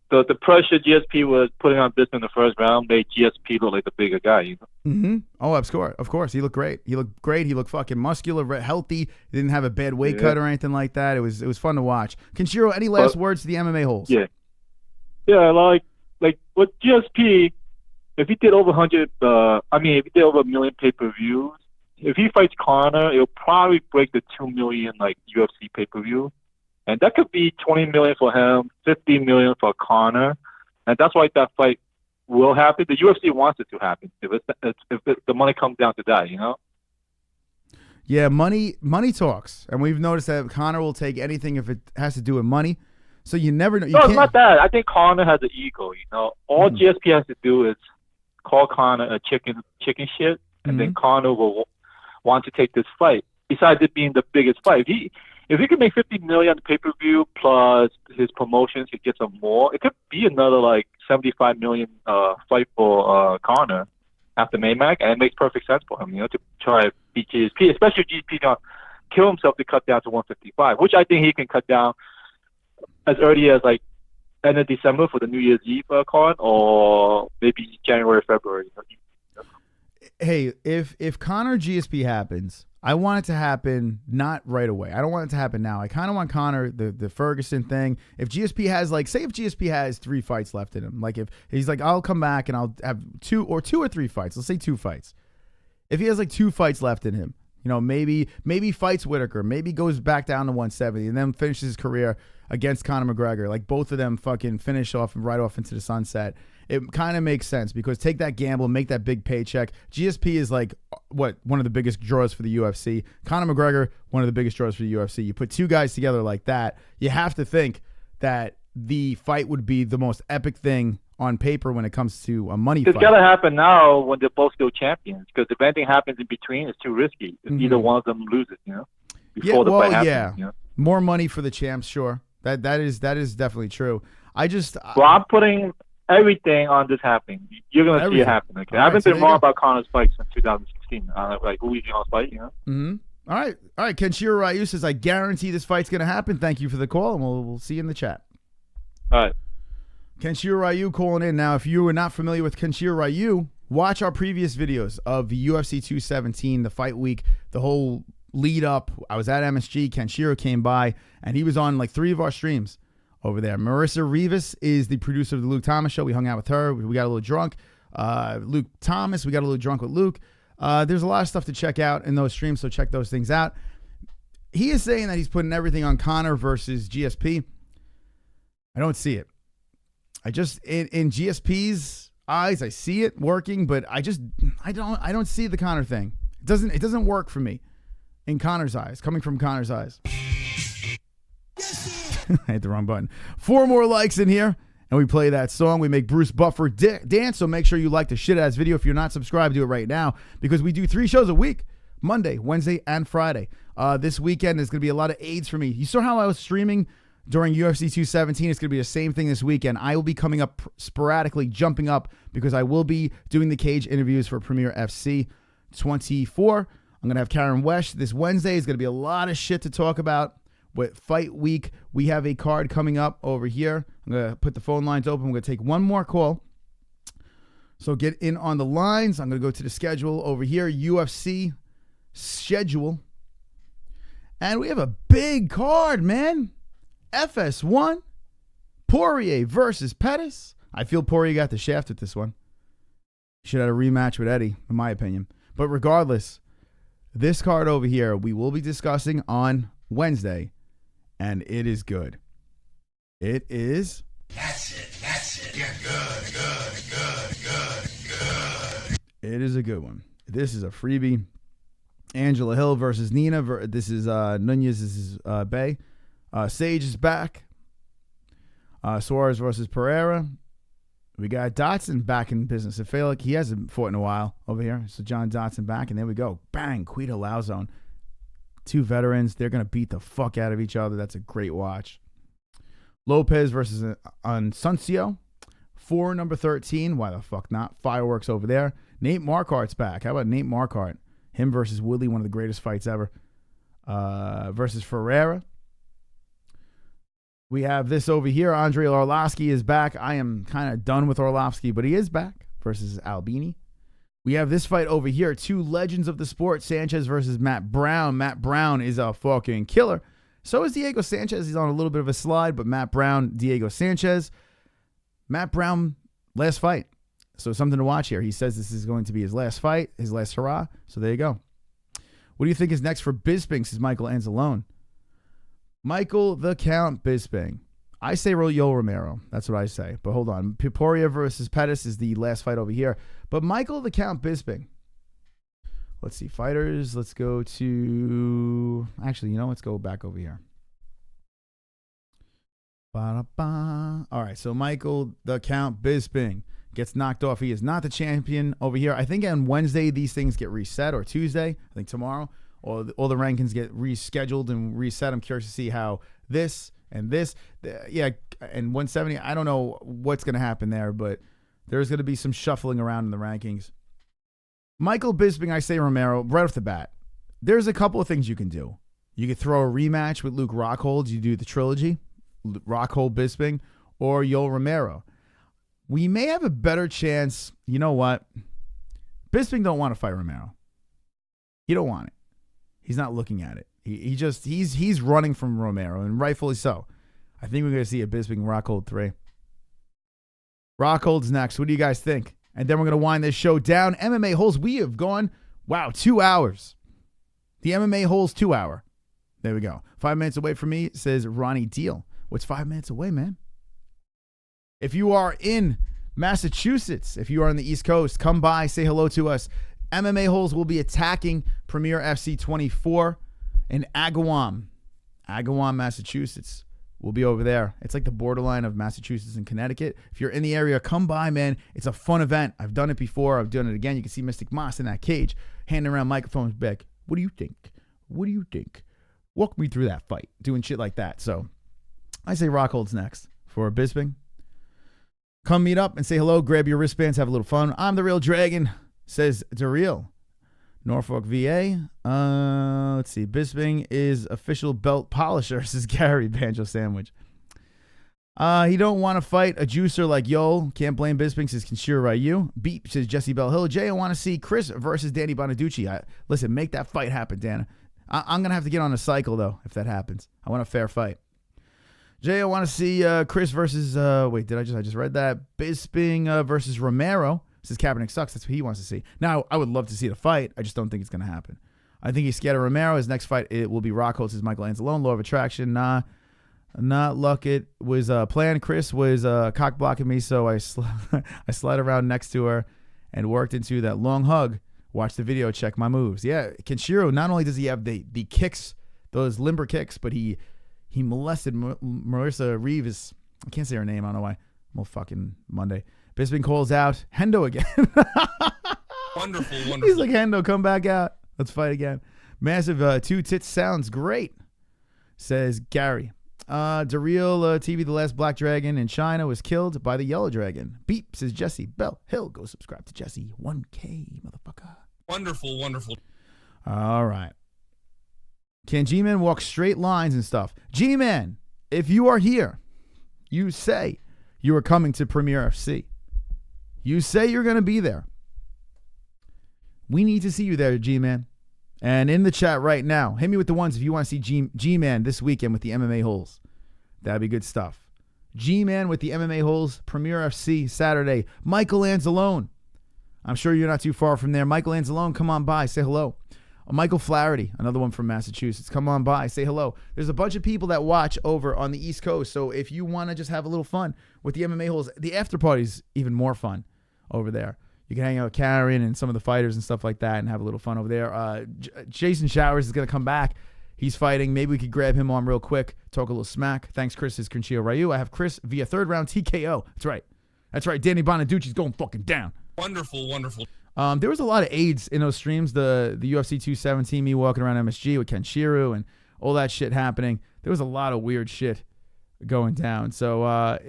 Speaker 8: The pressure GSP was putting on Bisping in the first round made GSP look like the bigger guy. You know?
Speaker 3: Mm-hmm. Oh, of course. He looked great. He looked fucking muscular, healthy. He didn't have a bad weight cut or anything like that. It was fun to watch. Kenshiro, any last words to the MMA-Holes?
Speaker 8: Yeah, like with GSP, if he did over 100, if he did over 1 million pay-per-views, if he fights Conor, it'll probably break the 2 million like UFC pay-per-view. And that could be 20 million for him, 50 million for Conor, and that's why that fight will happen. The UFC wants it to happen if the money comes down to that, you know.
Speaker 3: Yeah, money talks, and we've noticed that Conor will take anything if it has to do with money. So you never know.
Speaker 8: No, it's not that. I think Conor has an ego. You know, all GSP has to do is call Conor a chicken shit, and then Conor will want to take this fight. Besides it being the biggest fight, if he can make 50 million pay-per-view plus his promotions, he gets some more. It could be another like 75 million fight for Conor after Maymack, and it makes perfect sense for him, you know, to try to beat GSP, especially if GSP gonna kill himself to cut down to 155, which I think he can cut down as early as like end of December for the New Year's Eve card, or maybe January, February.
Speaker 3: Hey, if Conor GSP happens, I want it to happen not right away. I don't want it to happen now. I kind of want Conor, the Ferguson thing. If GSP has if GSP has 3 fights left in him, like if he's like, I'll come back and I'll have 2 or 3 fights. Let's say 2 fights. If he has like 2 fights left in him, you know, maybe fights Whitaker, maybe goes back down to 170 and then finishes his career against Conor McGregor. Like both of them fucking finish off and ride off into the sunset. It kind of makes sense because take that gamble, make that big paycheck. GSP is like one of the biggest draws for the UFC. Conor McGregor, one of the biggest draws for the UFC. You put 2 guys together like that, you have to think that the fight would be the most epic thing on paper when it comes to a money fight.
Speaker 8: It's got to happen now when they're both still champions, because if anything happens in between, it's too risky. If either one of them loses, you know, before the fight happens. You know?
Speaker 3: More money for the champs, sure. That is definitely true.
Speaker 8: I'm putting everything on this happening. You're going to see it happen. Okay? I haven't been wrong about Conor's fight since 2016. Like, who he's going to fight, you know?
Speaker 3: Mm-hmm. All right. Kenshiro Ryu says, I guarantee this fight's going to happen. Thank you for the call, and we'll see you in the chat.
Speaker 8: All right.
Speaker 3: Kenshiro Ryu calling in. Now, if you are not familiar with Kenshiro Ryu, watch our previous videos of the UFC 217, the fight week, the whole lead up. I was at MSG. Kenshiro came by, and he was on like 3 of our streams over there. Marissa Rivas is the producer of the Luke Thomas Show. We hung out with her. We got a little drunk. Luke Thomas, we got a little drunk with Luke. There's a lot of stuff to check out in those streams, so check those things out. He is saying that he's putting everything on Conor versus GSP. I don't see it. I just in GSP's eyes, I see it working, but I don't see the Conor thing. It doesn't work for me in Conor's eyes, coming from Conor's eyes. I hit the wrong button. 4 more likes in here, and we play that song. We make Bruce Buffer dance, so make sure you like the shit-ass video. If you're not subscribed, do it right now, because we do 3 shows a week, Monday, Wednesday, and Friday. This weekend is going to be a lot of aids for me. You saw how I was streaming during UFC 217. It's going to be the same thing this weekend. I will be coming up sporadically, jumping up, because I will be doing the cage interviews for Premier FC 24. I'm going to have Karen Wesh this Wednesday. It's going to be a lot of shit to talk about. With Fight Week, we have a card coming up over here. I'm going to put the phone lines open. We're going to take one more call. So get in on the lines. I'm going to go to the schedule over here, UFC schedule. And we have a big card, man. FS1, Poirier versus Pettis. I feel Poirier got the shaft with this one. Should have a rematch with Eddie, in my opinion. But regardless, this card over here, we will be discussing on Wednesday. And it is good. It is.
Speaker 4: That's it. Yeah, good.
Speaker 3: It is a good one. This is a freebie. Angela Hill versus Nina. This is Nunez. This is Bay. Sage is back. Suarez versus Pereira. We got Dotson back in business. I feel like he hasn't fought in a while over here. So John Dotson back, and there we go. Bang, Quita Lauzon. 2 veterans. They're going to beat the fuck out of each other. That's a great watch. Lopez versus Ansuncio. for number 13. Why the fuck not? Fireworks over there. Nate Marquardt's back. How about Nate Marquardt? Him versus Woodley, one of the greatest fights ever. Versus Ferreira. We have this over here. Andrei Arlovsky is back. I am kind of done with Arlovsky, but he is back versus Albini. We have this fight over here. Two legends of the sport, Sanchez versus Matt Brown. Matt Brown is a fucking killer. So is Diego Sanchez. He's on a little bit of a slide, but Matt Brown, Diego Sanchez. Matt Brown, last fight. So something to watch here. He says this is going to be his last fight, his last hurrah. So there you go. What do you think is next for Bisping, says Michael Anzalone? Michael the Count Bisping. I say Yoel Romero. That's what I say. But hold on. Poirier versus Pettis is the last fight over here. But Michael the Count Bisping. Let's see. Fighters. Let's go to... Actually, let's go back over here. Ba-da-ba. All right. So Michael the Count Bisping gets knocked off. He is not the champion over here. I think on Wednesday these things get reset, or Tuesday. I think tomorrow. All the rankings get rescheduled and reset. I'm curious to see how this and this, and 170. I don't know what's going to happen there, but there's going to be some shuffling around in the rankings. Michael Bisping, I say Romero, right off the bat. There's a couple of things you can do. You could throw a rematch with Luke Rockhold. You do the trilogy, Rockhold Bisping, or Yoel Romero. We may have a better chance. You know what? Bisping don't want to fight Romero. He don't want it. He's not looking at it. He's running from Romero, and rightfully so. I think we're going to see a Bisping Rockhold 3. Rockhold's next. What do you guys think? And then we're going to wind this show down. MMA-Holes. We have gone, 2 hours. The MMA-Holes 2 hour. There we go. 5 minutes away from me, says Ronnie Deal. What's 5 minutes away, man? If you are in Massachusetts, if you are on the East Coast, come by, say hello to us. MMA-Holes will be attacking Premier FC 24 in Agawam, Massachusetts. We'll be over there. It's like the borderline of Massachusetts and Connecticut. If you're in the area, come by, man. It's a fun event. I've done it before. I've done it again. You can see Mystic Moss in that cage, handing around microphones back. What do you think? What do you think? Walk me through that fight, doing shit like that. So I say Rockhold's next for Bisping. Come meet up and say hello. Grab your wristbands. Have a little fun. I'm the Real Dragon, says Daryl. Norfolk, VA. Let's see. Bisping is official belt polisher, says Gary Banjo Sandwich. He don't want to fight a juicer like Yoel. Can't blame Bisping, says Kenshiro Ryu. Beep, says Jesse Bell Hill. Jay, I want to see Chris versus Danny Bonaducci. Listen, make that fight happen, Dana. I'm going to have to get on a cycle, though, if that happens. I want a fair fight. Jay, I want to see Chris versus, I just read that. Bisping versus Romero. Says Kaepernick sucks. That's what he wants to see. Now, I would love to see the fight. I just don't think it's going to happen. I think he's scared of Romero. His next fight, it will be Rockhold, says Michael Anzalone. Law of Attraction. Nah, not luck. It was planned. Chris was cock blocking me, so I slid around next to her and worked into that long hug. Watch the video, check my moves. Yeah, Kenshiro, not only does he have the kicks, those limber kicks, but he molested Marissa Reeves. I can't say her name. I don't know why. Well, fucking Monday. Bisping calls out Hendo again.
Speaker 1: Wonderful.
Speaker 3: He's like, Hendo, come back out. Let's fight again. Massive two tits sounds great, says Gary. Daryl TV, the last black dragon in China, was killed by the yellow dragon. Beep, says Jesse Bell Hill. Go subscribe to Jesse. 1K, motherfucker.
Speaker 1: Wonderful.
Speaker 3: All right. Can G-Man walk straight lines and stuff? G-Man, if you are here, you say you are coming to Premier FC. You say you're going to be there. We need to see you there, G-Man. And in the chat right now, hit me with the ones if you want to see G-Man this weekend with the MMA-Holes. That'd be good stuff. G-Man with the MMA-Holes, Premier FC Saturday. Michael Anzalone. I'm sure you're not too far from there. Michael Anzalone, come on by. Say hello. Michael Flaherty, another one from Massachusetts. Come on by. Say hello. There's a bunch of people that watch over on the East Coast. So if you want to just have a little fun with the MMA-Holes, the after party's even more fun over there. You can hang out with Karen and some of the fighters and stuff like that and have a little fun over there. Jason Showers is going to come back. He's fighting. Maybe we could grab him on real quick, talk a little smack. Thanks, Chris. Is Conchio Ryu. I have Chris via third round TKO. That's right. Danny Bonaducci's going fucking down.
Speaker 1: Wonderful.
Speaker 3: There was a lot of aids in those streams. The UFC 217, me walking around MSG with Kenshiro and all that shit happening. There was a lot of weird shit going down. So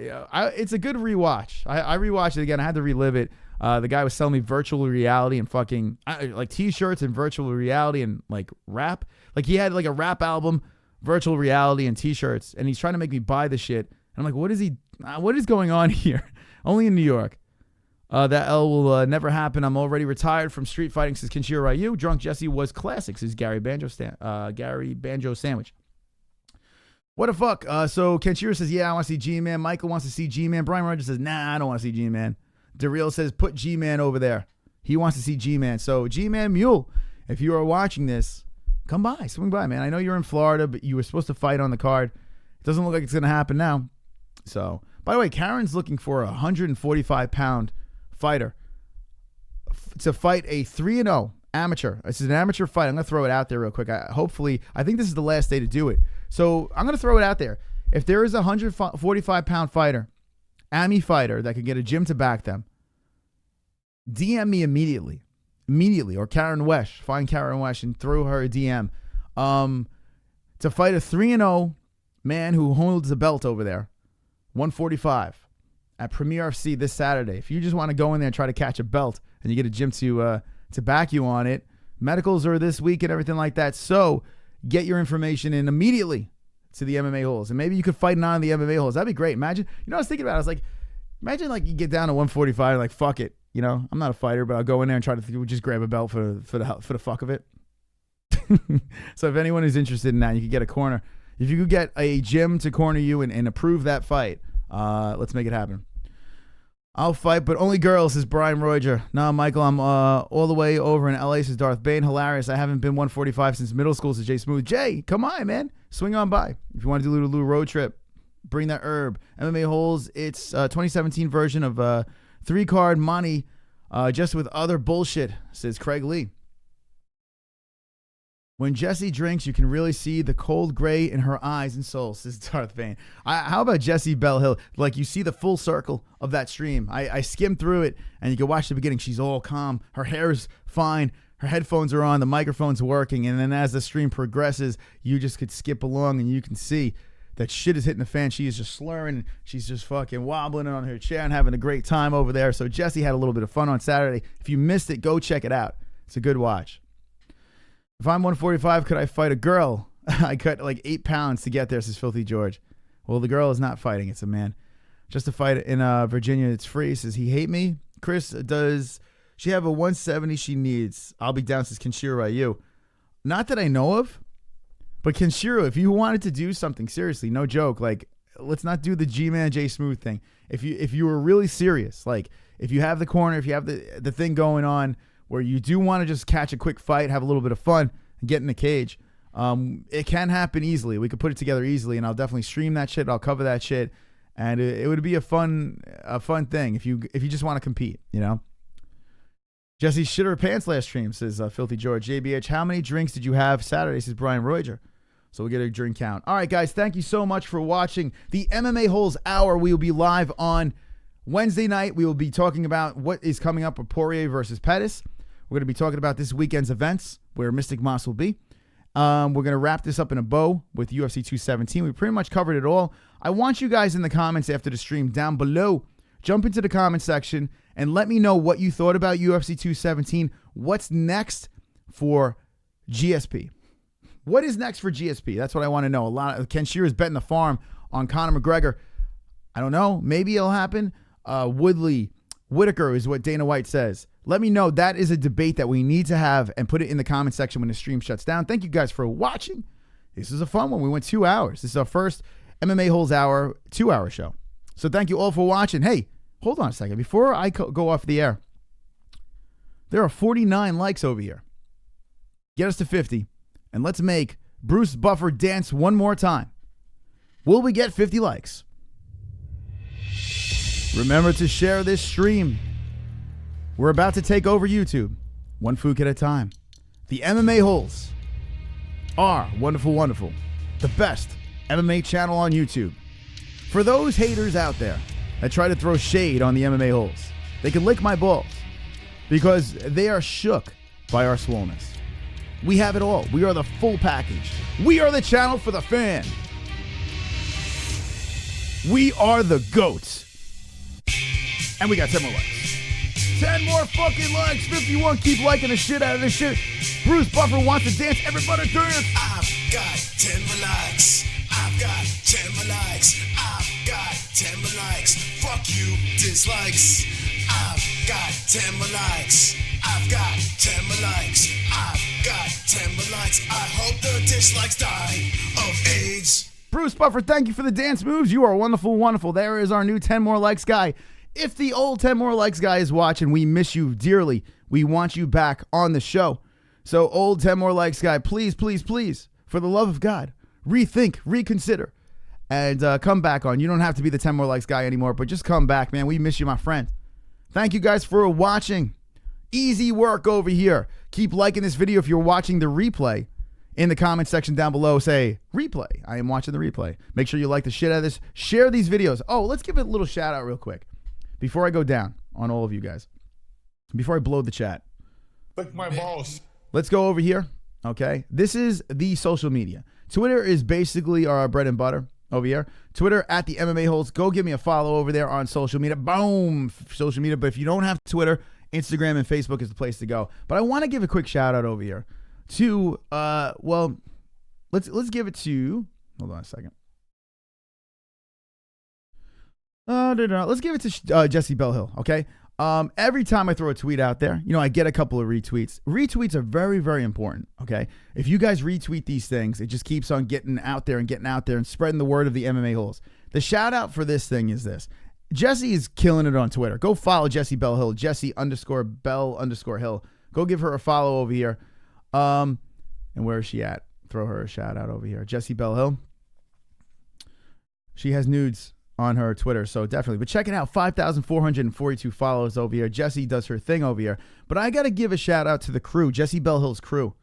Speaker 3: it's a good rewatch. I rewatched it again. I had to relive it. The guy was selling me virtual reality and fucking like t-shirts and virtual reality and like rap. Like he had like a rap album, virtual reality and t-shirts, and he's trying to make me buy the shit. And I'm like, what is going on here? Only in New York. That L will never happen. I'm already retired from street fighting, says Kenshiro Ryu. Drunk Jesse was classic, says Gary Banjo Sandwich. What the fuck? So Kenshiro says, yeah, I want to see G-Man. Michael wants to see G-Man. Brian Rogers says, nah, I don't want to see G-Man. DeReal says, put G-Man over there. He wants to see G-Man. So G-Man Mule, if you are watching this, come by, swing by, man. I know you're in Florida, but you were supposed to fight on the card. It doesn't look like it's going to happen now. So, by the way, Karen's looking for a 145-pound fighter to fight a 3-0 amateur. This is an amateur fight. I'm going to throw it out there real quick. I think this is the last day to do it. So I'm going to throw it out there. If there is a 145-pound fighter, AMI fighter that could get a gym to back them, DM me immediately, or Karen Wesh. Find Karen Wesh and throw her a DM to fight a 3-0 man who holds a belt over there, 145. At Premier FC this Saturday. If you just want to go in there and try to catch a belt and you get a gym to back you on it, medicals are this week and everything like that. So get your information in immediately to the MMA-Holes. And maybe you could fight on the MMA-Holes. That'd be great. Imagine, I was thinking about it. I was like, imagine like you get down to 145 and like, fuck it. You know, I'm not a fighter, but I'll go in there and try to just grab a belt for the fuck of it. So if anyone is interested in that, you could get a corner. If you could get a gym to corner you and approve that fight, let's make it happen. I'll fight, but only girls, says Brian Roger. Nah, Michael, I'm all the way over in LA, says Darth Bane. Hilarious. I haven't been 145 since middle school, says Jay Smooth. Jay, come on, man. Swing on by. If you want to do a little road trip, bring that herb. MMA-Holes, it's a 2017 version of 3-card money, just with other bullshit, says Craig Lee. When Jessie drinks, you can really see the cold gray in her eyes and soul, says Darth Bane. How about Jessie Bell Hill? Like, you see the full circle of that stream. I skimmed through it, and you can watch the beginning. She's all calm. Her hair's fine. Her headphones are on. The microphone's working. And then as the stream progresses, you just could skip along, and you can see that shit is hitting the fan. She is just slurring. She's just fucking wobbling on her chair and having a great time over there. So Jessie had a little bit of fun on Saturday. If you missed it, go check it out. It's a good watch. If I'm 145, could I fight a girl? I cut like 8 pounds to get there, says Filthy George. Well, the girl is not fighting. It's a man. Just to fight in Virginia, it's free. Says he hate me. Chris, does she have a 170 she needs? I'll be down, says Kenshiro Ryu. Not that I know of, but Kenshiro, if you wanted to do something, seriously, no joke, like, let's not do the G-Man J Smooth thing. If you were really serious, like, if you have the corner, if you have the thing going on, where you do want to just catch a quick fight, have a little bit of fun, and get in the cage, it can happen easily. We could put it together easily, and I'll definitely stream that shit. I'll cover that shit, and it would be a fun thing if you just want to compete, you know. Jessie shit her pants last stream, says Filthy George. JBH, how many drinks did you have Saturday, says Brian Roger. So we'll get a drink count. All right, guys, thank you so much for watching the MMA-Holes Hour. We will be live on Wednesday night. We will be talking about what is coming up with Poirier versus Pettis. We're going to be talking about this weekend's events, where Mystic Moss will be. We're going to wrap this up in a bow with UFC 217. We pretty much covered it all. I want you guys in the comments after the stream down below. Jump into the comment section and let me know what you thought about UFC 217. What's next for GSP? What is next for GSP? That's what I want to know. A lot of Kenshiro's betting the farm on Conor McGregor. I don't know. Maybe it'll happen. Whitaker is what Dana White says. Let me know. That is a debate that we need to have, and put it in the comment section when the stream shuts down. Thank you guys for watching. This is a fun one. We went 2 hours. This is our first MMA-Holes Hour, 2-hour show. So thank you all for watching. Hey, hold on a second. Before I go off the air, there are 49 likes over here. Get us to 50, and let's make Bruce Buffer dance one more time. Will we get 50 likes? Remember to share this stream. We're about to take over YouTube, one fook at a time. The MMA-Holes are wonderful, wonderful. The best MMA channel on YouTube. For those haters out there that try to throw shade on the MMA-Holes, they can lick my balls, because they are shook by our swollenness. We have it all. We are the full package. We are the channel for the fan. We are the GOATs. And we got 10 more likes. 10 more fucking likes. 51. Keep liking the shit out of this shit. Bruce Buffer wants to dance. Everybody dance.
Speaker 4: I've got 10 more likes. I've got 10 more likes. I've got 10 more likes. Fuck you, dislikes. I've got 10 more likes. I've got 10 more likes. I've got 10 more likes. I hope the dislikes die of AIDS.
Speaker 3: Bruce Buffer, thank you for the dance moves. You are wonderful, wonderful. There is our new 10 more likes guy. If the old 10 more likes guy is watching, we miss you dearly. We want you back on the show. So old 10 more likes guy, please, please, please, for the love of God, rethink, reconsider, and come back on. You don't have to be the 10 more likes guy anymore, but just come back, man. We miss you, my friend. Thank you guys for watching. Easy work over here. Keep liking this video if you're watching the replay. In the comment section down below, say, replay. I am watching the replay. Make sure you like the shit out of this. Share these videos. Oh, let's give it a little shout out real quick before I go down on all of you guys. Before I blow the chat.
Speaker 9: Lick my balls.
Speaker 3: Let's go over here, okay? This is the social media. Twitter is basically our bread and butter over here. Twitter at the MMA-Holes. Go give me a follow over there on social media. Boom, social media. But if you don't have Twitter, Instagram and Facebook is the place to go. But I want to give a quick shout out over here to, well, let's give it to, hold on a second. Let's give it to Jessie Bellhill, okay? Every time I throw a tweet out there, you know, I get a couple of retweets. Retweets are very, very important, okay? If you guys retweet these things, it just keeps on getting out there and spreading the word of the MMA-Holes. The shout out for this thing is this. Jessie is killing it on Twitter. Go follow Jessie Bellhill, Jessie_Bell_Hill. Go give her a follow over here. And where is she at? Throw her a shout out over here. Jessie Bellhill. She has nudes on her Twitter, so definitely. But check it out, 5,442 followers over here. Jessie does her thing over here. But I got to give a shout out to the crew, Jessie Bellhill's crew.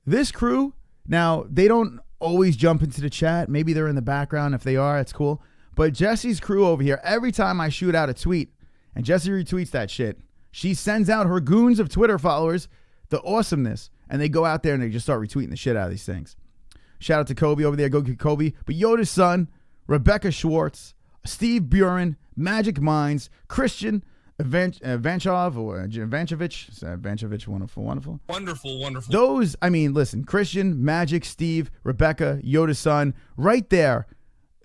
Speaker 3: This crew, now, they don't always jump into the chat. Maybe they're in the background. If they are, it's cool. But Jessie's crew over here, every time I shoot out a tweet, and Jessie retweets that shit, she sends out her goons of Twitter followers the awesomeness, and they go out there and they just start retweeting the shit out of these things. Shout out to Kobe over there. Go get Kobe. But Yoda's son, Rebecca Schwartz, Steve Buren, Magic Minds, Christian Vanchov or Vanchovic, wonderful, wonderful.
Speaker 1: Wonderful, wonderful.
Speaker 3: Those, I mean, listen, Christian, Magic, Steve, Rebecca, Yoda's son, right there,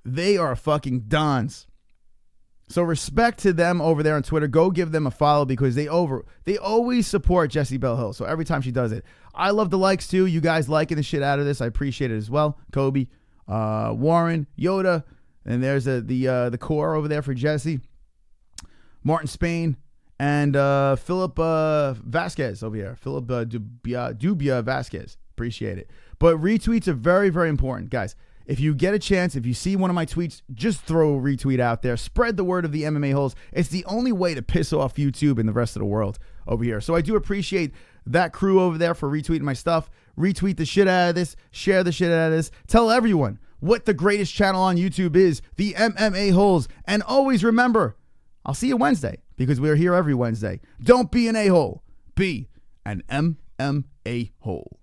Speaker 3: they are fucking dons. So respect to them over there on Twitter. Go give them a follow because they always support Jessie Bellhill. So every time she does it, I love the likes too. You guys liking the shit out of this, I appreciate it as well. Kobe, Warren, Yoda, and there's the core over there for Jessie. Martin Spain and Philip Vasquez over here. Philip Dubia Vasquez. Appreciate it. But retweets are very, very important, guys. If you get a chance, if you see one of my tweets, just throw a retweet out there. Spread the word of the MMA-Holes. It's the only way to piss off YouTube and the rest of the world over here. So I do appreciate that crew over there for retweeting my stuff. Retweet the shit out of this. Share the shit out of this. Tell everyone what the greatest channel on YouTube is, the MMA-Holes. And always remember, I'll see you Wednesday because we're here every Wednesday. Don't be an a-hole. Be an MMA-Hole.